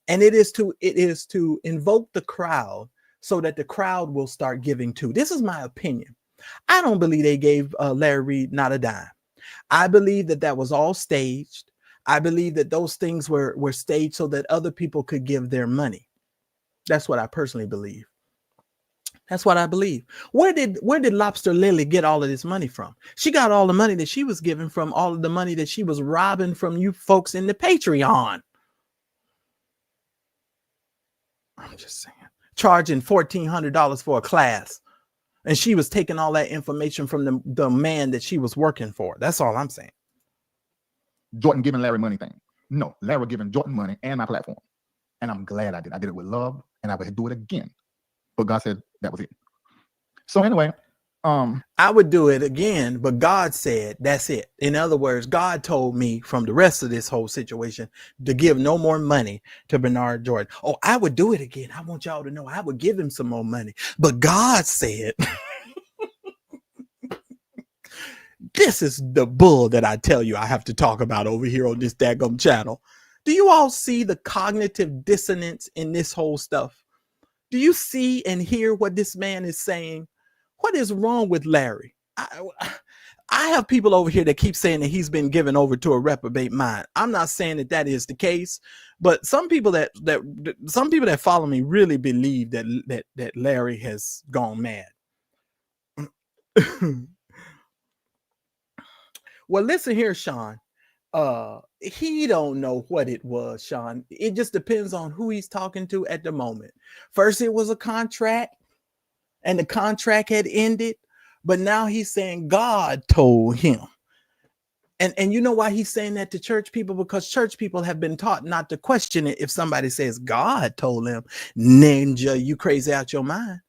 And it is to invoke the crowd so that the crowd will start giving too. This is my opinion. I don't believe they gave Larry Reid not a dime. I believe that was all staged. I believe that those things were staged so that other people could give their money. That's what I personally believe. That's what I believe. Where did Lobster Lily get all of this money from? She got all the money that she was given from all of the money that she was robbing from you folks in the Patreon. I'm just saying. Charging $1,400 for a class. And she was taking all that information from the man that she was working for. That's all I'm saying. Jordan giving Larry money thing. No, Larry giving Jordan money and my platform. And I'm glad I did. I did it with love and I would do it again. But God said that was it. So anyway, I would do it again, but God said that's it. In other words, God told me from the rest of this whole situation to give no more money to Bernard Jordan. Oh, I would do it again. I want y'all to know I would give him some more money. But God said, this is the bull that I tell you I have to talk about over here on this daggum channel. Do you all see the cognitive dissonance in this whole stuff? Do you see and hear what this man is saying? What is wrong with Larry? I have people over here that keep saying that he's been given over to a reprobate mind. I'm not saying that is the case, but some people that follow me really believe that Larry has gone mad. Well, listen here, Sean. He don't know what it was, Sean. It just depends on who he's talking to at the moment. First, it was a contract and the contract had ended, but now he's saying God told him. And you know why he's saying that to church people? Because church people have been taught not to question it. If somebody says God told him, ninja, you crazy out your mind.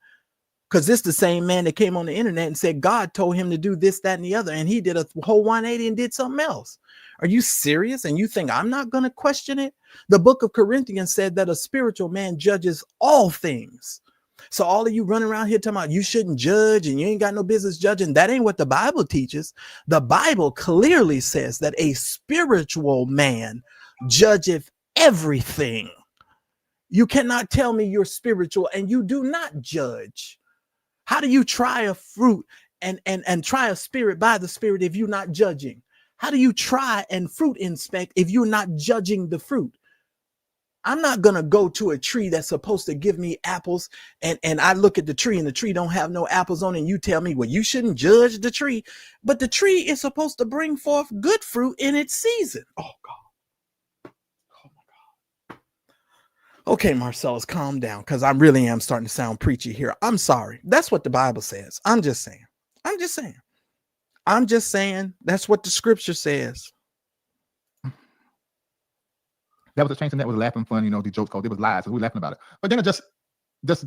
Because this the same man that came on the internet and said God told him to do this, that, and the other. And he did a whole 180 and did something else. Are you serious? And you think I'm not going to question it? The book of Corinthians said that a spiritual man judges all things. So all of you running around here talking about you shouldn't judge and you ain't got no business judging. That ain't what the Bible teaches. The Bible clearly says that a spiritual man judgeth everything. You cannot tell me you're spiritual and you do not judge. How do you try a fruit and try a spirit by the spirit if you're not judging? How do you try and fruit inspect if you're not judging the fruit? I'm not going to go to a tree that's supposed to give me apples and I look at the tree and the tree don't have no apples on it. And you tell me, well, you shouldn't judge the tree, but the tree is supposed to bring forth good fruit in its season. Oh God. Oh my God. Okay, Marcellus, calm down, because I really am starting to sound preachy here. I'm sorry. That's what the Bible says. I'm just saying that's what the scripture says. That was a change, and that was laughing fun, the jokes, called it was lies, so we were laughing about it. But then it just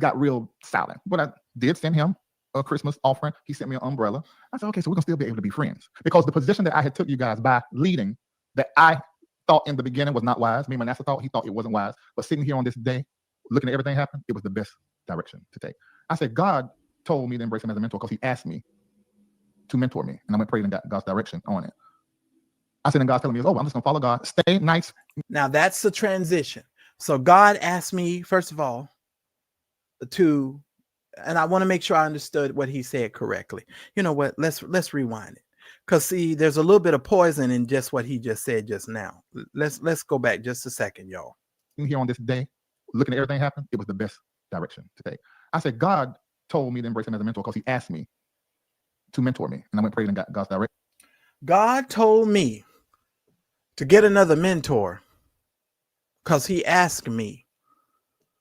got real silent. But I did send him a Christmas offering. He sent me an umbrella. I said, okay, so we're gonna still be able to be friends, because the position that I had took you guys by leading, that I thought in the beginning was not wise. Me and Manasseh thought, he thought it wasn't wise. But sitting here on this day, looking at everything happen, it was the best direction to take. I said, God told me to embrace him as a mentor because he asked me to mentor me, and I went praying in God's direction on it. I said, and God's telling me, I'm just gonna follow God. Stay nice. Now that's the transition. So God asked me, first of all, and I want to make sure I understood what he said correctly. You know what? Let's rewind it. Because see, there's a little bit of poison in just what he just said just now. Let's go back just a second, y'all. Here on this day, looking at everything happen, it was the best direction to take. I said, God told me to embrace him as a mentor because he asked me to mentor me, and I went praying in God's direction. God told me to get another mentor because he asked me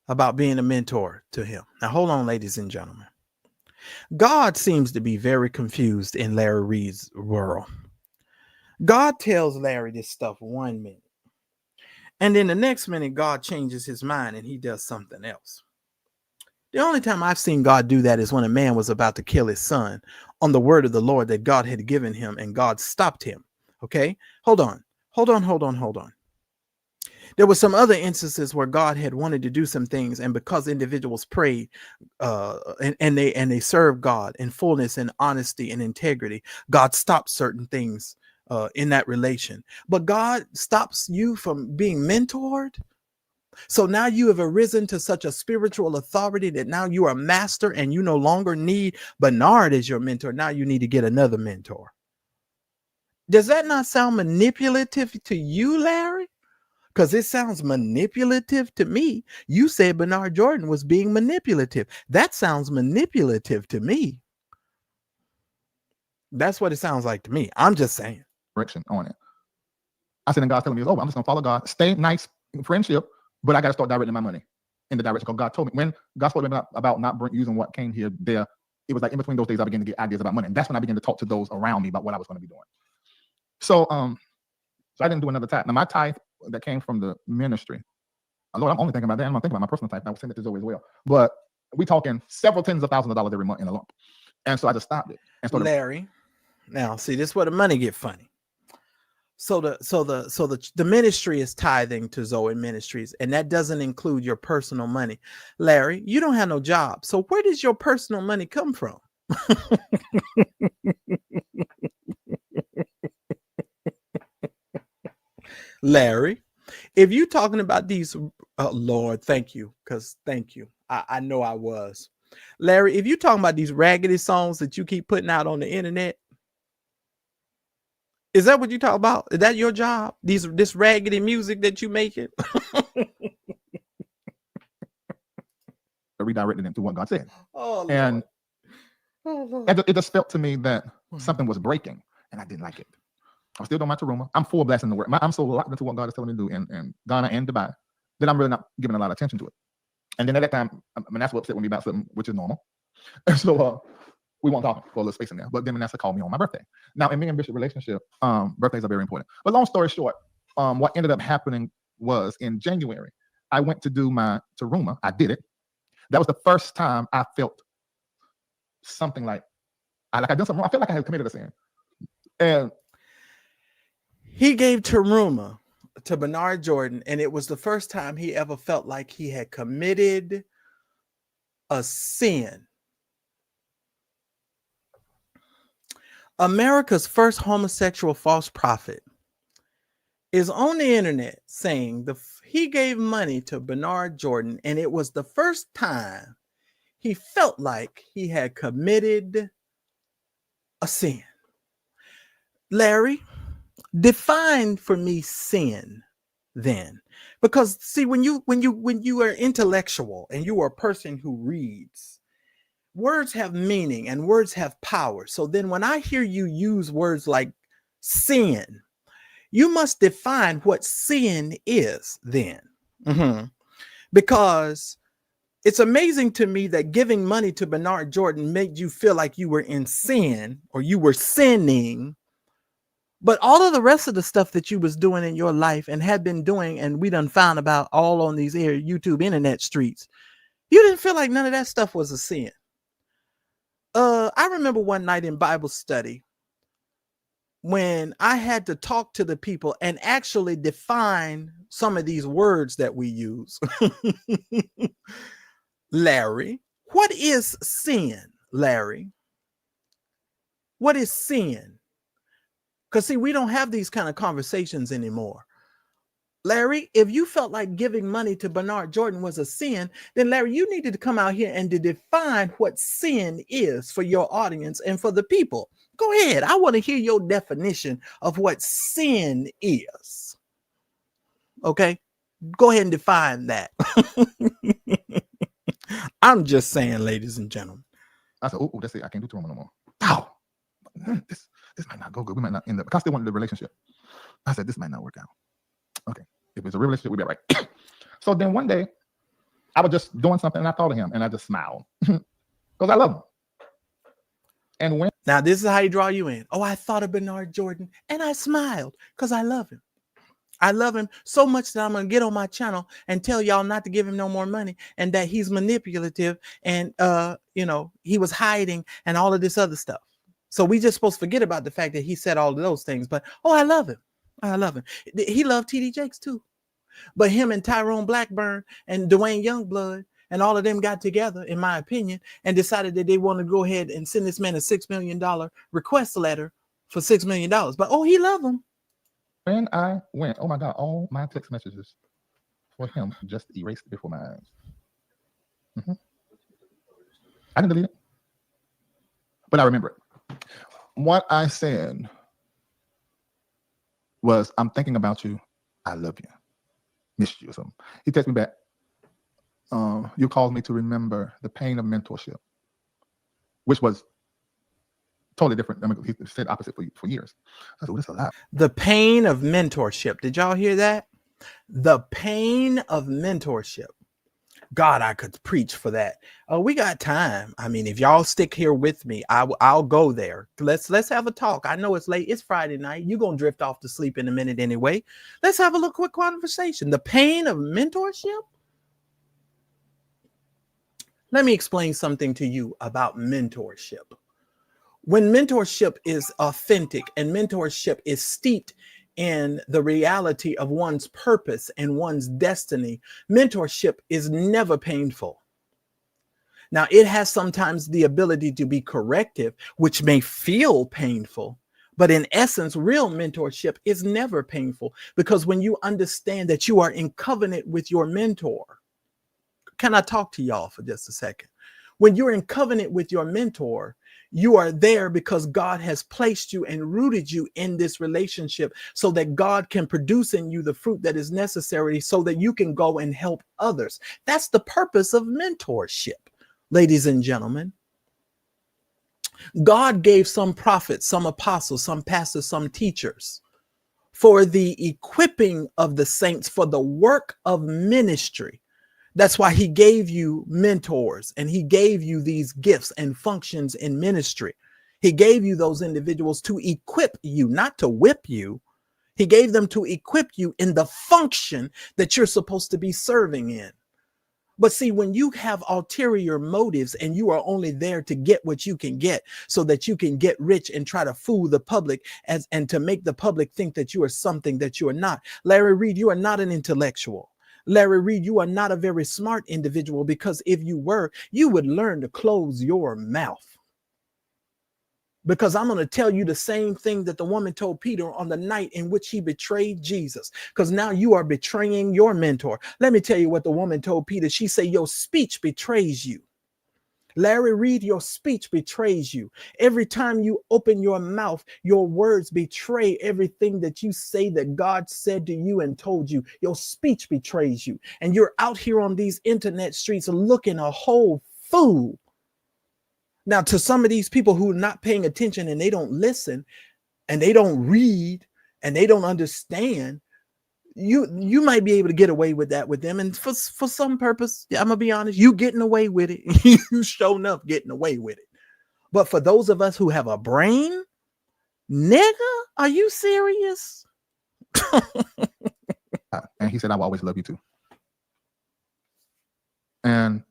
about being a mentor to him. Now, hold on, ladies and gentlemen. God seems to be very confused in Larry Reid's world. God tells Larry this stuff 1 minute, and then the next minute, God changes his mind and he does something else. The only time I've seen God do that is when a man was about to kill his son on the word of the Lord that God had given him, and God stopped him. Okay, hold on. There were some other instances where God had wanted to do some things, and because individuals prayed and they served God in fullness and honesty and integrity, God stopped certain things in that relation. But God stops you from being mentored. So now you have arisen to such a spiritual authority that now you are a master and you no longer need Bernard as your mentor. Now you need to get another mentor. Does that not sound manipulative to you, Larry? Because it sounds manipulative to me. You said Bernard Jordan was being manipulative. That sounds manipulative to me. That's what it sounds like to me. I'm just saying. Direction on it. I said, and God's telling me, I'm just going to follow God. Stay nice in friendship, but I got to start directing my money in the direction. Because God told me, when God spoke to me about not using what came here, there, it was like in between those days, I began to get ideas about money. And that's when I began to talk to those around me about what I was going to be doing. So I didn't do another tithe. Now, my tithe that came from the ministry, Lord, I'm only thinking about that. I'm not thinking about my personal tithe. I was sending it to Zoe as well. But we talking several tens of thousands of dollars every month in a lump. And so I just stopped it. And started. Larry, now see, this is where the money get funny. So the ministry is tithing to Zoe Ministries, and that doesn't include your personal money. Larry, you don't have no job. So where does your personal money come from? Larry, if you're talking about these, Lord, thank you. I know I was. Larry, if you're talking about these raggedy songs that you keep putting out on the internet, is that what you talk about? Is that your job? This raggedy music that you making? Redirected into what God said. Oh, and Lord. It just felt to me that something was breaking, and I didn't like it. I'm still doing my Teruma. I'm full blasting the word. I'm so locked into what God is telling me to do in Ghana and Dubai that I'm really not giving a lot of attention to it. And then at that time, Manasseh upset with me about something, which is normal. And so we won't talk for a little space in there. But then Manasseh called me on my birthday. Now, in me and Bishop's relationship, birthdays are very important. But long story short, what ended up happening was in January, I went to do my Teruma. I did it. That was the first time I felt something like I'd done something wrong. I felt like I had committed a sin. And he gave Teruma to Bernard Jordan, and it was the first time he ever felt like he had committed a sin. America's first homosexual false prophet is on the internet saying he gave money to Bernard Jordan, and it was the first time he felt like he had committed a sin. Larry, Define for me sin then. Because see, when you are intellectual and you are a person who reads, words have meaning and words have power. So then when I hear you use words like sin, you must define what sin is then. Because it's amazing to me that giving money to Bernard Jordan made you feel like you were in sin or you were sinning. But all of the rest of the stuff that you was doing in your life and had been doing, and we done found about all on these YouTube internet streets, you didn't feel like none of that stuff was a sin. I remember one night in Bible study when I had to talk to the people and actually define some of these words that we use. Larry, what is sin, Larry? What is sin? Because see, we don't have these kind of conversations anymore. Larry, if you felt like giving money to Bernard Jordan was a sin, then Larry, you needed to come out here and to define what sin is for your audience and for the people. Go ahead. I want to hear your definition of what sin is. Okay? Go ahead and define that. I'm just saying, ladies and gentlemen. I said, oh, that's it. I can't do trauma no more. Oh, this might not go good. We might not end up, because they wanted the relationship. I said, this might not work out. Okay. If it's a real relationship, we'll be all right. So then one day, I was just doing something and I thought of him and I just smiled because I love him. And when now this is how you draw you in. Oh, I thought of Bernard Jordan and I smiled because I love him. I love him so much that I'm going to get on my channel and tell y'all not to give him no more money and that he's manipulative and, he was hiding and all of this other stuff. So we just supposed to forget about the fact that he said all of those things. But, I love him. I love him. He loved TD Jakes too. But him and Tyrone Blackburn and Dwayne Youngblood and all of them got together, in my opinion, and decided that they want to go ahead and send this man a $6 million request letter for $6 million. But, he loved him. When I went, oh my God, all my text messages for him just erased before my eyes. I didn't delete it, but I remember it. What I said was, I'm thinking about you. I love you. Missed you or something. He texted me back. You called me to remember the pain of mentorship, which was totally different. I mean, he said opposite for years. I said, well, that's a lot. The pain of mentorship. Did y'all hear that? The pain of mentorship. God, I could preach for that. We got time. I mean, if y'all stick here with me, I'll go there. Let's have a talk. I know it's late. It's Friday night. You're going to drift off to sleep in a minute anyway. Let's have a little quick conversation. The pain of mentorship. Let me explain something to you about mentorship. When mentorship is authentic and mentorship is steeped in the reality of one's purpose and one's destiny, mentorship is never painful. Now, it has sometimes the ability to be corrective, which may feel painful, but in essence, real mentorship is never painful, because when you understand that you are in covenant with your mentor, can I talk to y'all for just a second? When you're in covenant with your mentor, you are there because God has placed you and rooted you in this relationship so that God can produce in you the fruit that is necessary so that you can go and help others. That's the purpose of mentorship, ladies and gentlemen. God gave some prophets, some apostles, some pastors, some teachers for the equipping of the saints for the work of ministry. That's why he gave you mentors and he gave you these gifts and functions in ministry. He gave you those individuals to equip you, not to whip you. He gave them to equip you in the function that you're supposed to be serving in. But see, when you have ulterior motives and you are only there to get what you can get so that you can get rich and try to fool the public and to make the public think that you are something that you are not. Larry Reid, you are not an intellectual. Larry Reid, you are not a very smart individual, because if you were, you would learn to close your mouth. Because I'm going to tell you the same thing that the woman told Peter on the night in which he betrayed Jesus. Because now you are betraying your mentor. Let me tell you what the woman told Peter. She said, your speech betrays you. Larry Reid, your speech betrays you. Every time you open your mouth, your words betray everything that you say that God said to you and told you. Your speech betrays you. And you're out here on these internet streets looking a whole fool. Now, to some of these people who are not paying attention and they don't listen and they don't read and they don't understand, you might be able to get away with that with them. And for some purpose, I'm gonna be honest, you getting away with it. You showing up getting away with it. But for those of us who have a brain, nigga, are you serious? And he said, I will always love you too. And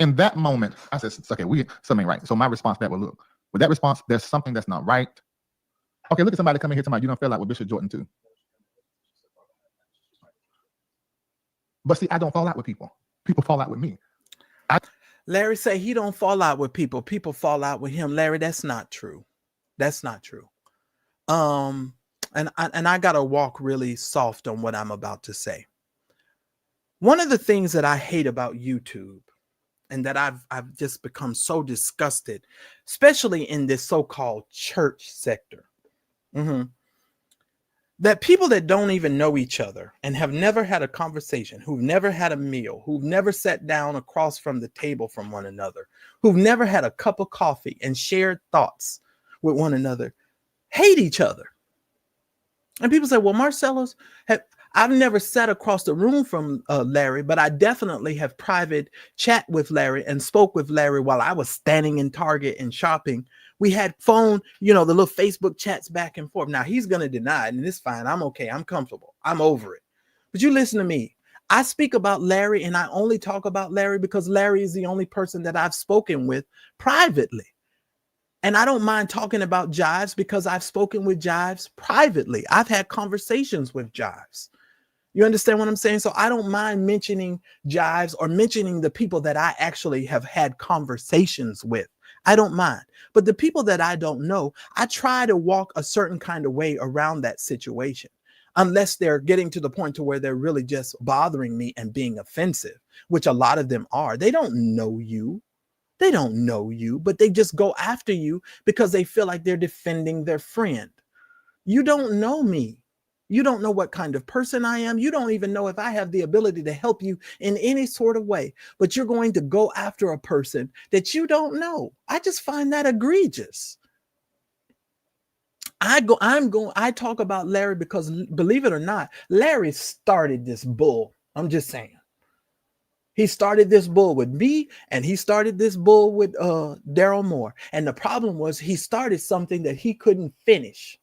in that moment, I said, okay, something right. So my response to that was, look, with that response, there's something that's not right. Okay, look at somebody coming here tonight. You don't feel like with Bishop Jordan too. But see, I don't fall out with people. People fall out with me. Larry say he don't fall out with people. People fall out with him. Larry, that's not true. That's not true. And I gotta walk really soft on what I'm about to say. One of the things that I hate about YouTube, and that I've just become so disgusted, especially in this so-called church sector, that people that don't even know each other and have never had a conversation, who've never had a meal, who've never sat down across from the table from one another, who've never had a cup of coffee and shared thoughts with one another, hate each other. And people say, well, Marcellus, I've never sat across the room from Larry, but I definitely have private chat with Larry and spoke with Larry while I was standing in Target and shopping. We had phone, the little Facebook chats back and forth. Now he's going to deny it, and it's fine. I'm okay. I'm comfortable. I'm over it. But you listen to me. I speak about Larry, and I only talk about Larry because Larry is the only person that I've spoken with privately. And I don't mind talking about Jives because I've spoken with Jives privately. I've had conversations with Jives. You understand what I'm saying? So I don't mind mentioning Jives or mentioning the people that I actually have had conversations with. I don't mind. But the people that I don't know, I try to walk a certain kind of way around that situation, unless they're getting to the point to where they're really just bothering me and being offensive, which a lot of them are. They don't know you. They don't know you, but they just go after you because they feel like they're defending their friend. You don't know me. You don't know what kind of person I am. You don't even know if I have the ability to help you in any sort of way, but you're going to go after a person that you don't know. I just find that egregious. I talk about Larry because, believe it or not, Larry started this bull. I'm just saying. He started this bull with me, and he started this bull with Daryl Moore. And the problem was he started something that he couldn't finish.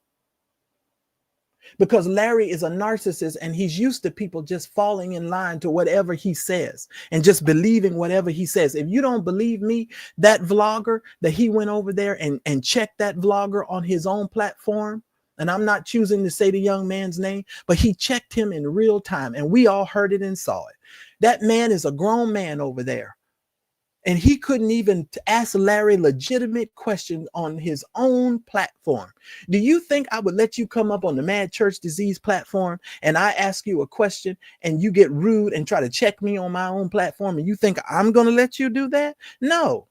Because Larry is a narcissist and he's used to people just falling in line to whatever he says and just believing whatever he says. If you don't believe me, that vlogger that he went over there and checked that vlogger on his own platform, and I'm not choosing to say the young man's name, but he checked him in real time and we all heard it and saw it. That man is a grown man over there. And he couldn't even ask Larry legitimate questions on his own platform. Do you think I would let you come up on the Mad Church Disease platform and I ask you a question and you get rude and try to check me on my own platform and you think I'm going to let you do that? No.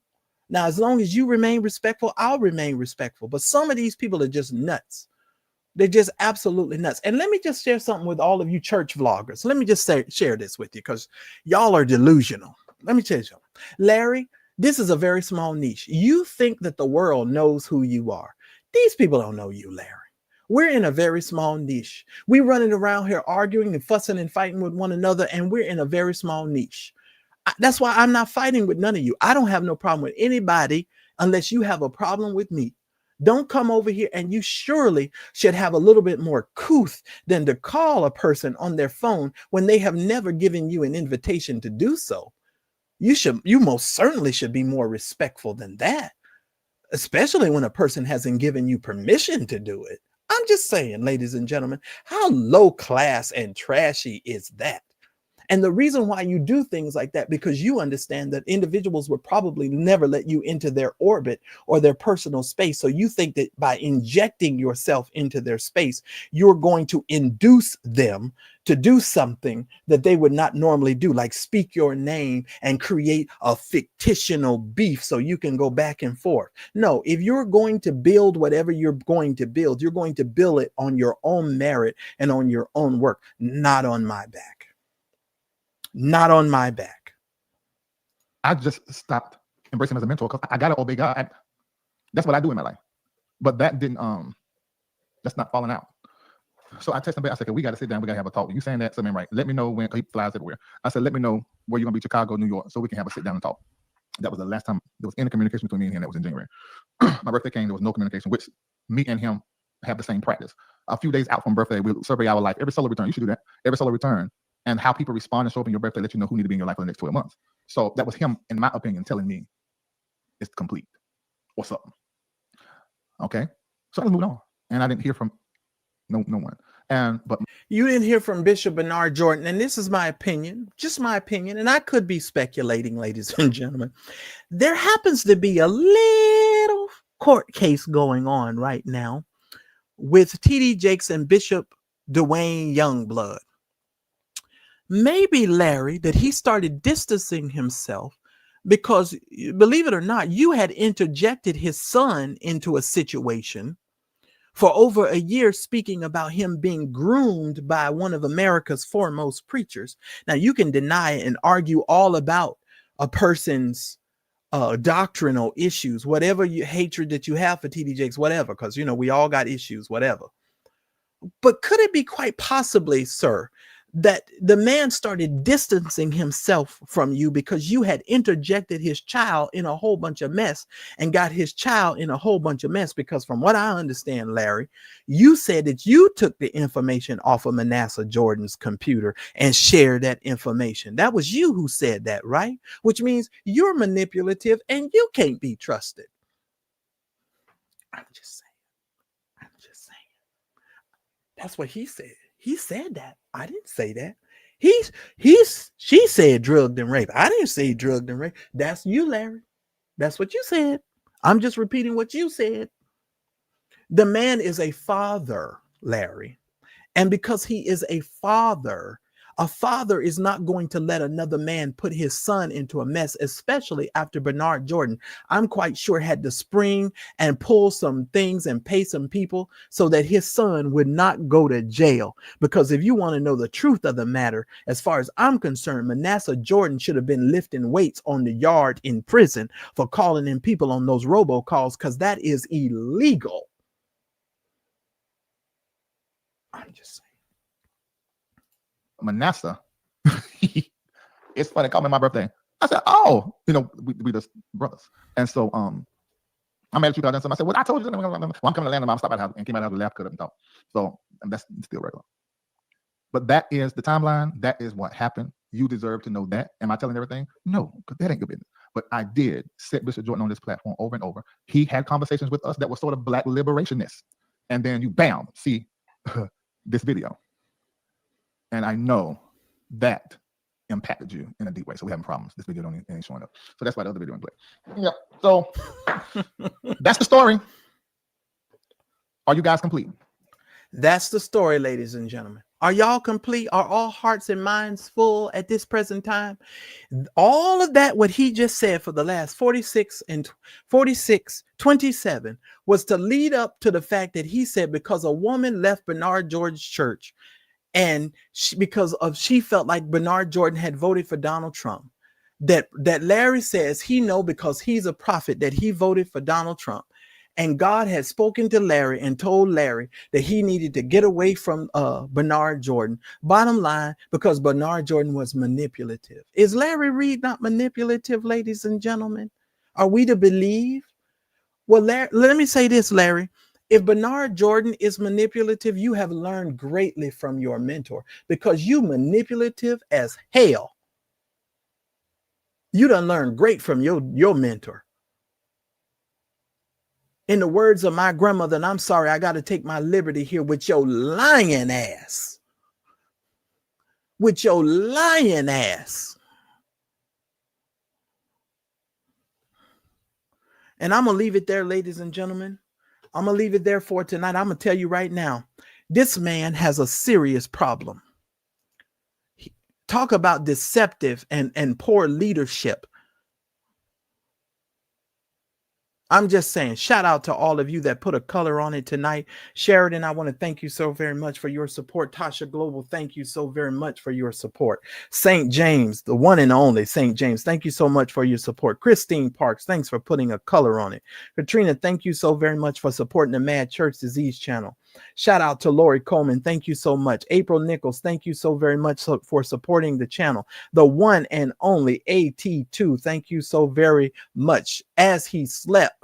Now, as long as you remain respectful, I'll remain respectful. But some of these people are just nuts. They're just absolutely nuts. And let me just share something with all of you church vloggers. Let me just share this with you because y'all are delusional. Let me tell you something. Larry, this is a very small niche. You think that the world knows who you are. These people don't know you, Larry. We're in a very small niche. We're running around here arguing and fussing and fighting with one another, and we're in a very small niche. That's why I'm not fighting with none of you. I don't have no problem with anybody unless you have a problem with me. Don't come over here, and you surely should have a little bit more couth than to call a person on their phone when they have never given you an invitation to do so. You most certainly should be more respectful than that, especially when a person hasn't given you permission to do it. I'm just saying, ladies and gentlemen, how low class and trashy is that? And the reason why you do things like that, because you understand that individuals would probably never let you into their orbit or their personal space. So you think that by injecting yourself into their space, you're going to induce them to do something that they would not normally do, like speak your name and create a fictional beef so you can go back and forth. No, if you're going to build whatever you're going to build, you're going to build it on your own merit and on your own work, not on my back. Not on my back. I just stopped embracing him as a mentor because I gotta obey God. That's what I do in my life. But that didn't that's not falling out. So I texted him back. I said, okay, we got to sit down. We got to have a talk. You saying that? Something right. Let me know when he flies everywhere. I said, let me know where you're going to be, Chicago, New York, so we can have a sit down and talk. That was the last time there was any communication between me and him. That was in January. My birthday came. There was no communication, which me and him have the same practice. A few days out from birthday, we'll survey our life. Every solar return. You should do that. Every solar return. And how people respond and show up in your birthday, let you know who need to be in your life for the next 12 months. So that was him, in my opinion, telling me it's complete or something. Okay. So I just moved on. And I didn't hear from no one. But you didn't hear from Bishop Bernard Jordan, and this is my opinion, just my opinion, and I could be speculating, ladies and gentlemen. There happens to be a little court case going on right now with T.D. Jakes and Bishop Dwayne Youngblood. Maybe, Larry, that he started distancing himself because, believe it or not, you had interjected his son into a situation for over a year, speaking about him being groomed by one of America's foremost preachers. Now, you can deny and argue all about a person's doctrinal issues, whatever hatred that you have for T.D. Jakes, whatever, because, we all got issues, whatever. But could it be quite possibly, sir, that the man started distancing himself from you because you had interjected his child in a whole bunch of mess and got his child in a whole bunch of mess? Because from what I understand, Larry, you said that you took the information off of Manasseh Jordan's computer and shared that information. That was you who said that, right? Which means you're manipulative and you can't be trusted. I'm just saying. That's what he said. He said that. I didn't say that. She said drugged and raped. I didn't say drugged and raped. That's you, Larry. That's what you said. I'm just repeating what you said. The man is a father, Larry. And because he is a father is not going to let another man put his son into a mess, especially after Bernard Jordan, I'm quite sure, had to spring and pull some things and pay some people so that his son would not go to jail. Because if you want to know the truth of the matter, as far as I'm concerned, Manasseh Jordan should have been lifting weights on the yard in prison for calling in people on those robocalls, because that is illegal. I'm just saying. Manasseh, it's funny, called me my birthday. I said, oh, we just brothers. And so I'm mad at you guys. I said, well, I told you. Well, I'm coming to land, and I'll stop at the house, and came out of the laugh, cut up and talk. So that's still regular. But that is the timeline. That is what happened. You deserve to know that. Am I telling everything? No, because that ain't good business. But I did set Bishop Jordan on this platform over and over. He had conversations with us that were sort of black liberationists. And then you, bam, see this video. And I know that impacted you in a deep way. So we're having problems. This video ain't showing up. So that's why the other video ain't play. Yeah. So that's the story. Are you guys complete? That's the story, ladies and gentlemen. Are y'all complete? Are all hearts and minds full at this present time? All of that, what he just said for the last 27 was to lead up to the fact that he said, because a woman left Bernard Jordan's church, and she felt like Bernard Jordan had voted for Donald Trump, that Larry says he know because he's a prophet that he voted for Donald Trump. And God had spoken to Larry and told Larry that he needed to get away from Bernard Jordan. Bottom line, because Bernard Jordan was manipulative. Is Larry Reid not manipulative, ladies and gentlemen? Are we to believe? Well, let me say this, Larry. If Bernard Jordan is manipulative, you have learned greatly from your mentor, because you manipulative as hell. You done learned great from your mentor. In the words of my grandmother, and I'm sorry, I got to take my liberty here with your lying ass. with your lying ass. And I'm going to leave it there, ladies and gentlemen. I'm going to leave it there for tonight. I'm going to tell you right now, this man has a serious problem. Talk about deceptive and poor leadership. I'm just saying, shout out to all of you that put a color on it tonight. Sheridan, I want to thank you so very much for your support. Tasha Global, thank you so very much for your support. St. James, the one and only St. James, thank you so much for your support. Christine Parks, thanks for putting a color on it. Katrina, thank you so very much for supporting the Mad Church Disease channel. Shout out to Lori Coleman, thank you so much. April Nichols, thank you so very much for supporting the channel. The one and only AT2, thank you so very much. As he slept,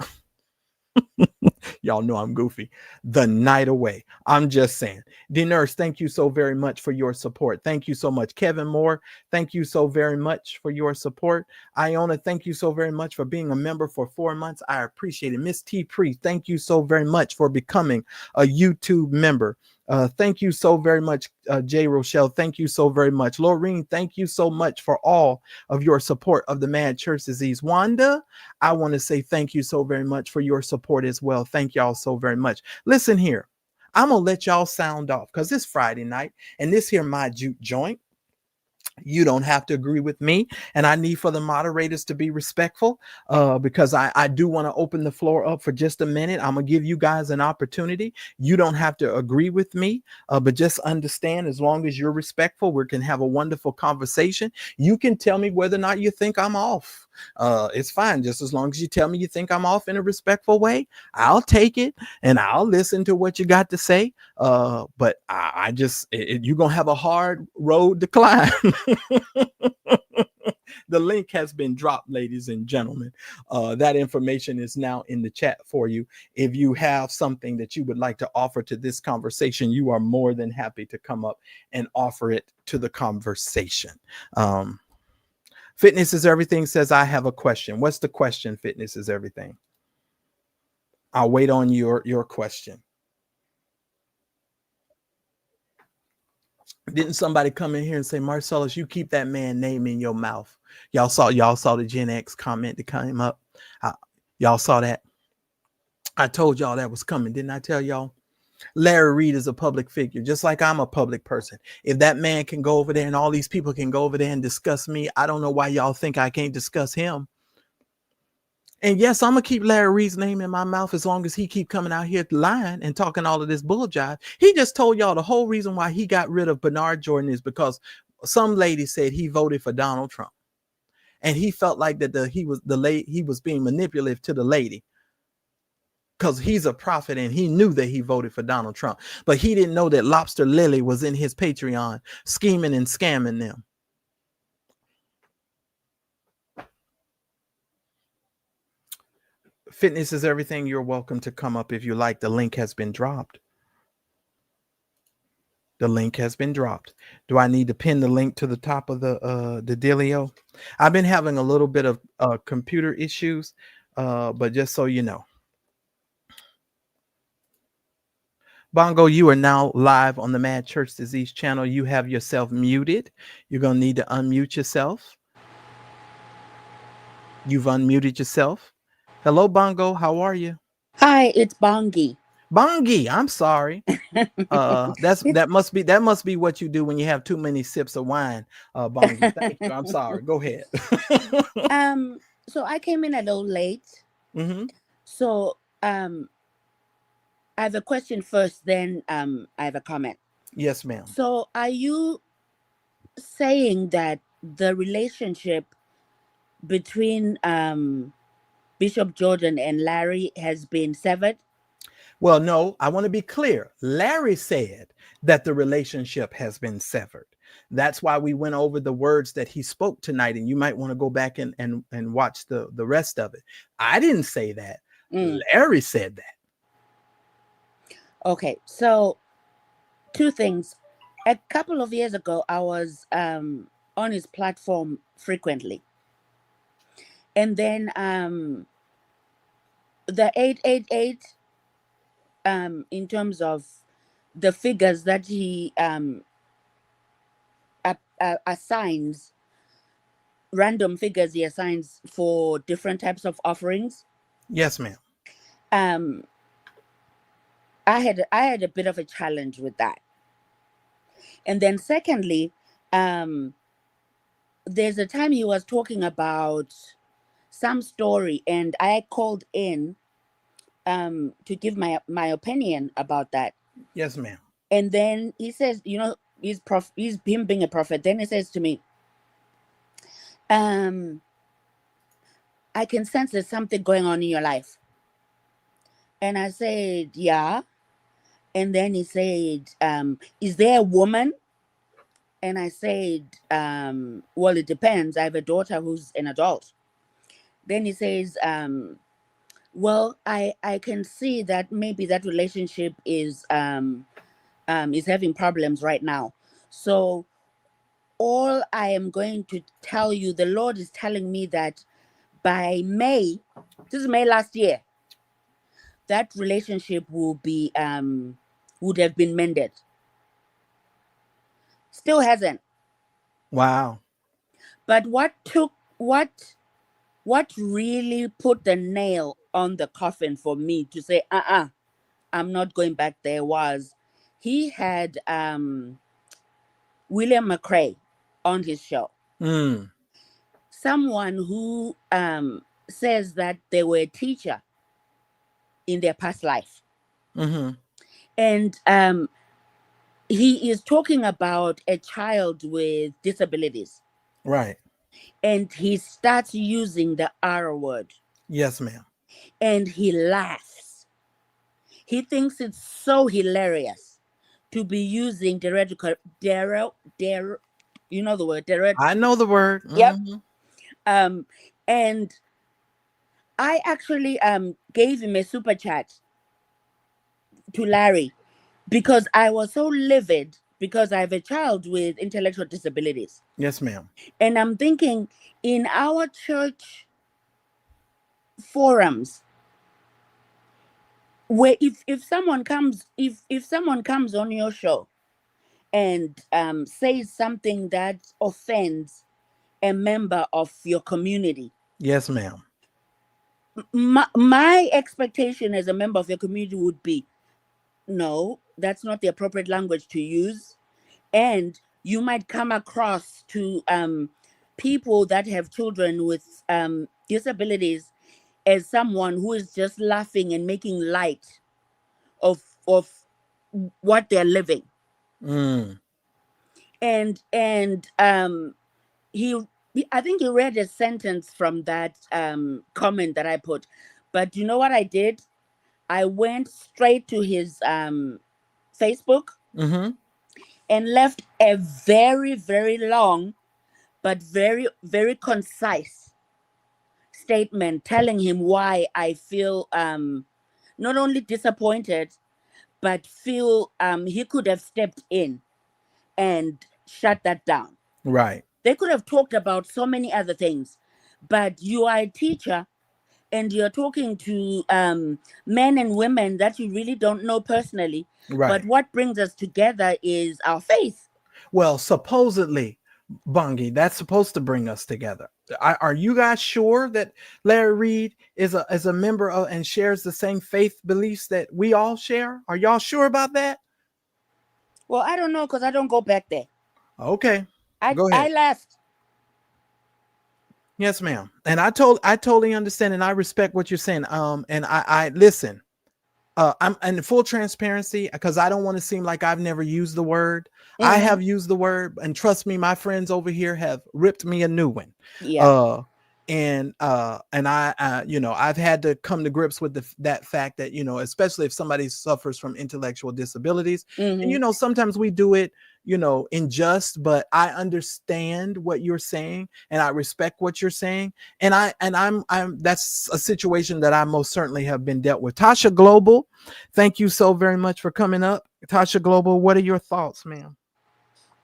y'all know I'm goofy, the night away. I'm just saying. The Nurse, thank you so very much for your support. Thank you so much. Kevin Moore, thank you so very much for your support. Iona, thank you so very much for being a member for 4 months. I appreciate it. Miss T. Priest, thank you so very much for becoming a YouTube member. Thank you so very much, Jay Rochelle. Thank you so very much. Laureen, thank you so much for all of your support of the Mad Church Disease. Wanda, I want to say thank you so very much for your support as well. Thank y'all so very much. Listen here, I'm going to let y'all sound off because it's Friday night and this here my juke joint. You don't have to agree with me. And I need for the moderators to be respectful because I do want to open the floor up for just a minute. I'm going to give you guys an opportunity. You don't have to agree with me, but just understand as long as you're respectful, we can have a wonderful conversation. You can tell me whether or not you think I'm off. It's fine. Just as long as you tell me you think I'm off in a respectful way, I'll take it and I'll listen to what you got to say. But I just, you're going to have a hard road to climb. The link has been dropped, ladies and gentlemen. That information is now in the chat for you. If you have something that you would like to offer to this conversation, you are more than happy to come up and offer it to the conversation. Fitness is Everything says, I have a question. What's the question? Fitness is Everything. I'll wait on your question. Didn't somebody come in here and say, Marcellus, you keep that man name in your mouth? Y'all saw the Gen X comment that came up. Y'all saw that. I told y'all that was coming. Didn't I tell y'all? Larry Reid is a public figure, just like I'm a public person. If that man can go over there and all these people can go over there and discuss me, I don't know why y'all think I can't discuss him. And yes, I'm going to keep Larry Reid's name in my mouth as long as he keep coming out here lying and talking all of this bull jive. He just told y'all the whole reason why he got rid of Bernard Jordan is because some lady said he voted for Donald Trump. And he felt like that he was being manipulative to the lady because he's a prophet and he knew that he voted for Donald Trump. But he didn't know that Lobster Lily was in his Patreon scheming and scamming them. Fitness is Everything. You're welcome to come up if you like. The link has been dropped. The link has been dropped. Do I need to pin the link to the top of the dealio? I've been having a little bit of computer issues, but just so you know. Bongo, you are now live on the Mad Church Disease channel. You have yourself muted. You're going to need to unmute yourself. You've unmuted yourself. Hello, Bongo. How are you? Hi, it's Bongi. Bongi, I'm sorry. That must be what you do when you have too many sips of wine. Bongi, thank you. I'm sorry. Go ahead. So I came in a little late. Mm-hmm. So I have a question first, then I have a comment. Yes, ma'am. So are you saying that the relationship between Bishop Jordan and Larry has been severed? Well, no, I want to be clear. Larry said that the relationship has been severed. That's why we went over the words that he spoke tonight, and you might want to go back and watch the rest of it. I didn't say that. Larry said that. Okay, so two things. A couple of years ago, I was on his platform frequently. And then the 888, in terms of the figures that he assigns random figures. He assigns for different types of offerings. Yes, ma'am. I had a bit of a challenge with that. And then secondly, there's a time he was talking about some story, and I called in to give my opinion about that. Yes, ma'am. And then he says, he's him being a prophet. Then he says to me, I can sense there's something going on in your life. And I said, yeah. And then he said, is there a woman? And I said, well, it depends. I have a daughter who's an adult. Then he says, well, I can see that maybe that relationship is having problems right now. So all I am going to tell you, the Lord is telling me that by May, this is May last year, that relationship would have been mended. Still hasn't. Wow. But what really put the nail on the coffin for me to say, I'm not going back there, was he had William McCray on his show. Someone who says that they were a teacher in their past life. And he is talking about a child with disabilities. Right. And he starts using the R word. Yes, ma'am. And he laughs. He thinks it's so hilarious to be using derogatory, you know the word, I know the word. Yep. And I actually gave him a super chat to Larry because I was so livid because I have a child with intellectual disabilities. Yes, ma'am. And I'm thinking, in our church forums, where if someone comes on your show and says something that offends a member of your community. Yes, ma'am. My expectation as a member of your community would be, no, that's not the appropriate language to use. And you might come across to people that have children with disabilities as someone who is just laughing and making light of what they're living. And I think he read a sentence from that comment that I put. But you know what I did? I went straight to his Facebook and left a very, very long but very, very concise statement telling him why I feel not only disappointed, but feel he could have stepped in and shut that down. Right. They could have talked about so many other things, but you are a teacher and you're talking to men and women that you really don't know personally. Right. But what brings us together is our faith. Well, supposedly, Bungie, that's supposed to bring us together. Are you guys sure that Larry Reid is a member of and shares the same faith beliefs that we all share? Are y'all sure about that? Well, I don't know because I don't go back there. Okay. Go ahead. I left. Yes, ma'am. And I totally understand and I respect what you're saying. And I listen. I'm in full transparency because I don't want to seem like I've never used the word. I have used the word, and trust me, my friends over here have ripped me a new one. Yeah. And I I've had to come to grips with that fact that, especially if somebody suffers from intellectual disabilities, and sometimes we do it, in jest, but I understand what you're saying and I respect what you're saying. And I'm that's a situation that I most certainly have been dealt with. Tasha Global, thank you so very much for coming up. Tasha Global, what are your thoughts, ma'am?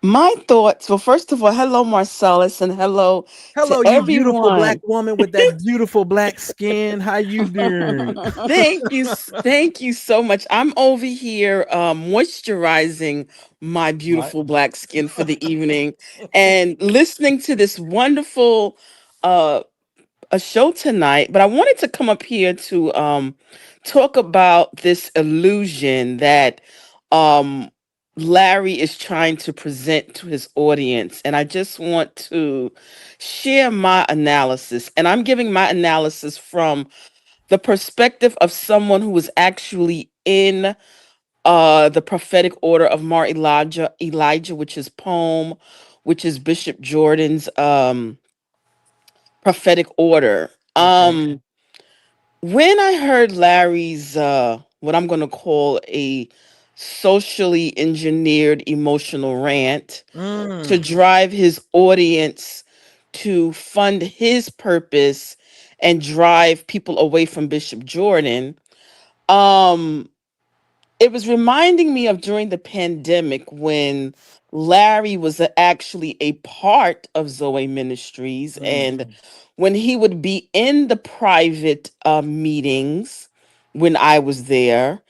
My thoughts. Well, first of all, hello, Marcellus, and hello to Hello, you beautiful black everyone. woman with that beautiful black skin. How you doing? Thank you so much. I'm over here moisturizing my Right. beautiful black skin for the evening and listening to this wonderful uh a show tonight, but I wanted to come up here to talk about this illusion that um Larry is trying to present to his audience. And I just want to share my analysis. And I'm giving my analysis from the perspective of someone who was actually in the prophetic order of Mar Elijah, which is poem, which is Bishop Jordan's prophetic order. Okay. When I heard Larry's what I'm going to call a socially engineered emotional rant to Mm, drive his audience to fund his purpose and drive people away from Bishop Jordan, um it was reminding me of during the pandemic when Larry was actually a part of Zoe Ministries, mm, and when he would be in the private meetings when I was there.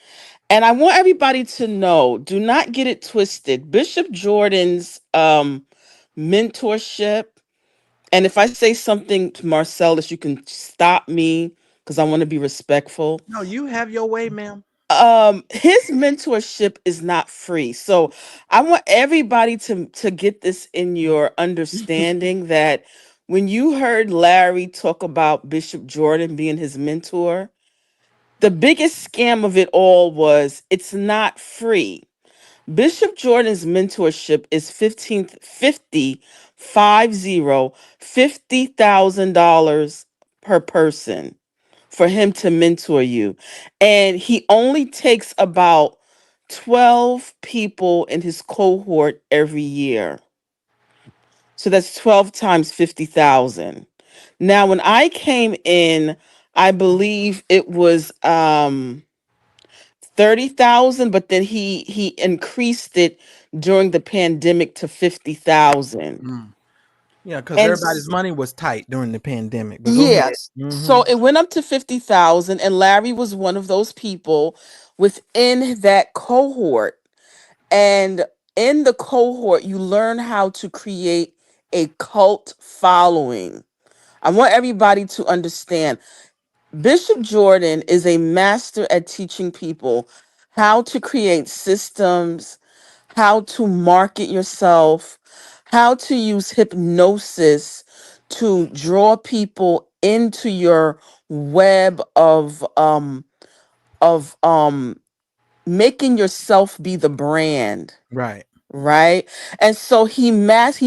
And I want everybody to know, do not get it twisted. Bishop Jordan's mentorship, and if I say something to Marcellus, you can stop me because I want to be respectful. no, you have your way, ma'am. His mentorship is not free, so I want everybody to get this in your understanding that when you heard Larry talk about Bishop Jordan being his mentor, the biggest scam of it all was it's not free. Bishop Jordan's mentorship is 50,000 per person for him to mentor you. And he only takes about 12 people in his cohort every year. So that's 12 times 50,000. Now, when I came in, I believe it was 30,000, but then he increased it during the pandemic to 50,000. Mm. Yeah, because And everybody's money was tight during the pandemic. But go ahead. yes, Mm-hmm. so it went up to 50,000, and Larry was one of those people within that cohort. And in the cohort, you learn how to create a cult following. I want everybody to understand Bishop Jordan is a master at teaching people how to create systems, how to market yourself, how to use hypnosis to draw people into your web of making yourself be the brand, Right. right? And so he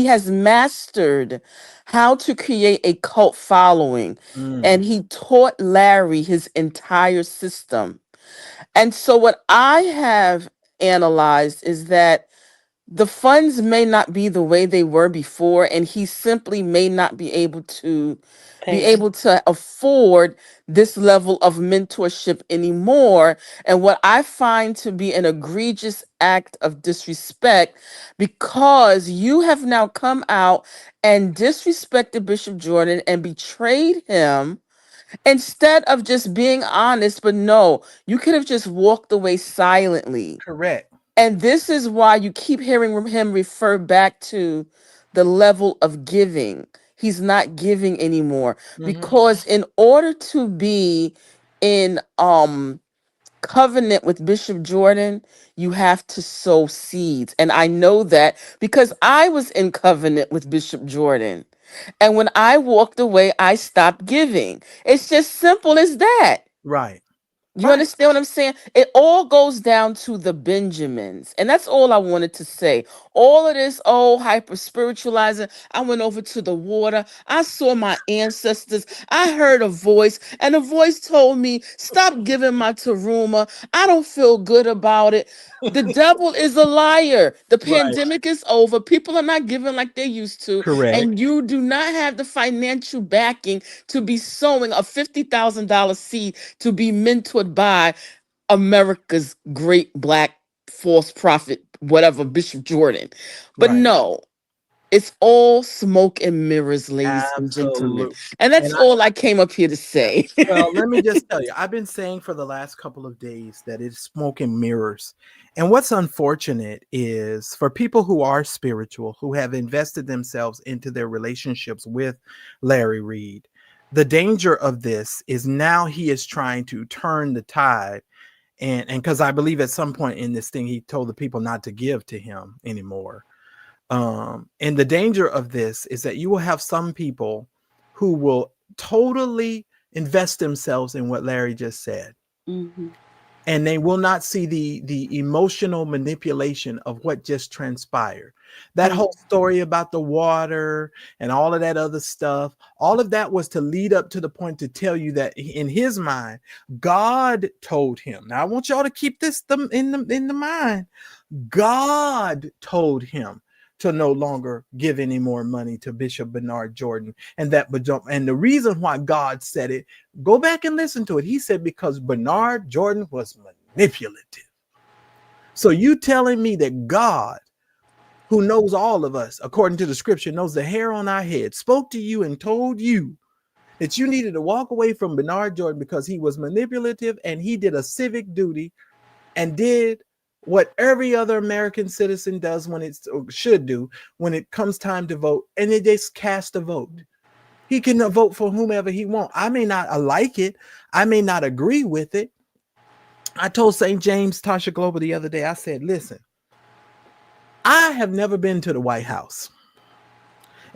has mastered how to create a cult following, Mm, and he taught Larry his entire system. And so what I have analyzed is that the funds may not be the way they were before, and he simply may not be Pay. able to afford this level of mentorship anymore. And what I find to be an egregious act of disrespect, because you have now come out and disrespected Bishop Jordan and betrayed him instead of just being honest. But no, you could have just walked away silently. correct. And this is why you keep hearing him refer back to the level of giving. He's not giving anymore, Mm-hmm. because in order to be in covenant with Bishop Jordan, you have to sow seeds. And I know that because I was in covenant with Bishop Jordan. And when I walked away, I stopped giving. It's just simple as that. Right. You Right. understand what I'm saying? It all goes down to the Benjamins. And that's all I wanted to say. All of this, oh, hyper spiritualizing. I went over to the water. I saw my ancestors. I heard a voice, and the voice told me, stop giving my taruma. I don't feel good about it. The devil is a liar. The Right. pandemic is over. People are not giving like they used to. Correct. And you do not have the financial backing to be sowing a $50,000 seed to be mentored by America's great black false prophet whatever, Bishop Jordan. But Right. no, it's all smoke and mirrors, ladies and gentlemen. Absolutely. And that's And all I came up here to say. well, let me just tell you, I've been saying for the last couple of days that it's smoke and mirrors. And what's unfortunate is for people who are spiritual, who have invested themselves into their relationships with Larry Reid, the danger of this is now he is trying to turn the tide. And because I believe at some point in this thing, he told the people not to give to him anymore. And the danger of this is that you will have some people who will totally invest themselves in what Larry just said. Mm-hmm. And they will not see the emotional manipulation of what just transpired. That whole story about the water and all of that other stuff, all of that was to lead up to the point to tell you that in his mind, God told him. Now I want y'all to keep this in the mind. God told him to no longer give any more money to Bishop Bernard Jordan. And the reason why God said it, go back and listen to it. He said, because Bernard Jordan was manipulative. So you telling me that God, who knows all of us, according to the scripture, knows the hair on our head, spoke to you and told you that you needed to walk away from Bernard Jordan because he was manipulative and he did a civic duty and did what every other American citizen does should do when it comes time to vote, and they just cast a vote. He can vote for whomever he wants. I may not like it. I may not agree with it. I told St. James Tasha Global the other day, I said, listen, I have never been to the White House.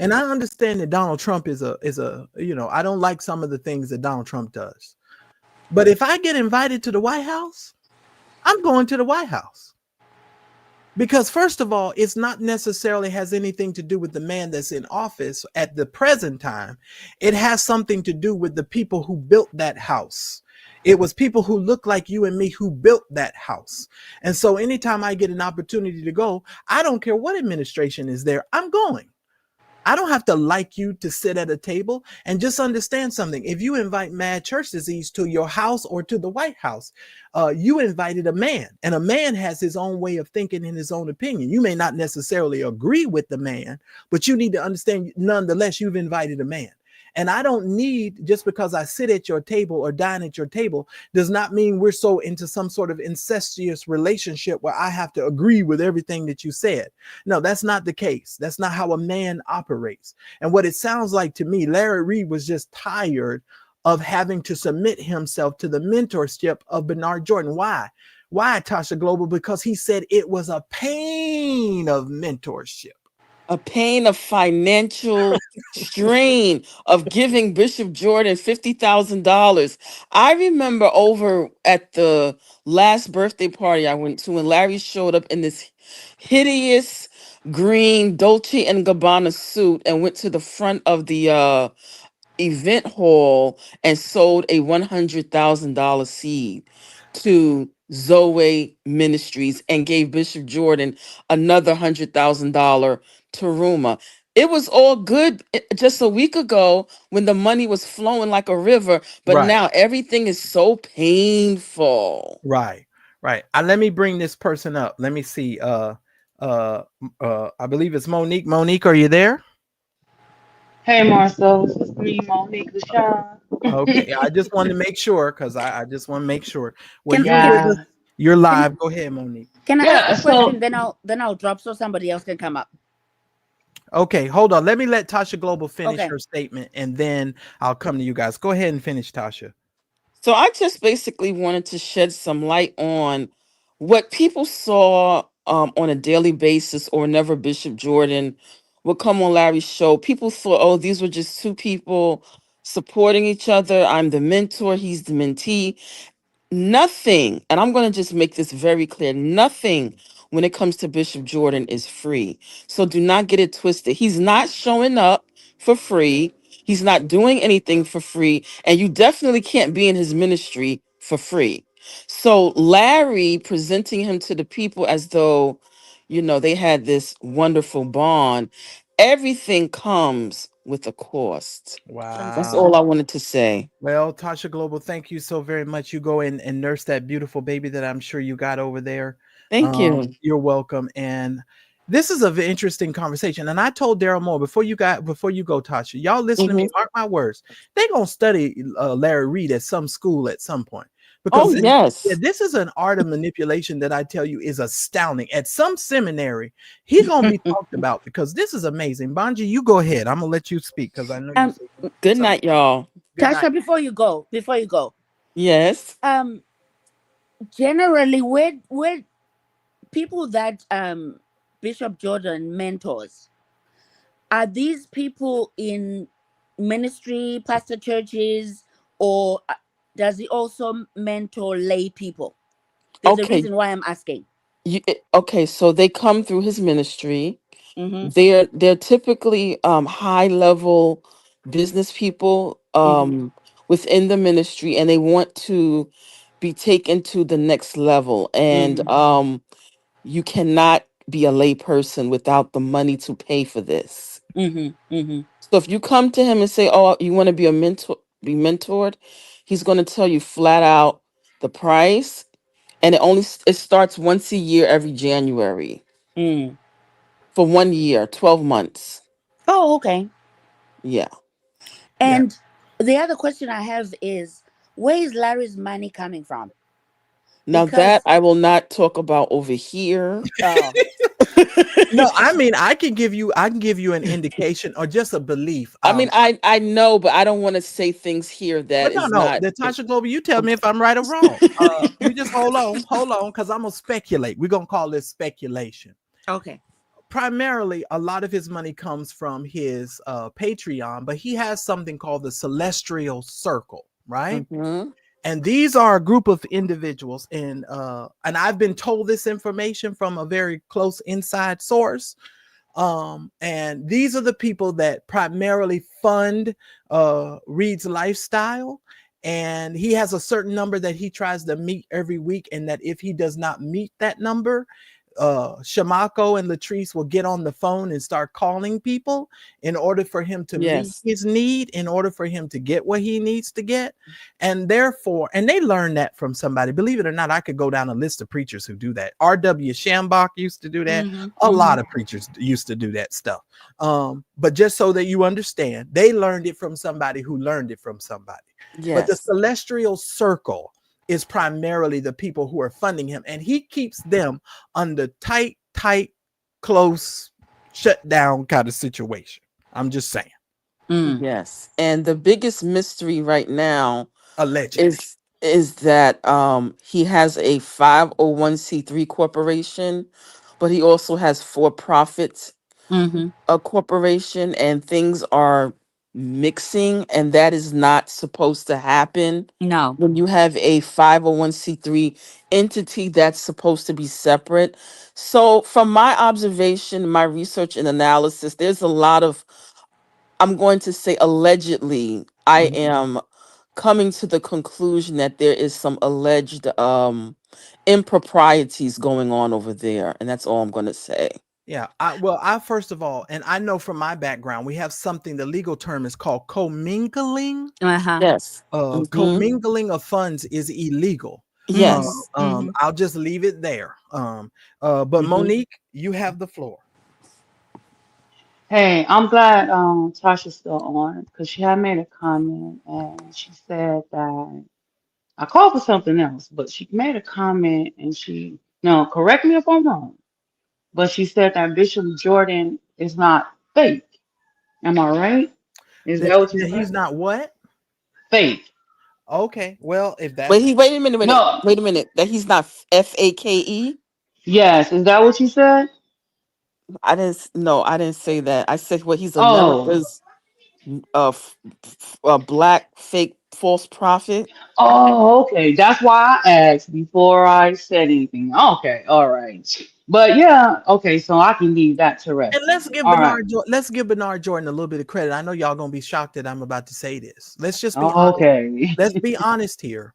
And I understand that Donald Trump is a, I don't like some of the things that Donald Trump does. But if I get invited to the White House, I'm going to the White House. Because first of all, it's not necessarily has anything to do with the man that's in office at the present time. It has something to do with the people who built that house. It was people who look like you and me who built that house. And so anytime I get an opportunity to go, I don't care what administration is there, I'm going. I don't have to like you to sit at a table. And just understand something. If you invite Mad Church Disease to your house or to the White House, you invited a man, and a man has his own way of thinking and his own opinion. You may not necessarily agree with the man, but you need to understand, nonetheless, you've invited a man. And I don't need, just because I sit at your table or dine at your table, does not mean we're so into some sort of incestuous relationship where I have to agree with everything that you said. No, that's not the case. That's not how a man operates. And what it sounds like to me, Larry Reid was just tired of having to submit himself to the mentorship of Bernard Jordan. Why? Why, Tasha Global? Because he said it was a pain of mentorship. A pain of financial strain of giving Bishop Jordan $50,000. I remember over at the last birthday party I went to, when Larry showed up in this hideous green Dolce and Gabbana suit and went to the front of the event hall and sold a $100,000 seed to Zoe Ministries and gave Bishop Jordan another $100,000 Teruma. It was all good just a week ago when the money was flowing like a river, but Right. now everything is so painful. Right. Right. Let me bring this person up. Let me see. I believe it's Monique. Monique, are you there? Hey Marcel, this is me, Monique LaShawn. Okay. I just wanted to make sure, because I just want to make sure. Well, Can you're can with Yeah. us. You're can live. Go ahead, Monique. can I ask Yeah, a question? so Then I'll drop so somebody else can come up. Okay, hold on. Let me let Tasha Global finish Okay. her statement, and then I'll come to you guys. Go ahead and finish, Tasha. So I just basically wanted to shed some light on what people saw on a daily basis, or whenever Bishop Jordan would come on Larry's show. People thought, oh, these were just two people supporting each other. I'm the mentor, he's the mentee. Nothing, and I'm going to just make this very clear, nothing when it comes to Bishop Jordan is free. So do not get it twisted. He's not showing up for free. He's not doing anything for free. And you definitely can't be in his ministry for free. So Larry presenting him to the people as though, they had this wonderful bond. Everything comes with a cost. That's Wow. all I wanted to say. Well, Tasha Global, thank you so very much. You go in and nurse that beautiful baby that I'm sure you got over there. Thank you. You're welcome. And this is an interesting conversation. And I told Daryl Moore before you go, Tasha, y'all listen to me, mark my words. They're going to study Larry Reid at some school at some point. Because this is an art of manipulation that I tell you is astounding. At some seminary, he's going to be talked about because this is amazing. Bonji, you go ahead. I'm going to let you speak because I know you good night, y'all. Tasha, before you go. Yes. Generally, with people that Bishop Jordan mentors, are these people in ministry, pastor churches, or does he also mentor lay people? There's a reason why I'm asking. So they come through his ministry. They're typically high level business people within the ministry, and they want to be taken to the next level. And you cannot be a lay person without the money to pay for this. So if you come to him and say, "Oh, you want to be be mentored," he's going to tell you flat out the price, and it starts once a year, every January, for 1 year, 12 months. Oh, okay. Yeah. And the other question I have is, where is Larry's money coming from? Now that I will not talk about over here. No, I mean, I can give you an indication or just a belief. I mean, I know, but I don't want to say things here that is not. Tasha Global, you tell me if I'm right or wrong. You just hold on, because I'm gonna speculate. We're gonna call this speculation. Okay. Primarily, a lot of his money comes from his Patreon, but he has something called the Celestial Circle, right? And these are a group of individuals, and I've been told this information from a very close inside source. And these are the people that primarily fund Reid's lifestyle. And he has a certain number that he tries to meet every week, and that if he does not meet that number, Chamaco and Latrice will get on the phone and start calling people in order for him to meet his need, in order for him to get what he needs to get. And therefore, and they learned that from somebody. Believe it or not, I could go down a list of preachers who do that. R.W. Shambach used to do that. A lot of preachers used to do that stuff. But just so that you understand, they learned it from somebody who learned it from somebody. But the Celestial Circle is primarily the people who are funding him, and he keeps them under tight, close, shut down kind of situation. I'm just saying. Yes. And the biggest mystery right now allegedly is that he has a 501c3 corporation, but he also has for-profit a corporation, and things are mixing, and that is not supposed to happen. No. When you have a 501c3 entity, that's supposed to be separate. So from my observation, my research and analysis, there's a lot of, I'm going to say allegedly, I am coming to the conclusion that there is some alleged improprieties going on over there, and that's all I'm going to say. Yeah, I first of all, and I know from my background, we have something, the legal term is called commingling. Yes. Commingling of funds is illegal. Yes. I'll just leave it there. But Monique, you have the floor. Hey, I'm glad Tasha's still on, because she had made a comment and she said that I called for something else, but she made a comment and no, correct me if I'm wrong, but she said that Bishop Jordan is not fake. Am I right? Is that what you said? He's not what? Fake. Okay, well, if that's wait a minute. No. Wait a minute. That he's not FAKE? Yes, is that what you said? I didn't say that. I said he's America's black fake false prophet. Oh, okay. That's why I asked before I said anything. Okay, all right. But yeah, okay, so I can leave that to rest. And let's give Bernard Jordan a little bit of credit. I know y'all gonna be shocked that I'm about to say this. Let's just be honest. Let's be honest here.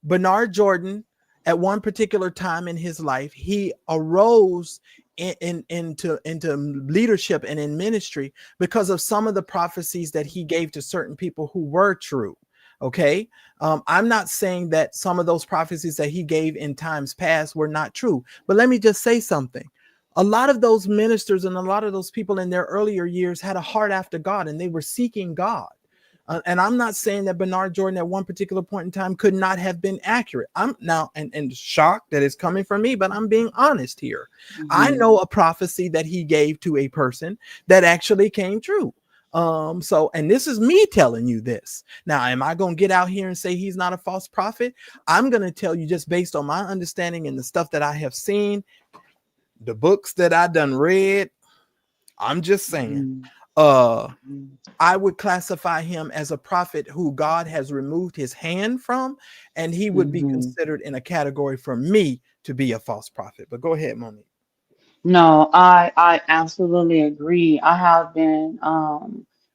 Bernard Jordan, at one particular time in his life, he arose into leadership and in ministry because of some of the prophecies that he gave to certain people who were true. Okay. I'm not saying that some of those prophecies that he gave in times past were not true, but let me just say something. A lot of those ministers and a lot of those people in their earlier years had a heart after God, and they were seeking God. And I'm not saying that Bernard Jordan at one particular point in time could not have been accurate. I'm now and shocked that it's coming from me, but I'm being honest here. I Mm-hmm. know a prophecy that he gave to a person that actually came true. So, and this is me telling you this. Now, am I going to get out here and say he's not a false prophet? I'm going to tell you just based on my understanding and the stuff that I have seen, the books that I done read. I'm just saying, I would classify him as a prophet who God has removed his hand from, and he would be Mm-hmm. considered in a category for me to be a false prophet. But go ahead, Monique. No, I absolutely agree. I have been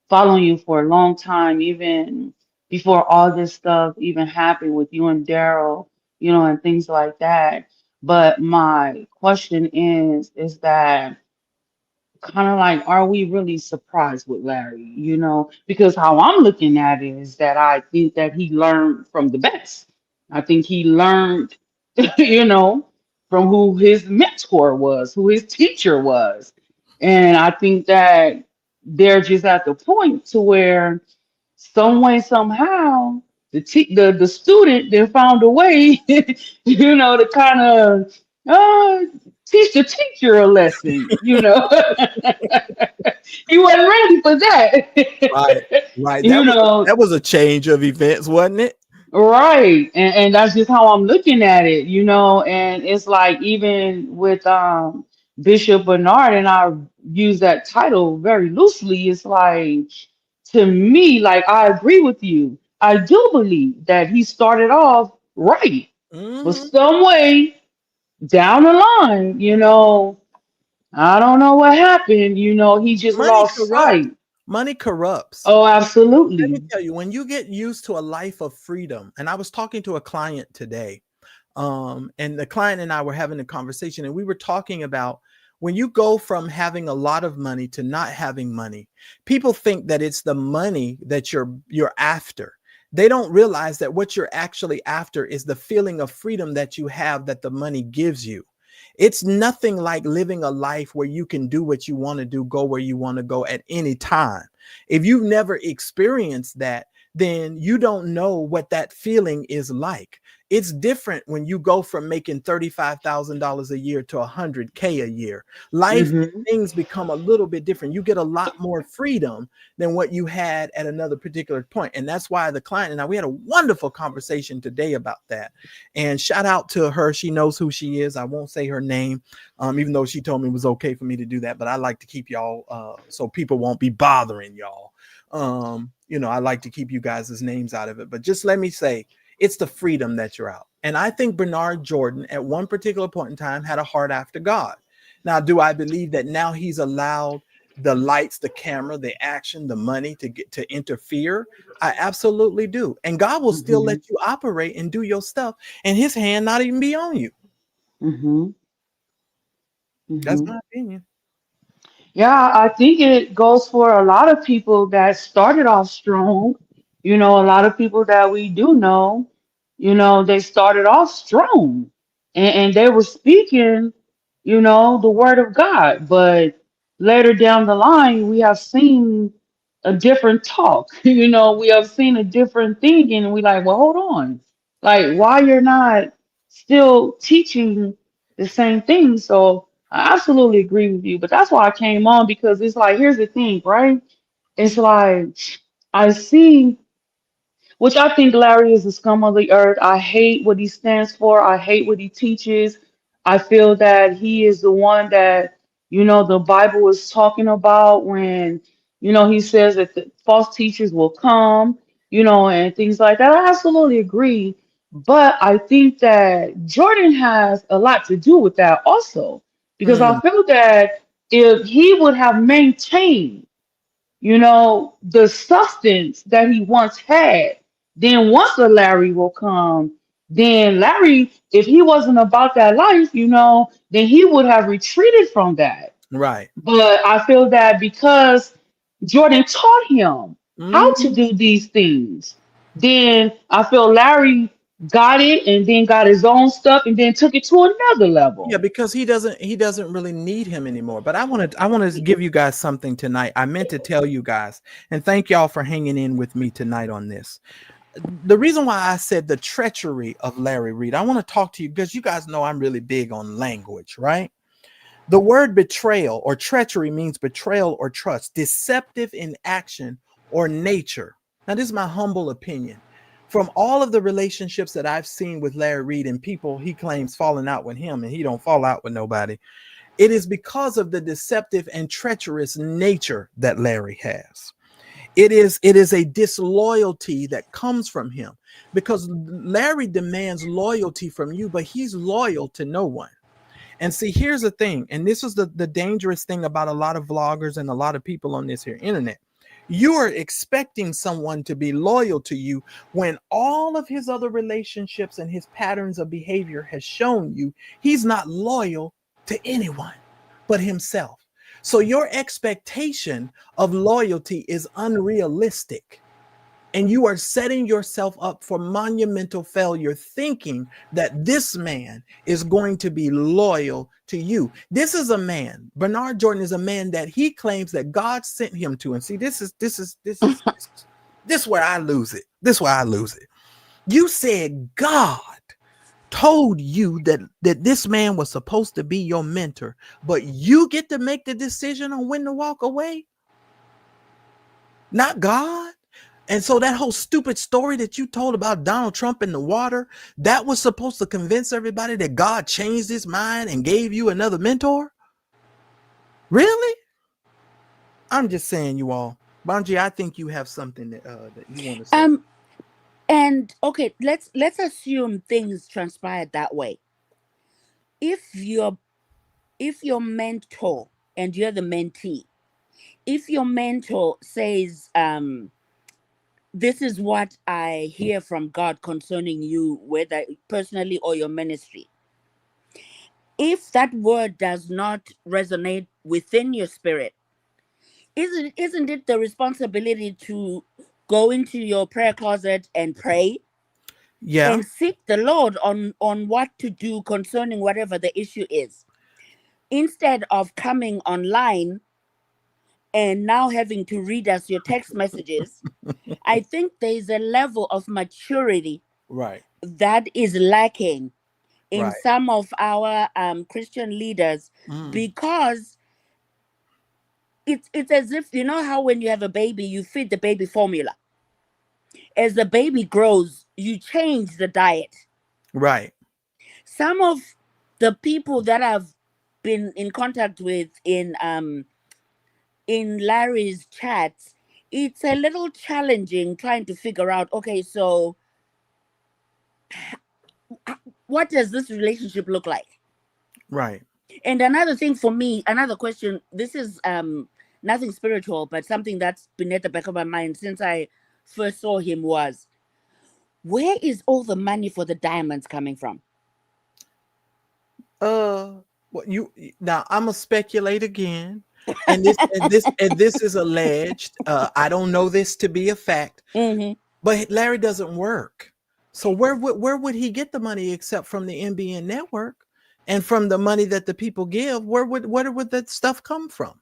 following you for a long time, even before all this stuff even happened with you and Daryl, and things like that. But my question is that kind of like, are we really surprised with Larry? Because how I'm looking at it is that I think that he learned from the best. I think he learned, you know, from who his mentor was, who his teacher was. And I think that they're just at the point to where some way, somehow, the student then found a way, to kind of teach the teacher a lesson. He wasn't ready for Right, that. right. you know, That was a change of events, wasn't it? right. And that's just how I'm looking at it. And it's like even with Bishop Bernard, and I use that title very loosely, it's like to me, like I agree with you. I do believe that he started off right, but Hmm. some way down the line, I don't know what happened. He just Money lost corrupts. sight. Money corrupts. Oh, Let me absolutely. tell you, when you get used to a life of freedom, and I was talking to a client today, and the client and I were having a conversation, and we were talking about when you go from having a lot of money to not having money, people think that it's the money that you're after. They don't realize that what you're actually after is the feeling of freedom that you have that the money gives you. It's nothing like living a life where you can do what you want to do, go where you want to go at any time. If you've never experienced that, then you don't know what that feeling is like. It's different when you go from making $35,000 a year to $100K a year. Life and Hmm. things become a little bit different. You get a lot more freedom than what you had at another particular point. And that's why the client and I, we had a wonderful conversation today about that. And shout out to her. She knows who she is. I won't say her name, even though she told me it was okay for me to do that. But I like to keep y'all so people won't be bothering y'all. I like to keep you guys' names out of it. But just let me say, it's the freedom that you're out. And I think Bernard Jordan at one particular point in time had a heart after God. Now, do I believe that now he's allowed the lights, the camera, the action, the money to interfere? I absolutely do. And God will still Hmm. let you operate and do your stuff and his hand not even be on you. Hmm. That's Hmm. my opinion. Yeah, I think it goes for a lot of people that started off strong. A lot of people that we do know, they started off strong and they were speaking, the word of God. But later down the line, we have seen a different talk. We have seen a different thing, and we like, well, hold on. Like, why you're not still teaching the same thing? So I absolutely agree with you, but that's why I came on because it's like, here's the thing, right? It's like I see, which I think Larry is the scum of the earth. I hate what he stands for. I hate what he teaches. I feel that he is the one that, the Bible is talking about when, he says that the false teachers will come, and things like that. I absolutely agree. But I think that Jordan has a lot to do with that also, because I Mm, feel that if he would have maintained the substance that he once had. Then once a Larry will come, then Larry, if he wasn't about that life, then he would have retreated from that. right. But I feel that because Jordan taught him how to Mhm. do these things, Then I feel Larry got it and then got his own stuff and then took it to another Yeah, level. because he doesn't really need him anymore. But I want to give you guys something tonight. I meant to tell you guys, and thank y'all for hanging in with me tonight on this. The reason why I said the treachery of Larry Reid, I want to talk to you because you guys know I'm really big on language, right? The word betrayal or treachery means betrayal or trust, deceptive in action or nature. Now, this is my humble opinion. From all of the relationships that I've seen with Larry Reid and people he claims falling out with him, and he don't fall out with nobody, it is because of the deceptive and treacherous nature that Larry has. It is a disloyalty that comes from him because Larry demands loyalty from you, but he's loyal to no one. And see, here's the thing, and this is the dangerous thing about a lot of vloggers and a lot of people on this here internet. You are expecting someone to be loyal to you when all of his other relationships and his patterns of behavior has shown you he's not loyal to anyone but himself. So your expectation of loyalty is unrealistic. And you are setting yourself up for monumental failure thinking that this man is going to be loyal to you. This is a man, Bernard Jordan is a man that he claims that God sent him to. And see, this is where I lose it. This is where I lose it. You said God told you that this man was supposed to be your mentor, but you get to make the decision on when to walk away, not God. And so that whole stupid story that you told about Donald Trump in the water, that was supposed to convince everybody that God changed his mind and gave you another mentor? Really? I'm just saying, you all. Bonji, I think you have something that you want to say. And okay, let's assume things transpired that way. If your mentor and you're the mentee, if your mentor says, this is what I hear from God concerning you, whether personally or your ministry. If that word does not resonate within your spirit, isn't it the responsibility to go into your prayer closet and pray Yeah, and seek the Lord on what to do concerning whatever the issue is, instead of coming online and now having to read us your text messages? I think there's a level of maturity right, that is lacking in right. some of our Christian leaders, because it's as if, you know how when you have a baby, you feed the baby formula. As the baby grows, you change the diet. Right. Some of the people that I've been in contact with in Larry's chats, it's a little challenging trying to figure out, okay, so what does this relationship look like? Right. And another thing for me, another question, this is nothing spiritual, but something that's been at the back of my mind since I first saw him was, where is all the money for the diamonds coming from? What you now? I'm gonna speculate again, and this is alleged. I don't know this to be a fact, but Larry doesn't work. So where would he get the money except from the NBN network and from the money that the people give? Where would that stuff come from?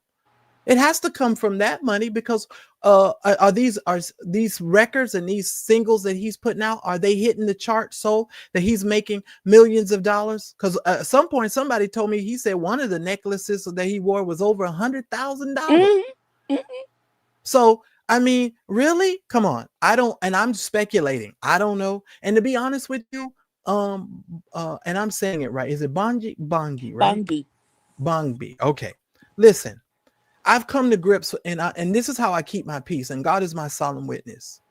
It has to come from that money because are these records and these singles that he's putting out, are they hitting the chart so that he's making millions of dollars? Because at some point somebody told me, he said one of the necklaces that he wore was over $100,000. So I mean, really? Come on. And I'm speculating. I don't know. And to be honest with you, and I'm saying it right. Is it Bongi, right? Bongi. Okay. Listen. I've come to grips, and this is how I keep my peace, and God is my solemn witness.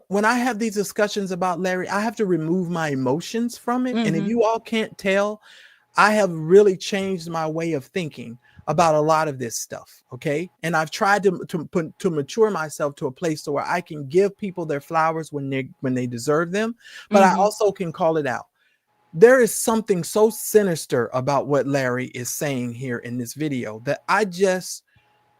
When I have these discussions about Larry, I have to remove my emotions from it. And if you all can't tell, I have really changed my way of thinking about a lot of this stuff. Okay. And I've tried to mature myself to a place to where I can give people their flowers when they deserve them, but I also can call it out. There is something so sinister about what Larry is saying here in this video that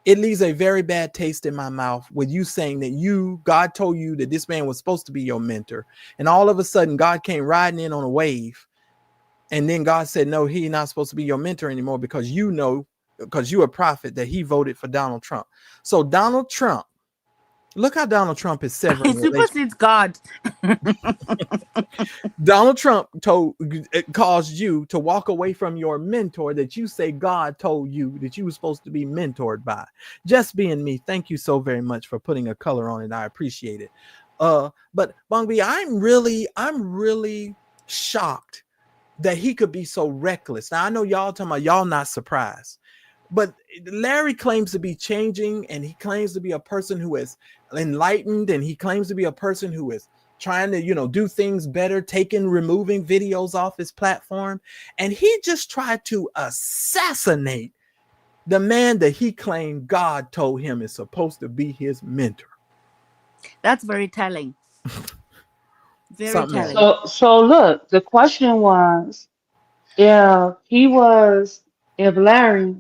it leaves a very bad taste in my mouth with you saying that God told you that this man was supposed to be your mentor. And all of a sudden God came riding in on a wave. And then God said, no, he's not supposed to be your mentor anymore because you're a prophet, that he voted for Donald Trump. So Donald Trump, look how Donald Trump is severing Supersedes God. Donald Trump caused you to walk away from your mentor that you say God told you that you were supposed to be mentored by. Just being me. Thank you so very much for putting a color on it. I appreciate it. But Bongbi, I'm really shocked that he could be so reckless. Now I know y'all talking about y'all not surprised, but Larry claims to be changing, and he claims to be a person who is enlightened, and he claims to be a person who is trying to, do things better, removing videos off his platform. And he just tried to assassinate the man that he claimed God told him is supposed to be his mentor. That's very telling. Very telling. So look, the question was, if Larry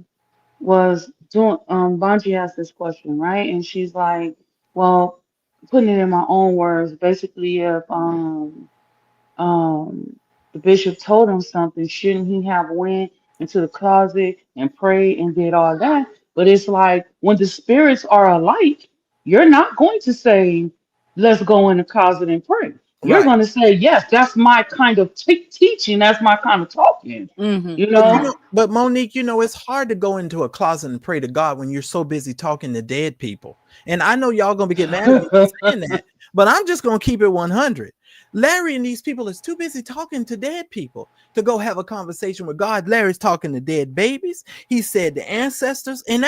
was doing, Bungie asked this question, right? And she's like, well, putting it in my own words, basically, if the bishop told him something, shouldn't he have went into the closet and prayed and did all that? But it's like, when the spirits are alike, you're not going to say, let's go in the closet and pray. You're going to say, yes, that's my kind of teaching. That's my kind of talking. Mm-hmm. But Monique, it's hard to go into a closet and pray to God when you're so busy talking to dead people. And I know y'all going to get mad at me for saying that, but I'm just going to keep it 100. Larry and these people is too busy talking to dead people to go have a conversation with God. Larry's talking to dead babies. He said the ancestors, and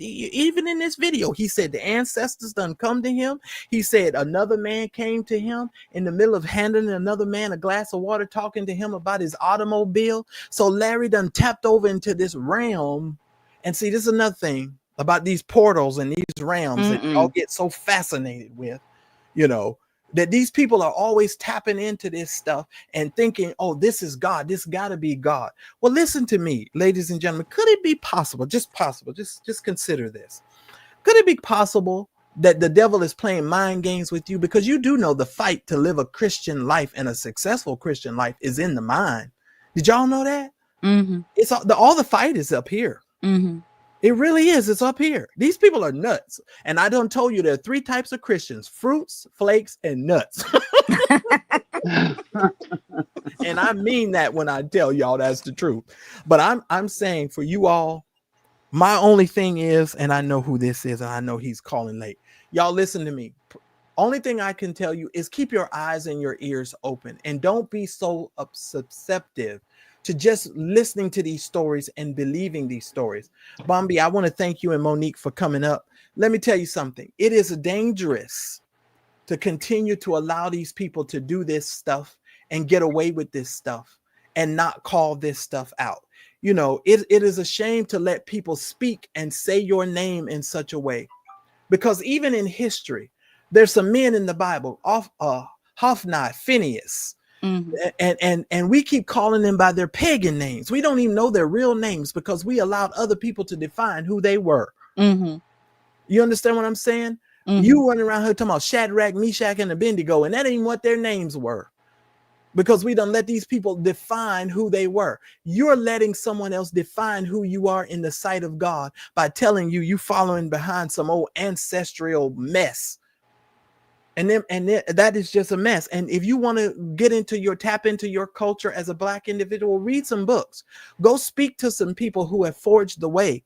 even in this video, he said the ancestors done come to him. He said another man came to him in the middle of handing another man a glass of water, talking to him about his automobile. So Larry done tapped over into this realm. And see, this is another thing about these portals and these realms that y'all get so fascinated with, that these people are always tapping into this stuff and thinking, oh, this is God. This got to be God. Well, listen to me, ladies and gentlemen. Could it be possible, just consider this. Could it be possible that the devil is playing mind games with you? Because you do know the fight to live a Christian life and a successful Christian life is in the mind. Did y'all know that? Mm-hmm. It's all the fight is up here. Mm-hmm. It really is. It's up here. These people are nuts. And I done told you there are 3 types of Christians: fruits, flakes, and nuts. And I mean that when I tell y'all that's the truth. But I'm saying for you all, my only thing is, and I know who this is, and I know he's calling late. Y'all listen to me. Only thing I can tell you is keep your eyes and your ears open, and don't be so susceptible to just listening to these stories and believing these stories. Bombi, I want to thank you and Monique for coming up. Let me tell you something. It is dangerous to continue to allow these people to do this stuff and get away with this stuff and not call this stuff out. It is a shame to let people speak and say your name in such a way, because even in history, there's some men in the Bible, Hophni, Phineas, and we keep calling them by their pagan names. We don't even know their real names because we allowed other people to define who they were. Mm-hmm. You understand what I'm saying? Mm-hmm. You running around here talking about Shadrach, Meshach, and Abednego, and that ain't what their names were, because we don't let these people define who they were. You're letting someone else define who you are in the sight of God by telling you following behind some old ancestral mess. And then that is just a mess. And if you want to tap into your culture as a Black individual, read some books, go speak to some people who have forged the way,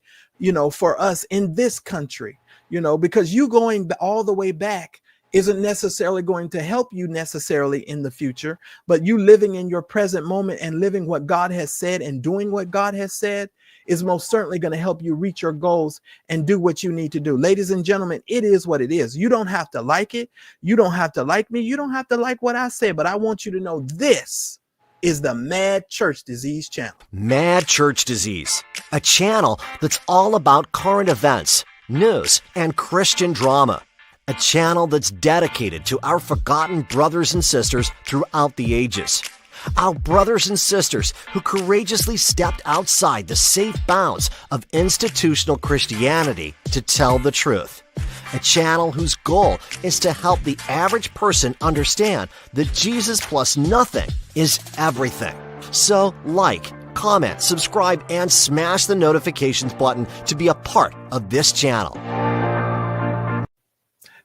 for us in this country, because you going all the way back isn't necessarily going to help you necessarily in the future, but you living in your present moment and living what God has said and doing what God has said is most certainly going to help you reach your goals and do what you need to do. Ladies and gentlemen, it is what it is. You don't have to like it. You don't have to like me. You don't have to like what I say, but I want you to know this is the Mad Church Disease channel. Mad Church Disease, a channel that's all about current events, news, and Christian drama. A channel that's dedicated to our forgotten brothers and sisters throughout the ages. Our brothers and sisters who courageously stepped outside the safe bounds of institutional Christianity to tell the truth. A channel whose goal is to help the average person understand that Jesus plus nothing is everything. So like, comment, subscribe, and smash the notifications button to be a part of this channel.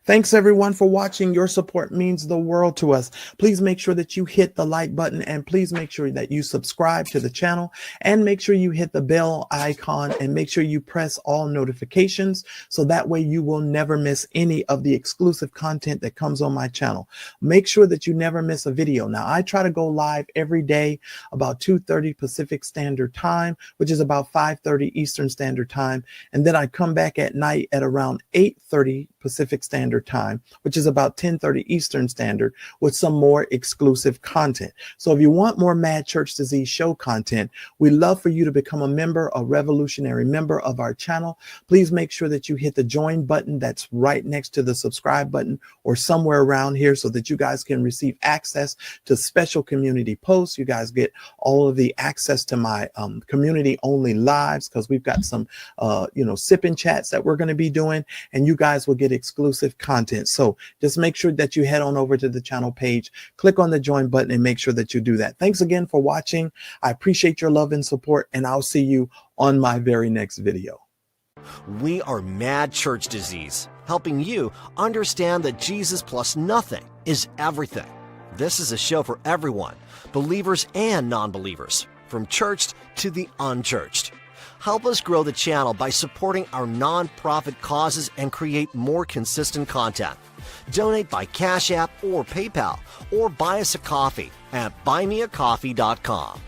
Thanks everyone for watching. Your support means the world to us. Please make sure that you hit the like button, and please make sure that you subscribe to the channel, and make sure you hit the bell icon, and make sure you press all notifications so that way you will never miss any of the exclusive content that comes on my channel. Make sure that you never miss a video. Now, I try to go live every day about 2:30 Pacific Standard Time, which is about 5:30 Eastern Standard Time, and then I come back at night at around 8:30 Pacific Standard Time, which is about 10:30 Eastern Standard, with some more exclusive content. So if you want more Mad Church Disease show content, we'd love for you to become a member, a revolutionary member of our channel. Please make sure that you hit the join button that's right next to the subscribe button or somewhere around here so that you guys can receive access to special community posts. You guys get all of the access to my community only lives, because we've got some sipping chats that we're going to be doing, and you guys will get exclusive content. So just make sure that you head on over to the channel page, click on the join button, and make sure that you do that. Thanks again for watching. I appreciate your love and support, and I'll see you on my very next video. We are Mad Church Disease, helping you understand that Jesus plus nothing is everything. This is a show for everyone, believers and non-believers, from churched to the unchurched. Help us grow the channel by supporting our non-profit causes and create more consistent content. Donate by Cash App or PayPal, or buy us a coffee at buymeacoffee.com.